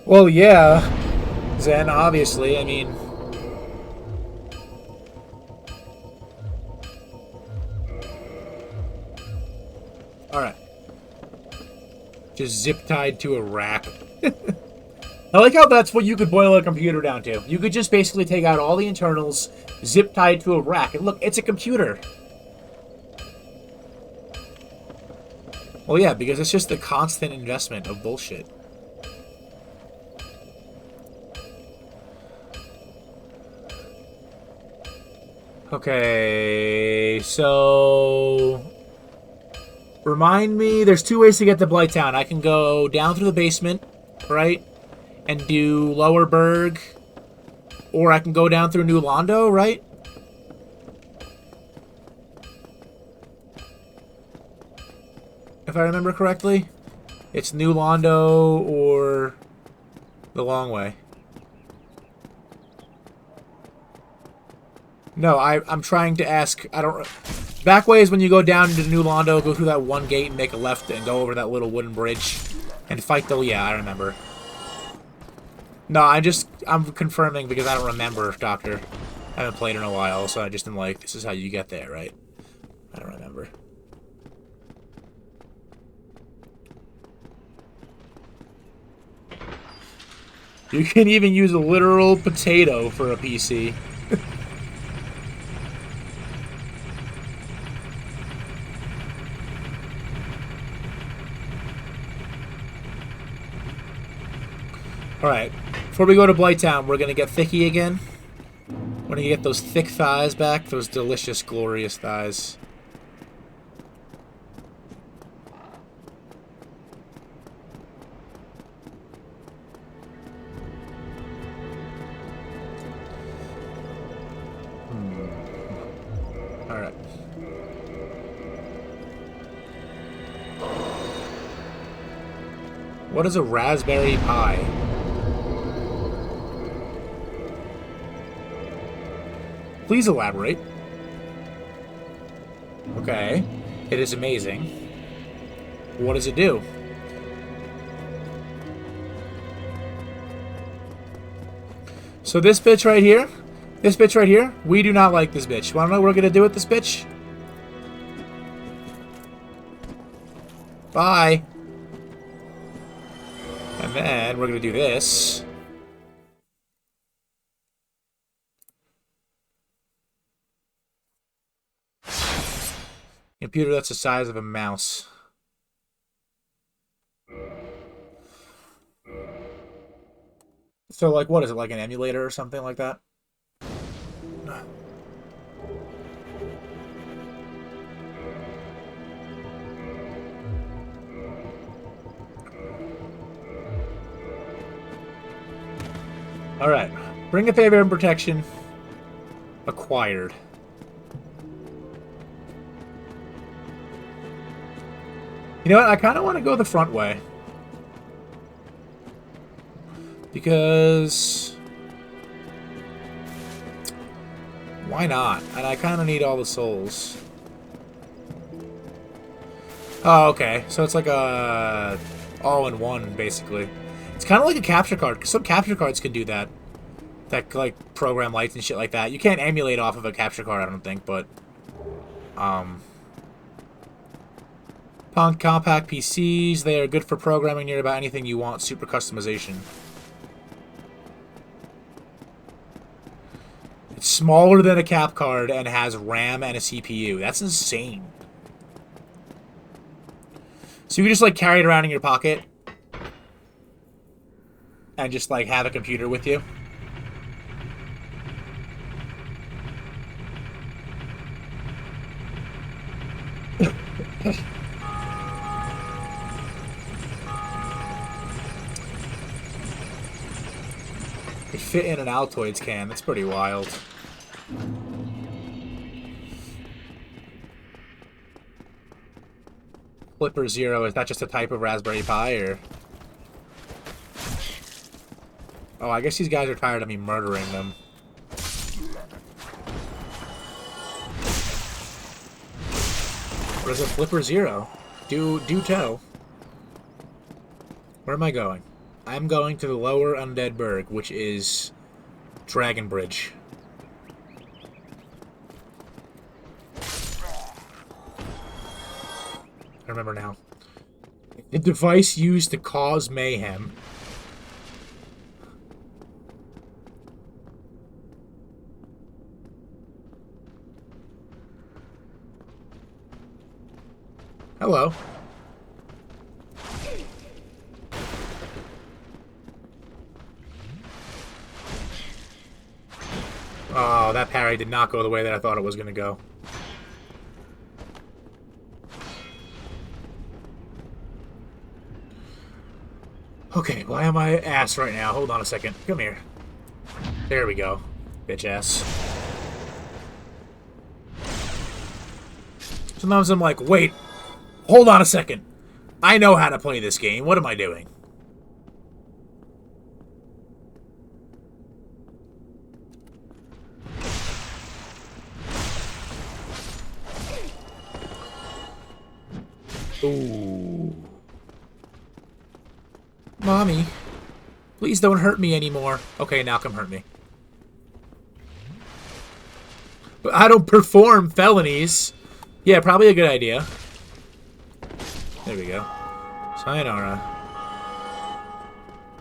Well, yeah. Zen, obviously, I mean... Alright. Just zip-tied to a rack. I like how that's what you could boil a computer down to. You could just basically take out all the internals, zip-tied to a rack, and look, it's a computer. Well, yeah, because it's just the constant investment of bullshit. Okay, so... Remind me, there's 2 ways to get to Blighttown. I can go down through the basement, right? And do Lower Berg. Or I can go down through New Londo, right? If I remember correctly. It's New Londo or the long way. No, I'm trying to ask, I don't... Back way is when you go down into New Londo, go through that one gate and make a left and go over that little wooden bridge and fight the... Yeah, I remember. No, I'm confirming because I don't remember, Doctor. I haven't played in a while, so I just am like, this is how you get there, right? I don't remember. You can even use a literal potato for a PC. Alright, before we go to Blighttown, we're going to get Thicky again. We're going to get those thick thighs back, those delicious, glorious thighs. Alright. What is a Raspberry Pi? Please elaborate. Okay. It is amazing. What does it do? So this bitch right here, we do not like this bitch. Wanna know what we're gonna do with this bitch? Bye. And then we're gonna do this. Computer that's the size of a mouse. So, like, what is it, like an emulator or something like that? Alright. Bring a favor and protection. Acquired. You know what? I kind of want to go the front way. Because... why not? And I kind of need all the souls. Oh, okay. So it's like a... all-in-one, basically. It's kind of like a capture card. Some capture cards can do that. That, like, program lights and shit like that. You can't emulate off of a capture card, I don't think, but... compact PCs, they are good for programming near about anything you want. Super customization. It's smaller than a cap card and has RAM and a CPU. That's insane. So you can just, like, carry it around in your pocket and just, like, have a computer with you. They fit in an Altoids can. That's pretty wild. Flipper Zero, is that just a type of Raspberry Pi, or... oh, I guess these guys are tired of me murdering them. What is a Flipper Zero? Do tell. Where am I going? I'm going to the Lower Undead Burg, which is Dragon Bridge. I remember now. A device used to cause mayhem. Hello. Oh, that parry did not go the way that I thought it was going to go. Okay, why am I ass right now? Hold on a second. Come here. There we go. Bitch ass. Sometimes I'm like, wait, hold on a second. I know how to play this game. What am I doing? Ooh. Mommy, please don't hurt me anymore. Okay, now come hurt me. But I don't perform felonies. Yeah, probably a good idea. There we go. Sayonara.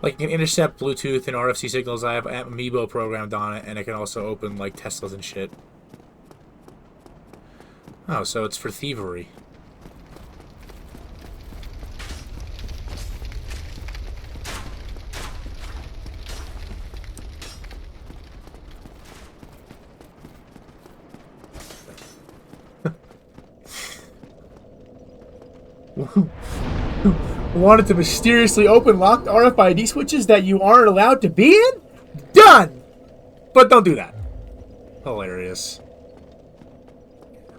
Like, it can intercept Bluetooth and RFC signals. I have Amiibo programmed on it, and it can also open, like, Teslas and shit. Oh, so it's for thievery. Wanted to mysteriously open locked RFID switches that you aren't allowed to be in? Done! But don't do that. Hilarious.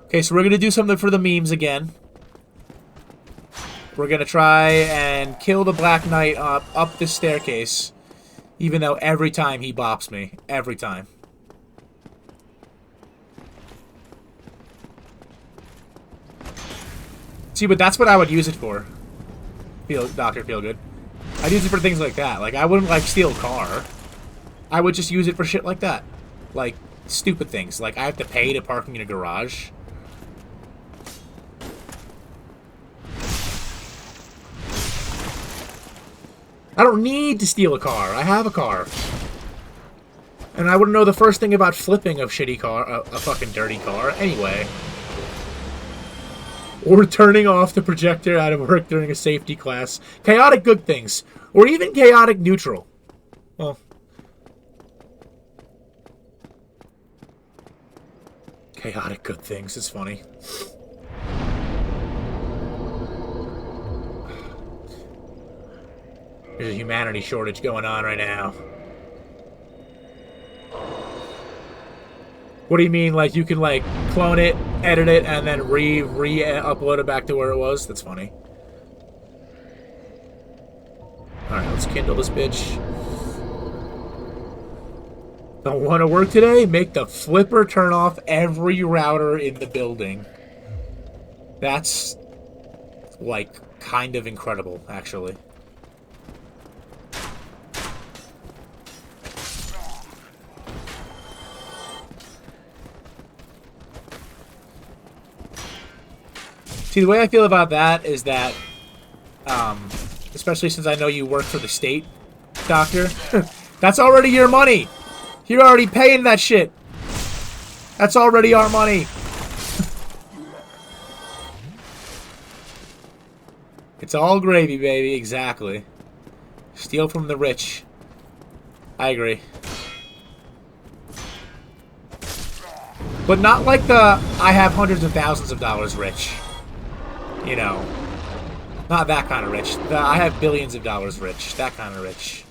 Okay, so we're going to do something for the memes again. We're going to try and kill the Black Knight up this staircase. Even though every time he bops me. Every time. See, but that's what I would use it for. Dr. Feelgood. I'd use it for things like that. Like, I wouldn't, like, steal a car. I would just use it for shit like that. Like, stupid things. Like, I have to pay to parking in a garage. I don't need to steal a car. I have a car. And I wouldn't know the first thing about flipping a shitty car, a fucking dirty car. Anyway. or turning off the projector out of work during a safety class. Chaotic good things. Or even chaotic neutral. Well, chaotic good things is funny. There's a humanity shortage going on right now. What do you mean, like, you can, like, clone it, edit it, and then re-upload it back to where it was? That's funny. Alright, let's kindle this bitch. Don't want to work today? Make the flipper turn off every router in the building. That's, like, kind of incredible, actually. See, the way I feel about that is that, especially since I know you work for the state, Doctor, that's already your money. You're already paying that shit. That's already our money. It's all gravy, baby. Exactly. Steal from the rich. I agree. But not like the I have hundreds of thousands of dollars rich. You know, not that kind of rich. I have billions of dollars rich. That kind of rich.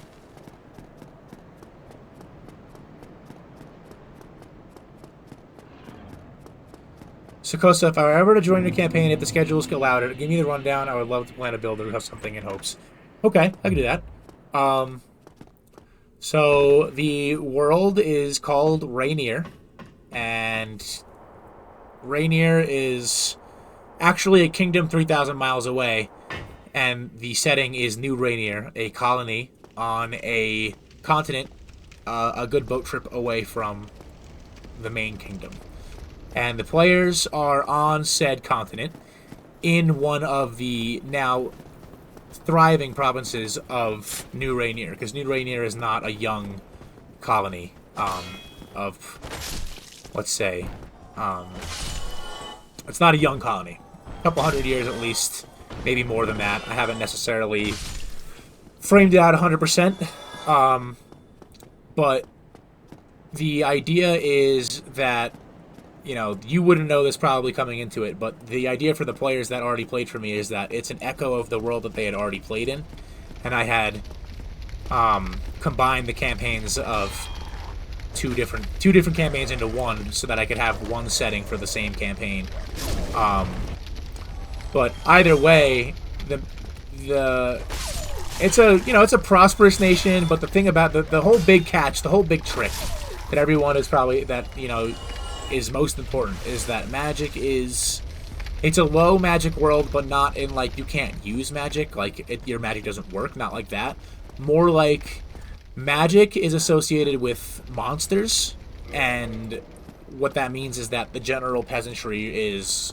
Sakosa, if I were ever to join your campaign, if the schedules allowed it, give me the rundown. I would love to plan a build or have something in hopes. Okay, I can do that. So the world is called Rainier, and Rainier is actually a kingdom 3,000 miles away, and the setting is New Rainier, a colony on a continent, a good boat trip away from the main kingdom. And the players are on said continent in one of the now thriving provinces of New Rainier, because New Rainier is not a young colony of, let's say, it's not a young colony. A couple hundred years at least, maybe more than that. I haven't necessarily framed it out 100%. But the idea is that, you know, you wouldn't know this probably coming into it, but the idea for the players that already played for me is that it's an echo of the world that they had already played in. And I had combined the campaigns of two different campaigns into one so that I could have one setting for the same campaign. But either way, it's a prosperous nation, but the thing about the whole big catch, the whole big trick that everyone is probably, that, you know, is most important is that magic is, it's a low magic world, but not in like you can't use magic, like your magic doesn't work, not like that. More like magic is associated with monsters, and what that means is that the general peasantry is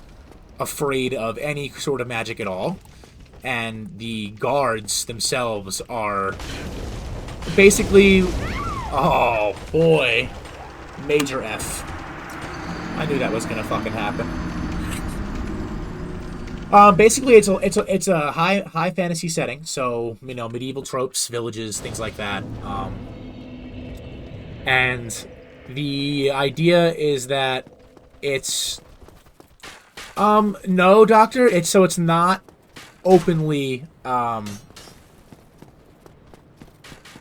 afraid of any sort of magic at all, and the guards themselves are basically, oh boy, major F. I knew that was gonna fucking happen. Basically, it's a high fantasy setting, so, you know, medieval tropes, villages, things like that. And the idea is that it's no, Doctor, it's not openly,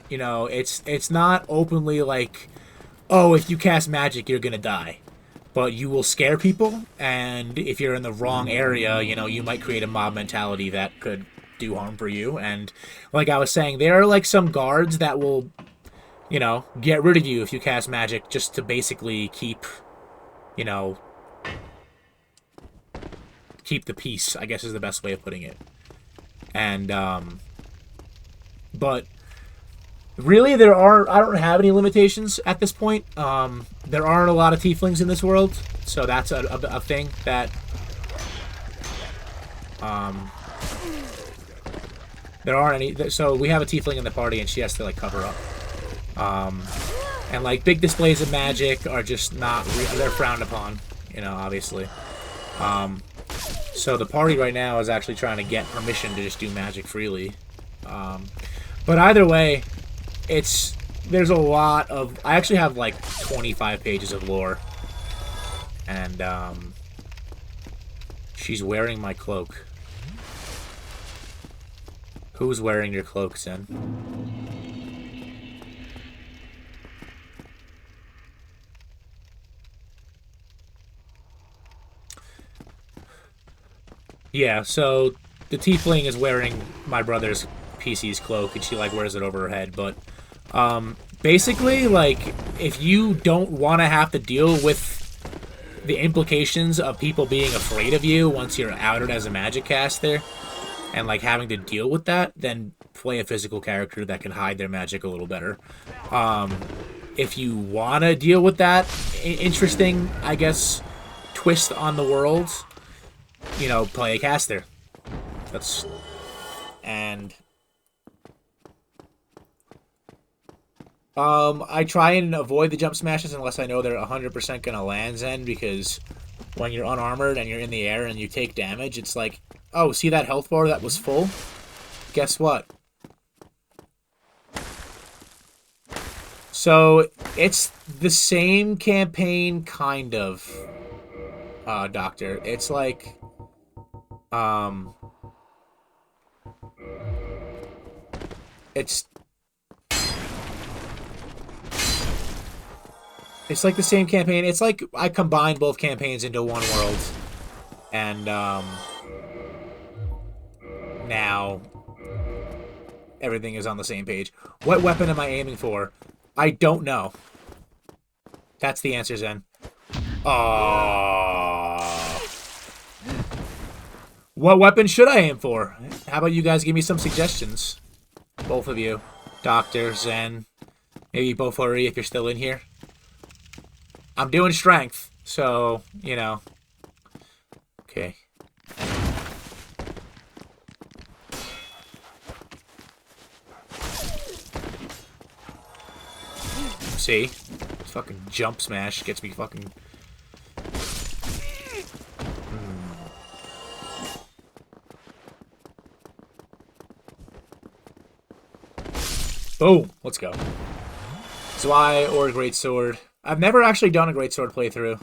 you know, it's not openly like, oh, if you cast magic, you're gonna die. But you will scare people, and if you're in the wrong area, you know, you might create a mob mentality that could do harm for you. And like I was saying, there are like some guards that will, you know, get rid of you if you cast magic just to basically keep, you know, keep the peace, I guess is the best way of putting it. And, but really, I don't have any limitations at this point. There aren't a lot of tieflings in this world, so that's a thing that, there aren't any, so we have a tiefling in the party, and she has to, like, cover up. And, like, big displays of magic are just not, they're frowned upon, you know, obviously. So the party right now is actually trying to get permission to just do magic freely. But either way, there's a lot of... I actually have like 25 pages of lore. And she's wearing my cloak. Who's wearing your cloak, Zen? Yeah, so the tiefling is wearing my brother's PC's cloak, and she, like, wears it over her head, but, basically, like, if you don't want to have to deal with the implications of people being afraid of you once you're outed as a magic caster, and, like, having to deal with that, then play a physical character that can hide their magic a little better. If you want to deal with that interesting, I guess, twist on the world... You know, play a caster. And I try and avoid the jump smashes unless I know they're 100% gonna land, Zen, because when you're unarmored and you're in the air and you take damage, it's like, oh, see that health bar that was full? Guess what? So, it's the same campaign, kind of, Doctor. It's like... It's like the same campaign. It's like I combined both campaigns into one world. And, now everything is on the same page. What weapon am I aiming for? I don't know. That's the answer, Zen. What weapon should I aim for? How about you guys give me some suggestions? Both of you. Doctor, Zen. Maybe both hurry if you're still in here. I'm doing strength, so, you know. Okay. See? Fucking jump smash gets me fucking... Boom! Let's go. Zwei or a greatsword. I've never actually done a greatsword playthrough.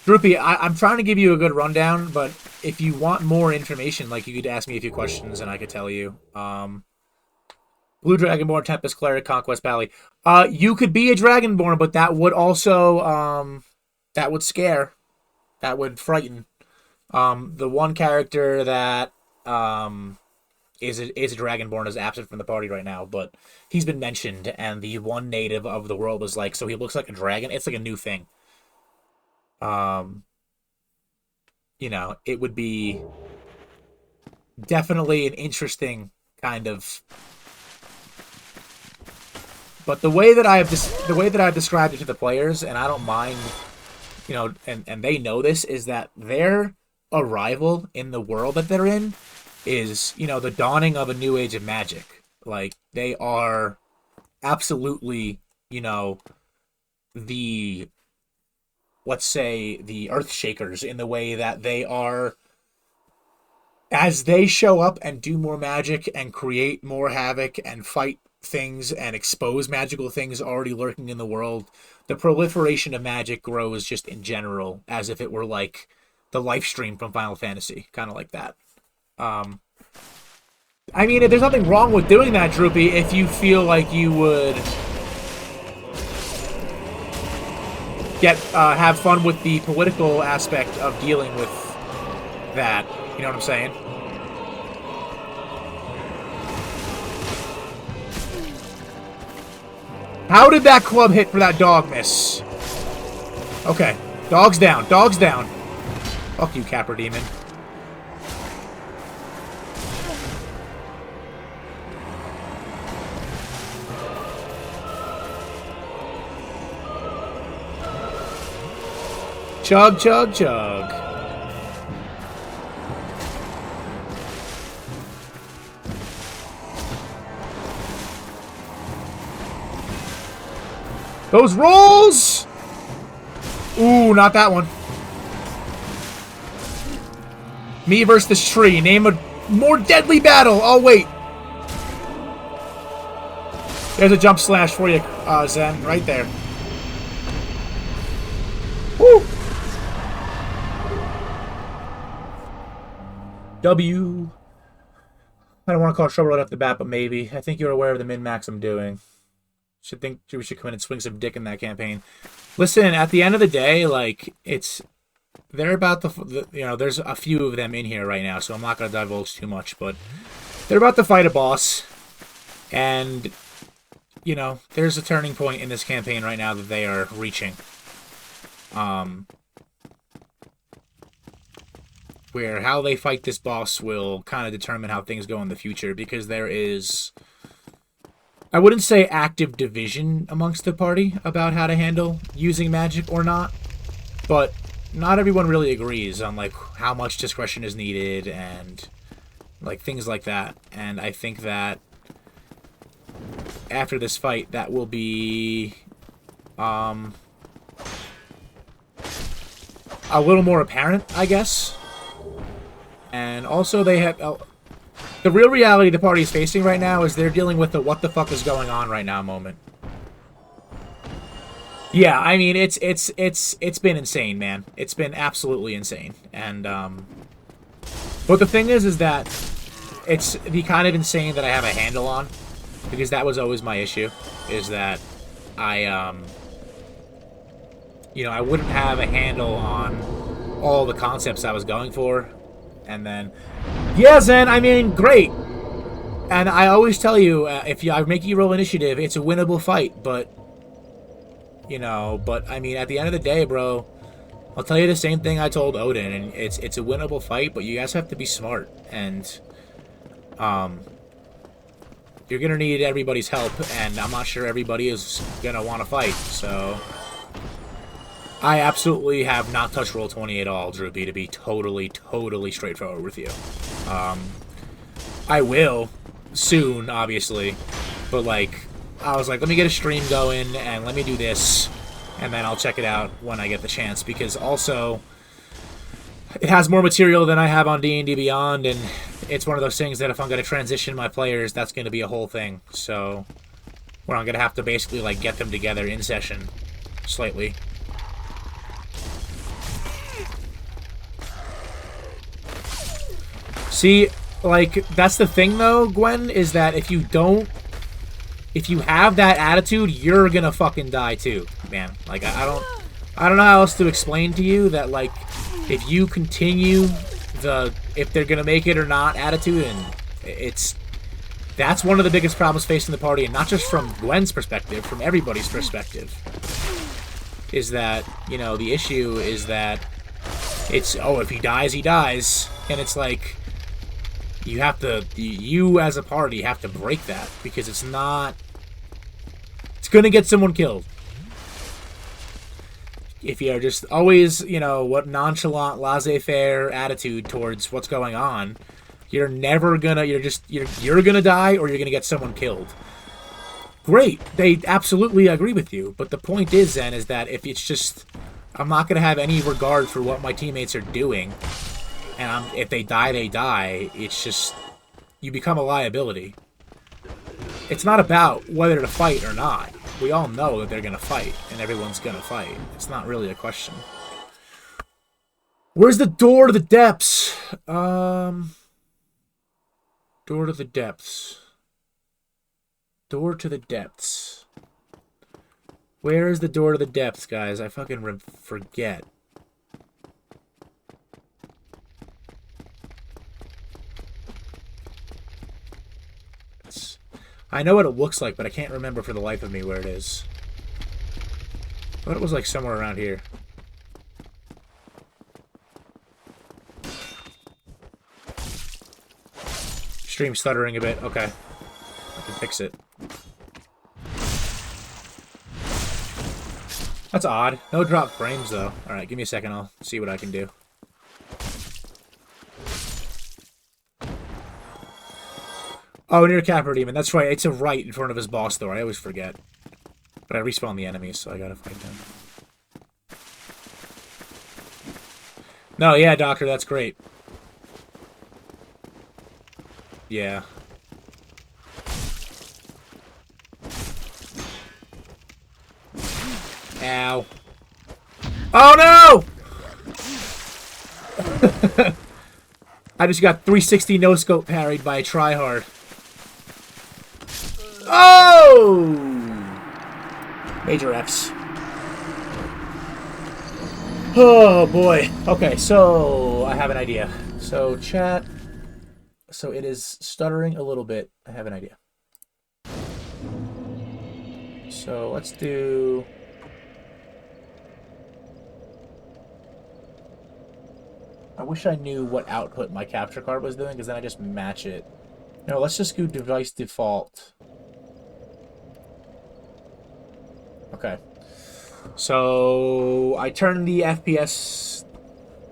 Droopy, I'm trying to give you a good rundown, but if you want more information, like, you could ask me a few questions and I could tell you. Blue Dragonborn, Tempest Cleric, Conquest Pally. You could be a Dragonborn, but that would also, that would scare. That would frighten. The one character that, is a Dragonborn is absent from the party right now, but he's been mentioned, and the one native of the world is like, so he looks like a dragon. It's like a new thing. You know, it would be definitely an interesting kind of... But the way that I've described it to the players, and I don't mind, you know, and they know this, is that their arrival in the world that they're in is, you know, the dawning of a new age of magic. Like, they are absolutely, you know, the, let's say, the earth shakers in the way that they are, as they show up and do more magic and create more havoc and fight things and expose magical things already lurking in the world, the proliferation of magic grows just in general, as if it were like the life stream from Final Fantasy, kind of like that. I mean, there's nothing wrong with doing that, Droopy, if you feel like you would have fun with the political aspect of dealing with that. You know what I'm saying? How did that club hit for that dog miss? Okay. Dog's down. Dog's down. Fuck you, Capra Demon. Chug, chug, chug. Those rolls! Ooh, not that one. Me versus this tree. Name a more deadly battle. Oh, wait. There's a jump slash for you, Zen. Right there. Woo! W. I don't want to call trouble right off the bat, but maybe. I think you're aware of the min-max I'm doing. We should come in and swing some dick in that campaign. Listen, at the end of the day, like, they're about the you know, there's a few of them in here right now, so I'm not going to divulge too much, but they're about to fight a boss, and, you know, there's a turning point in this campaign right now that they are reaching. Where how they fight this boss will kind of determine how things go in the future, because there is, I wouldn't say active division amongst the party about how to handle using magic or not, but not everyone really agrees on, like, how much discretion is needed and, like, things like that. And I think that after this fight, that will be a little more apparent, I guess. And also they have... the real reality the party is facing right now is they're dealing with the what the fuck is going on right now moment. Yeah, I mean, it's been insane, man. It's been absolutely insane. And, but the thing is that it's the kind of insane that I have a handle on, because that was always my issue, is that I, you know, I wouldn't have a handle on all the concepts I was going for. And then, yeah, Zen, I mean, great. And I always tell you, if I make you roll initiative, it's a winnable fight, but, you know, but, I mean, at the end of the day, bro, I'll tell you the same thing I told Odin, and it's a winnable fight, but you guys have to be smart, and, you're gonna need everybody's help, and I'm not sure everybody is gonna want to fight, so... I absolutely have not touched Roll20 at all, Droopy, to be totally straightforward with you. I will soon, obviously, but, like, I was like, let me get a stream going, and let me do this, and then I'll check it out when I get the chance, because also, it has more material than I have on D&D Beyond, and it's one of those things that if I'm going to transition my players, that's going to be a whole thing, so, where I'm going to have to basically, like, get them together in session, slightly. See, like, that's the thing, though, Gwen, is that if you have that attitude, you're gonna fucking die, too, man. Like, I don't know how else to explain to you that, like, if you continue if they're gonna make it or not attitude, and that's one of the biggest problems facing the party, and not just from Gwen's perspective, from everybody's perspective, is that, you know, the issue is that it's, oh, if he dies, he dies, and it's like... You have to, you as a party have to break that, because it's not, it's gonna get someone killed. If you're just always, you know, what nonchalant, laissez-faire attitude towards what's going on, you're never gonna, you're gonna die, or you're gonna get someone killed. Great, they absolutely agree with you, but the point is then, is that if it's just, I'm not gonna have any regard for what my teammates are doing, and if they die, they die. It's just, you become a liability. It's not about whether to fight or not. We all know that they're going to fight, and everyone's going to fight. It's not really a question. Where's the door to the depths? Door to the depths. Door to the depths. Where is the door to the depths, guys? I fucking forget. I know what it looks like, but I can't remember for the life of me where it is. I thought it was like somewhere around here. Stream stuttering a bit. Okay. I can fix it. That's odd. No drop frames, though. Alright, give me a second. I'll see what I can do. Oh, near Capra Demon. That's right. It's a right in front of his boss, though. I always forget. But I respawn the enemies, so I gotta fight them. No, yeah, Doctor, that's great. Yeah. Ow. Oh, no! I just got 360 no-scope parried by a tryhard. Oh! Major Fs. Oh, boy. Okay, so I have an idea. So, chat. So it is stuttering a little bit. I have an idea. So let's do... I wish I knew what output my capture card was doing, because then I just match it. No, let's just do device default. Okay. So I turned the FPS,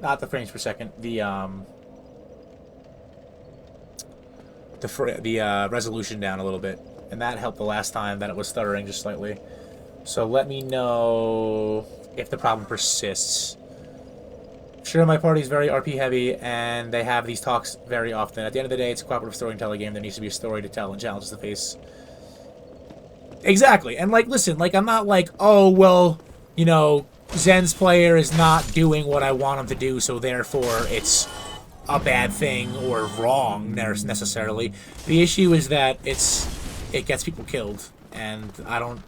not the frames per second, the resolution down a little bit, and that helped the last time that it was stuttering just slightly. So let me know if the problem persists. Sure, my party is very RP heavy, and they have these talks very often. At the end of the day, it's a cooperative storytelling game. There needs to be a story to tell and challenges to face. Exactly, and like, listen, like, I'm not like, oh, well, you know, Zen's player is not doing what I want him to do, so therefore it's a bad thing or wrong necessarily. The issue is that it gets people killed, and I don't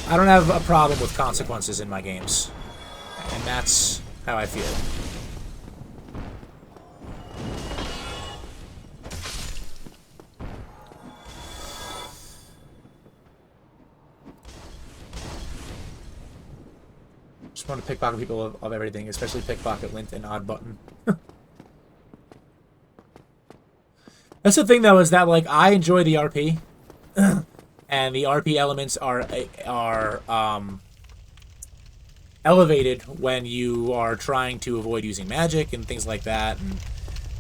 have a problem with consequences in my games, and that's how I feel. Just want to pickpocket people of everything, especially pickpocket, lint, and odd button. That's the thing, though, is that, like, I enjoy the RP, and the RP elements are elevated when you are trying to avoid using magic and things like that. And,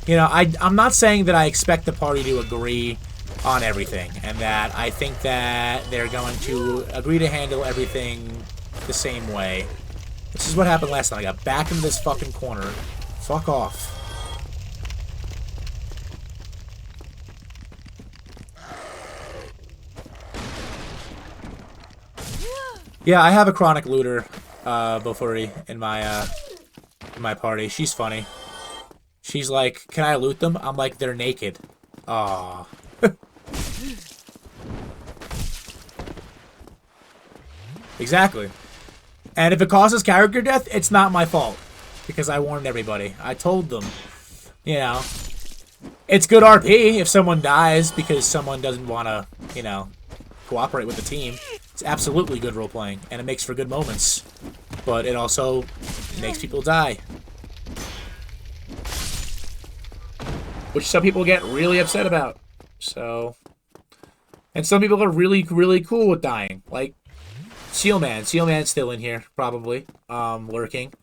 you know, I'm not saying that I expect the party to agree on everything, and that I think that they're going to agree to handle everything the same way. This is what happened last time. I got back into this fucking corner. Fuck off. Yeah, I have a chronic looter, Bofuri, in my party. She's funny. She's like, can I loot them? I'm like, they're naked. Aww. Exactly. And if it causes character death, it's not my fault. Because I warned everybody. I told them. You know. It's good RP if someone dies because someone doesn't want to, you know, cooperate with the team. It's absolutely good role-playing, and it makes for good moments. But it also makes people die. Which some people get really upset about. So... And some people are really, really cool with dying. Like, Sealman. Sealman's still in here, probably. Lurking.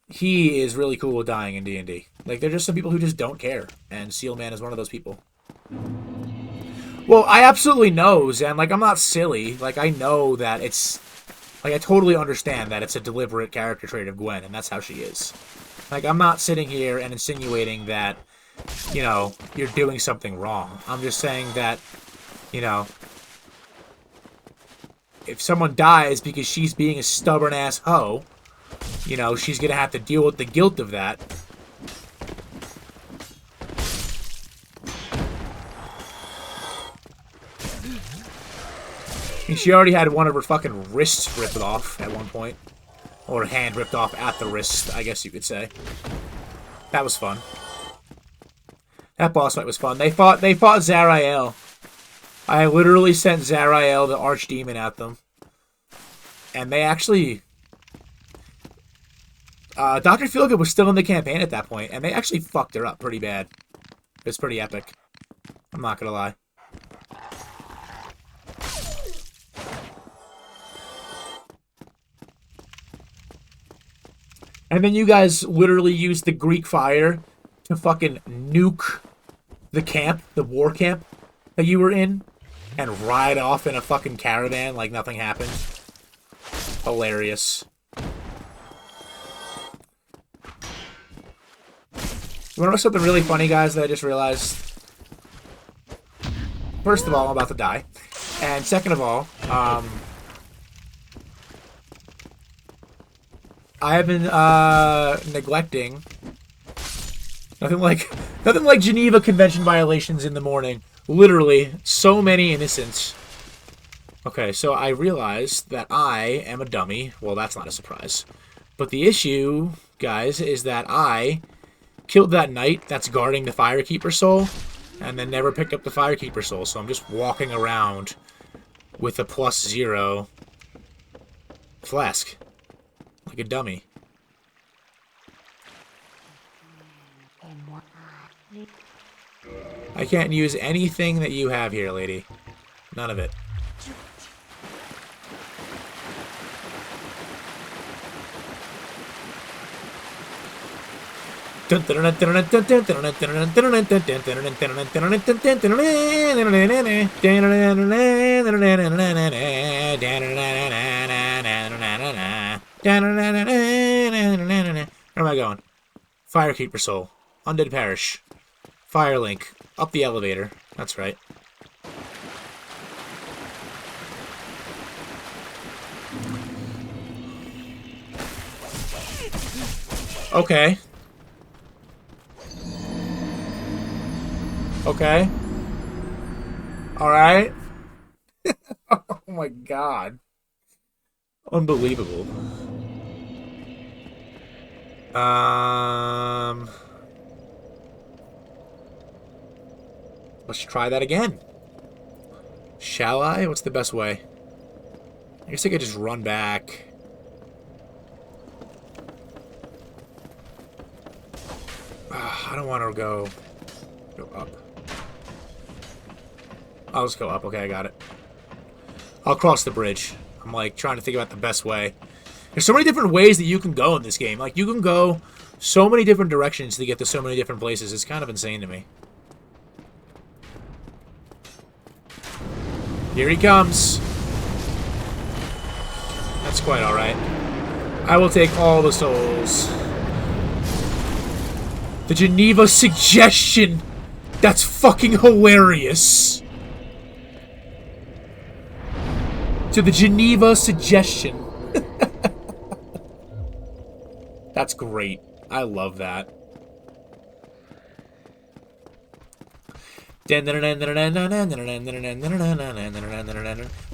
He is really cool with dying in D&D. Like, there are just some people who just don't care. And Sealman is one of those people. Well, I absolutely know, Zen. Like, I'm not silly. Like, I know that it's... Like, I totally understand that it's a deliberate character trait of Gwen, and that's how she is. Like, I'm not sitting here and insinuating that, you know, you're doing something wrong. I'm just saying that, you know, if someone dies because she's being a stubborn-ass hoe, you know, she's gonna have to deal with the guilt of that. I mean, she already had one of her fucking wrists ripped off at one point. Or hand ripped off at the wrist, I guess you could say. That was fun. That boss fight was fun. They fought Zarael. I literally sent Zarael, the archdemon, at them. And they actually... Dr. Feelgood was still in the campaign at that point, and they actually fucked her up pretty bad. It was pretty epic. I'm not gonna lie. And then you guys literally used the Greek fire to fucking nuke the camp, the war camp that you were in, and ride off in a fucking caravan like nothing happened. Hilarious. You want to know something really funny, guys, that I just realized? First of all, I'm about to die. And second of all, I have been neglecting nothing like Geneva Convention violations in the morning. Literally, so many innocents. Okay, so I realized that I am a dummy. Well, that's not a surprise. But the issue, guys, is that I killed that knight that's guarding the Firekeeper soul, and then never picked up the Firekeeper soul, so I'm just walking around with a +0 flask. Like a dummy. I can't use anything that you have here, lady. None of it. Where am I going? Firekeeper soul. Undead Parish. Firelink. Up the elevator. That's right. Okay. Okay. Alright. Oh my god. Unbelievable. Let's try that again. Shall I? What's the best way? I guess I could just run back. I don't want to go up. I'll just go up. Okay, I got it. I'll cross the bridge. I'm like trying to think about the best way. There's so many different ways that you can go in this game. Like, you can go so many different directions to get to so many different places. It's kind of insane to me. Here he comes. That's quite alright. I will take all the souls. The Geneva suggestion! That's fucking hilarious! To the Geneva suggestion. That's great. I love that.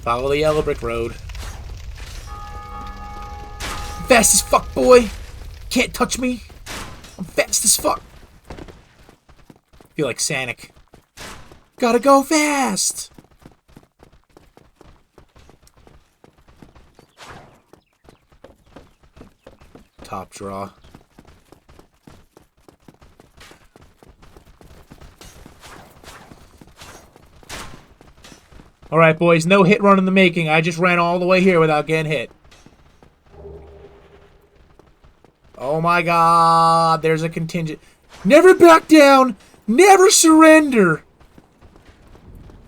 Follow the yellow brick road. Fast as fuck, boy. Can't touch me. I'm fast as fuck. Feel like Sonic. Gotta go fast. Top draw. Alright, boys, no hit run in the making. I just ran all the way here without getting hit. Oh my god, there's a contingent. Never back down! Never surrender!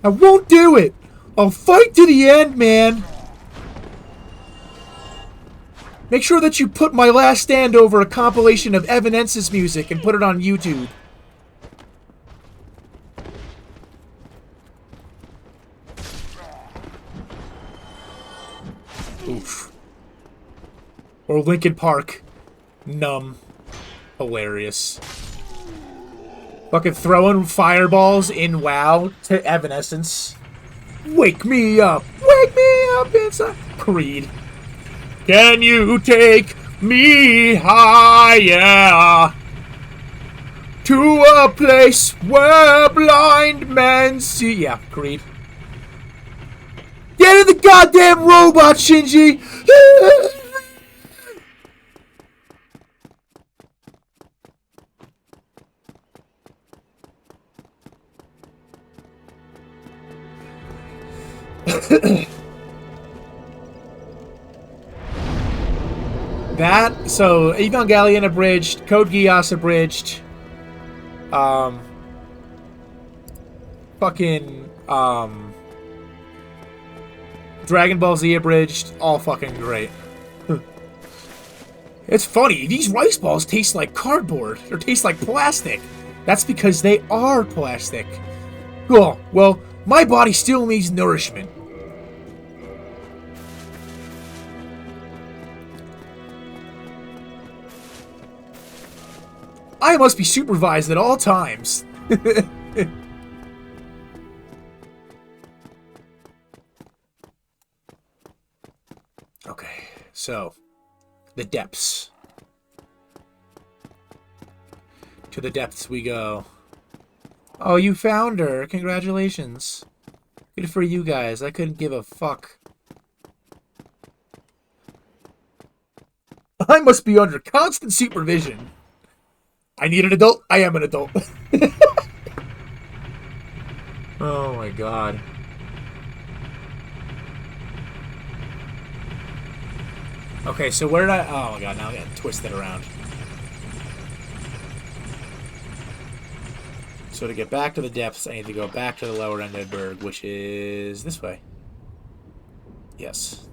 I won't do it! I'll fight to the end, man! Make sure that you put my last stand over a compilation of Evanescence music and put it on YouTube. Oof. Or Linkin Park. Numb. Hilarious. Fucking throwing fireballs in WoW to Evanescence. Wake me up! Wake me up inside! Creed. Can you take me higher? To a place where blind men see... Yeah, Creed. Get in the goddamn robot, Shinji! That, so, Evangelion abridged, Code Geass abridged, Dragon Ball Z abridged, all fucking great. It's funny, these rice balls taste like cardboard, or taste like plastic. That's because they are plastic. Oh, well, my body still needs nourishment. I must be supervised at all times. Okay, so, the depths. To the depths we go. Oh, you found her. Congratulations. Good for you guys. I couldn't give a fuck. I must be under constant supervision. I need an adult. I am an adult. Oh my god. Okay, so where did I... Oh my god, now I gotta twist it around. So to get back to the depths, I need to go back to the lower end of the berg, which is this way. Yes.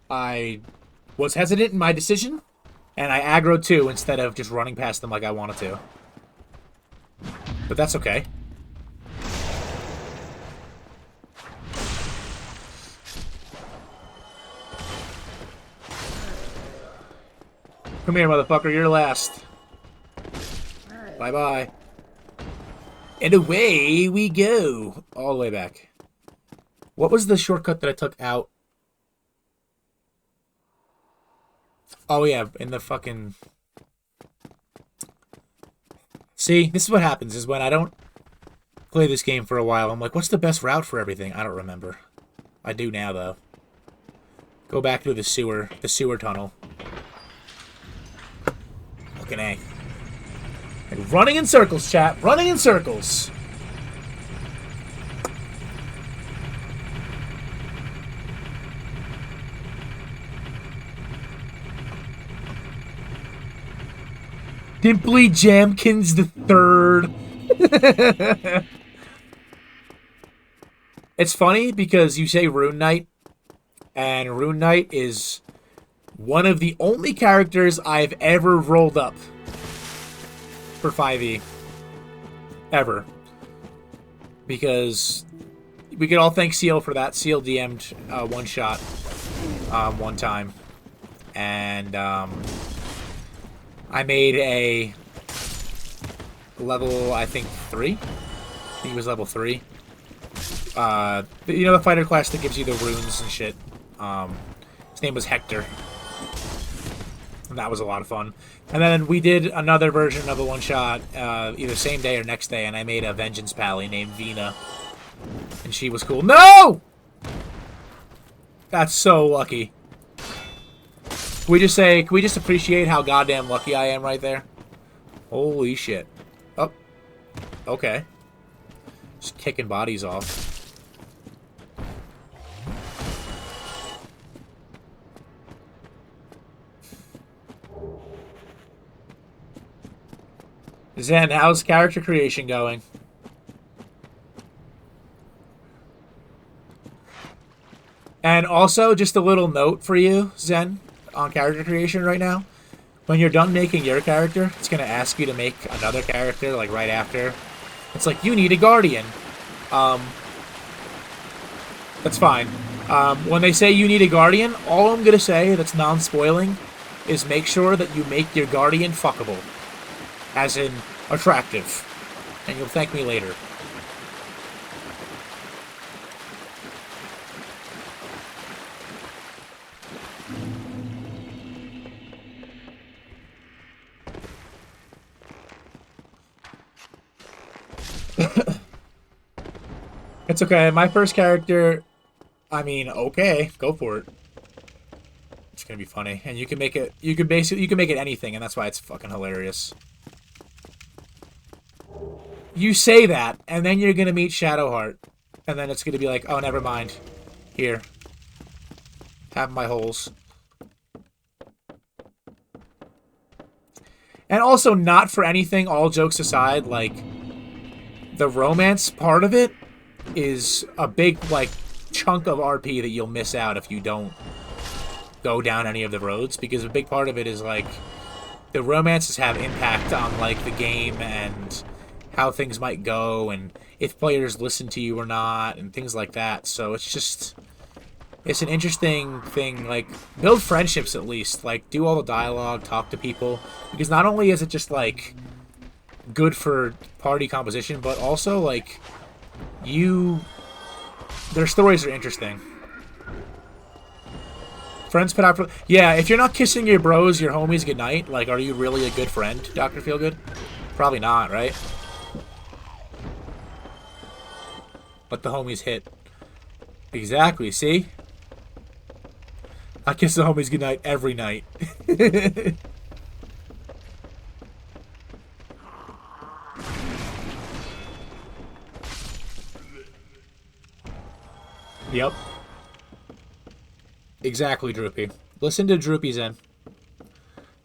I was hesitant in my decision, and I aggroed too instead of just running past them like I wanted to. But that's okay. Come here, motherfucker. You're last. Bye-bye. And away we go. All the way back. What was the shortcut that I took out? Oh, yeah. In the fucking... See, this is what happens, is when I don't play this game for a while, I'm like, what's the best route for everything? I don't remember. I do now, though. Go back to the sewer tunnel. Fucking A. Like running in circles, chat. Running in circles. Dimply Jamkins the Third. It's funny because you say Rune Knight, and Rune Knight is one of the only characters I've ever rolled up for 5e. Ever. Because we could all thank Seal for that. Seal DM'd one shot one time. And I made a level, I think, 3? I think he was level 3. You know the fighter class that gives you the runes and shit? His name was Hector. And that was a lot of fun. And then we did another version of a one-shot, either same day or next day, and I made a Vengeance Pally named Vina. And she was cool. No! That's so lucky. Can we just appreciate how goddamn lucky I am right there? Holy shit. Oh. Okay. Just kicking bodies off. Zen, how's character creation going? And also, just a little note for you, Zen, on character creation right now. When you're done making your character, it's going to ask you to make another character, like, right after. It's like, you need a guardian. That's fine. When they say you need a guardian, all I'm going to say that's non-spoiling is make sure that you make your guardian fuckable. As in, attractive. And you'll thank me later. It's okay. My first character, I mean, okay, go for it. It's gonna be funny, and you can make it. You can make it anything, and that's why it's fucking hilarious. You say that, and then you're gonna meet Shadowheart, and then it's gonna be like, oh, never mind. Here, have my holes. And also, not for anything. All jokes aside, like the romance part of it is a big, like, chunk of RP that you'll miss out if you don't go down any of the roads, because a big part of it is, like, the romances have impact on, like, the game and how things might go and if players listen to you or not and things like that. So it's just... it's an interesting thing. Like, build friendships at least. Like, do all the dialogue, talk to people. Because not only is it just, like, good for party composition, but also, like, their stories are interesting. Friends put out... yeah, if you're not kissing your bros, your homies goodnight, like, are you really a good friend, Dr. Feelgood? Probably not, right? Let the homies hit. Exactly, see? I kiss the homies goodnight every night. Yep. Exactly, Droopy. Listen to Droopy Zen.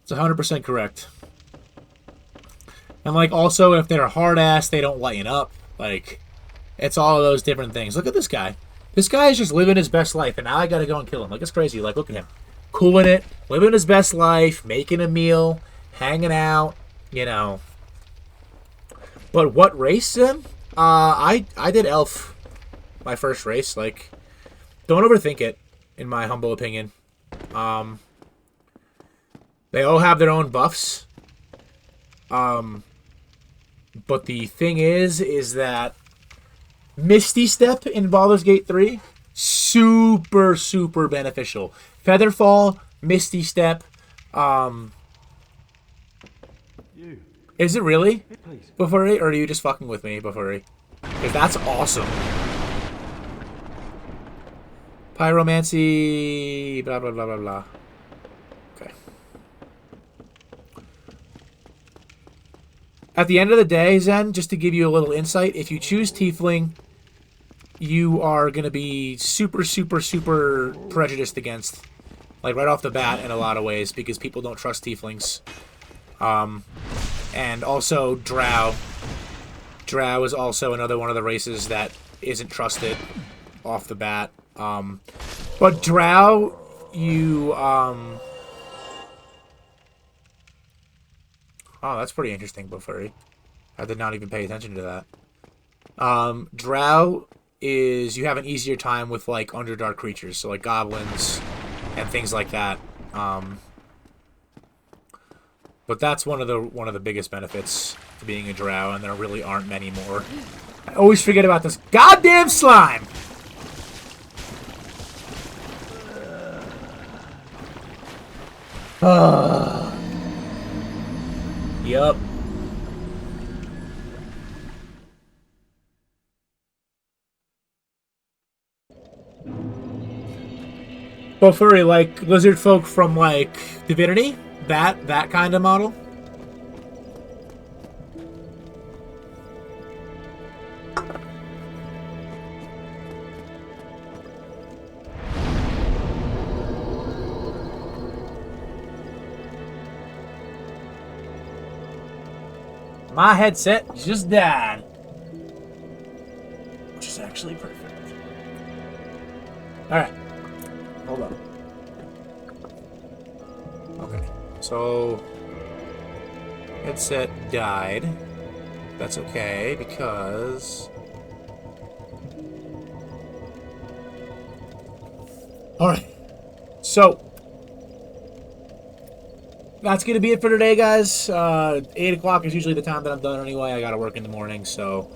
It's 100% correct. And, like, also, if they're hard-ass, they don't lighten up. Like, it's all of those different things. Look at this guy. This guy is just living his best life, and now I gotta go and kill him. Like, it's crazy. Like, look at him. Cooling it, living his best life, making a meal, hanging out, you know. But what race, Zen? I did Elf. My first race. Like, don't overthink it, in my humble opinion. They all have their own buffs. But the thing is that Misty Step in Baldur's Gate 3, super, super beneficial. Featherfall, Misty Step, is it really? Bufuri, or are you just fucking with me, Bufuri? Because that's awesome. Pyromancy, blah, blah, blah, blah, blah. Okay. At the end of the day, Zen, just to give you a little insight, if you choose Tiefling, you are going to be super, super, super prejudiced against. Like, right off the bat in a lot of ways, because people don't trust Tieflings. And also, Drow. Drow is also another one of the races that isn't trusted off the bat. But Drow, you, oh, that's pretty interesting, Bufuri. I did not even pay attention to that. Drow is, you have an easier time with, like, Underdark creatures, so, like, goblins and things like that. But that's one of the biggest benefits to being a Drow, and there really aren't many more. I always forget about this goddamn slime! Yup. Well, furry, like lizard folk from like Divinity, that kind of model. My headset just died, which is actually perfect. All right. Hold on. Okay, so headset died. That's okay because all right. So that's gonna be it for today, guys. 8 o'clock is usually the time that I'm done anyway. I gotta work in the morning, so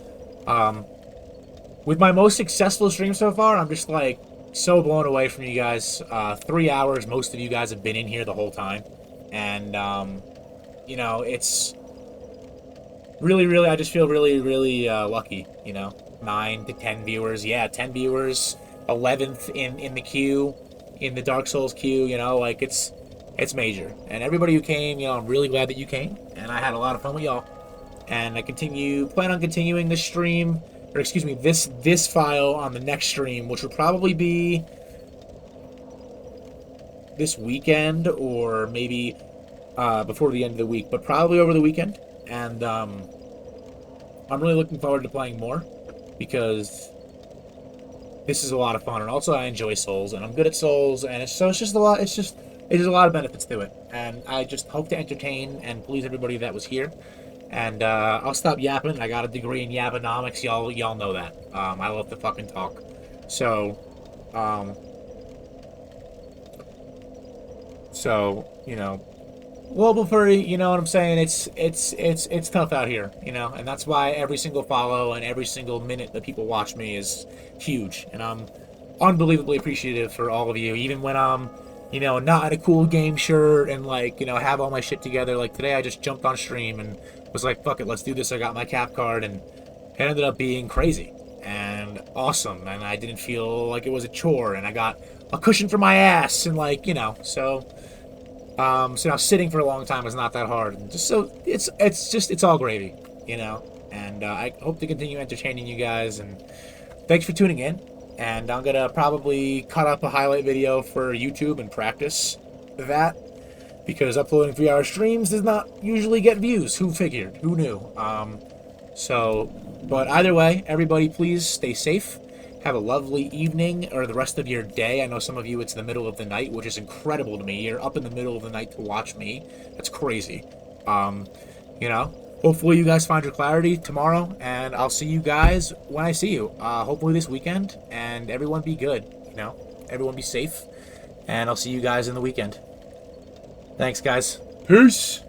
with my most successful stream so far, I'm just like so blown away from you guys. 3 hours, most of you guys have been in here the whole time. And, you know, it's really, I just feel really lucky, you know. 9 to 10 viewers. Yeah, 10 viewers. 11th in the queue, in the Dark Souls queue, you know, like, it's major. And everybody who came, you know, I'm really glad that you came. And I had a lot of fun with y'all. And I plan on continuing this stream, or excuse me, this file on the next stream, which would probably be this weekend or maybe before the end of the week, but probably over the weekend. And I'm really looking forward to playing more because this is a lot of fun, and also I enjoy Souls, and I'm good at Souls, and it's just a lot. There's a lot of benefits to it, and I just hope to entertain and please everybody that was here. And I'll stop yapping. I got a degree in yabonomics. Y'all know that. I love to fucking talk. So, you know, global furry. You know what I'm saying? It's tough out here. You know, and that's why every single follow and every single minute that people watch me is huge, and I'm unbelievably appreciative for all of you, even when I'm, you know, not in a cool game shirt and, like, you know, have all my shit together. Like today I just jumped on stream and was like, fuck it, let's do this. I got my cap card, and it ended up being crazy and awesome, and I didn't feel like it was a chore, and I got a cushion for my ass, and, like, you know, so now sitting for a long time is not that hard, and just so it's all gravy, you know. And I hope to continue entertaining you guys, and thanks for tuning in. And I'm gonna probably cut up a highlight video for YouTube and practice that, because uploading 3-hour streams does not usually get views. Who figured? Who knew? But either way, everybody please stay safe. Have a lovely evening, or the rest of your day. I know some of you it's the middle of the night, which is incredible to me. You're up in the middle of the night to watch me. That's crazy. You know, hopefully you guys find your clarity tomorrow, and I'll see you guys when I see you. Hopefully this weekend, and everyone be good, you know? Everyone be safe, and I'll see you guys in the weekend. Thanks, guys. Peace!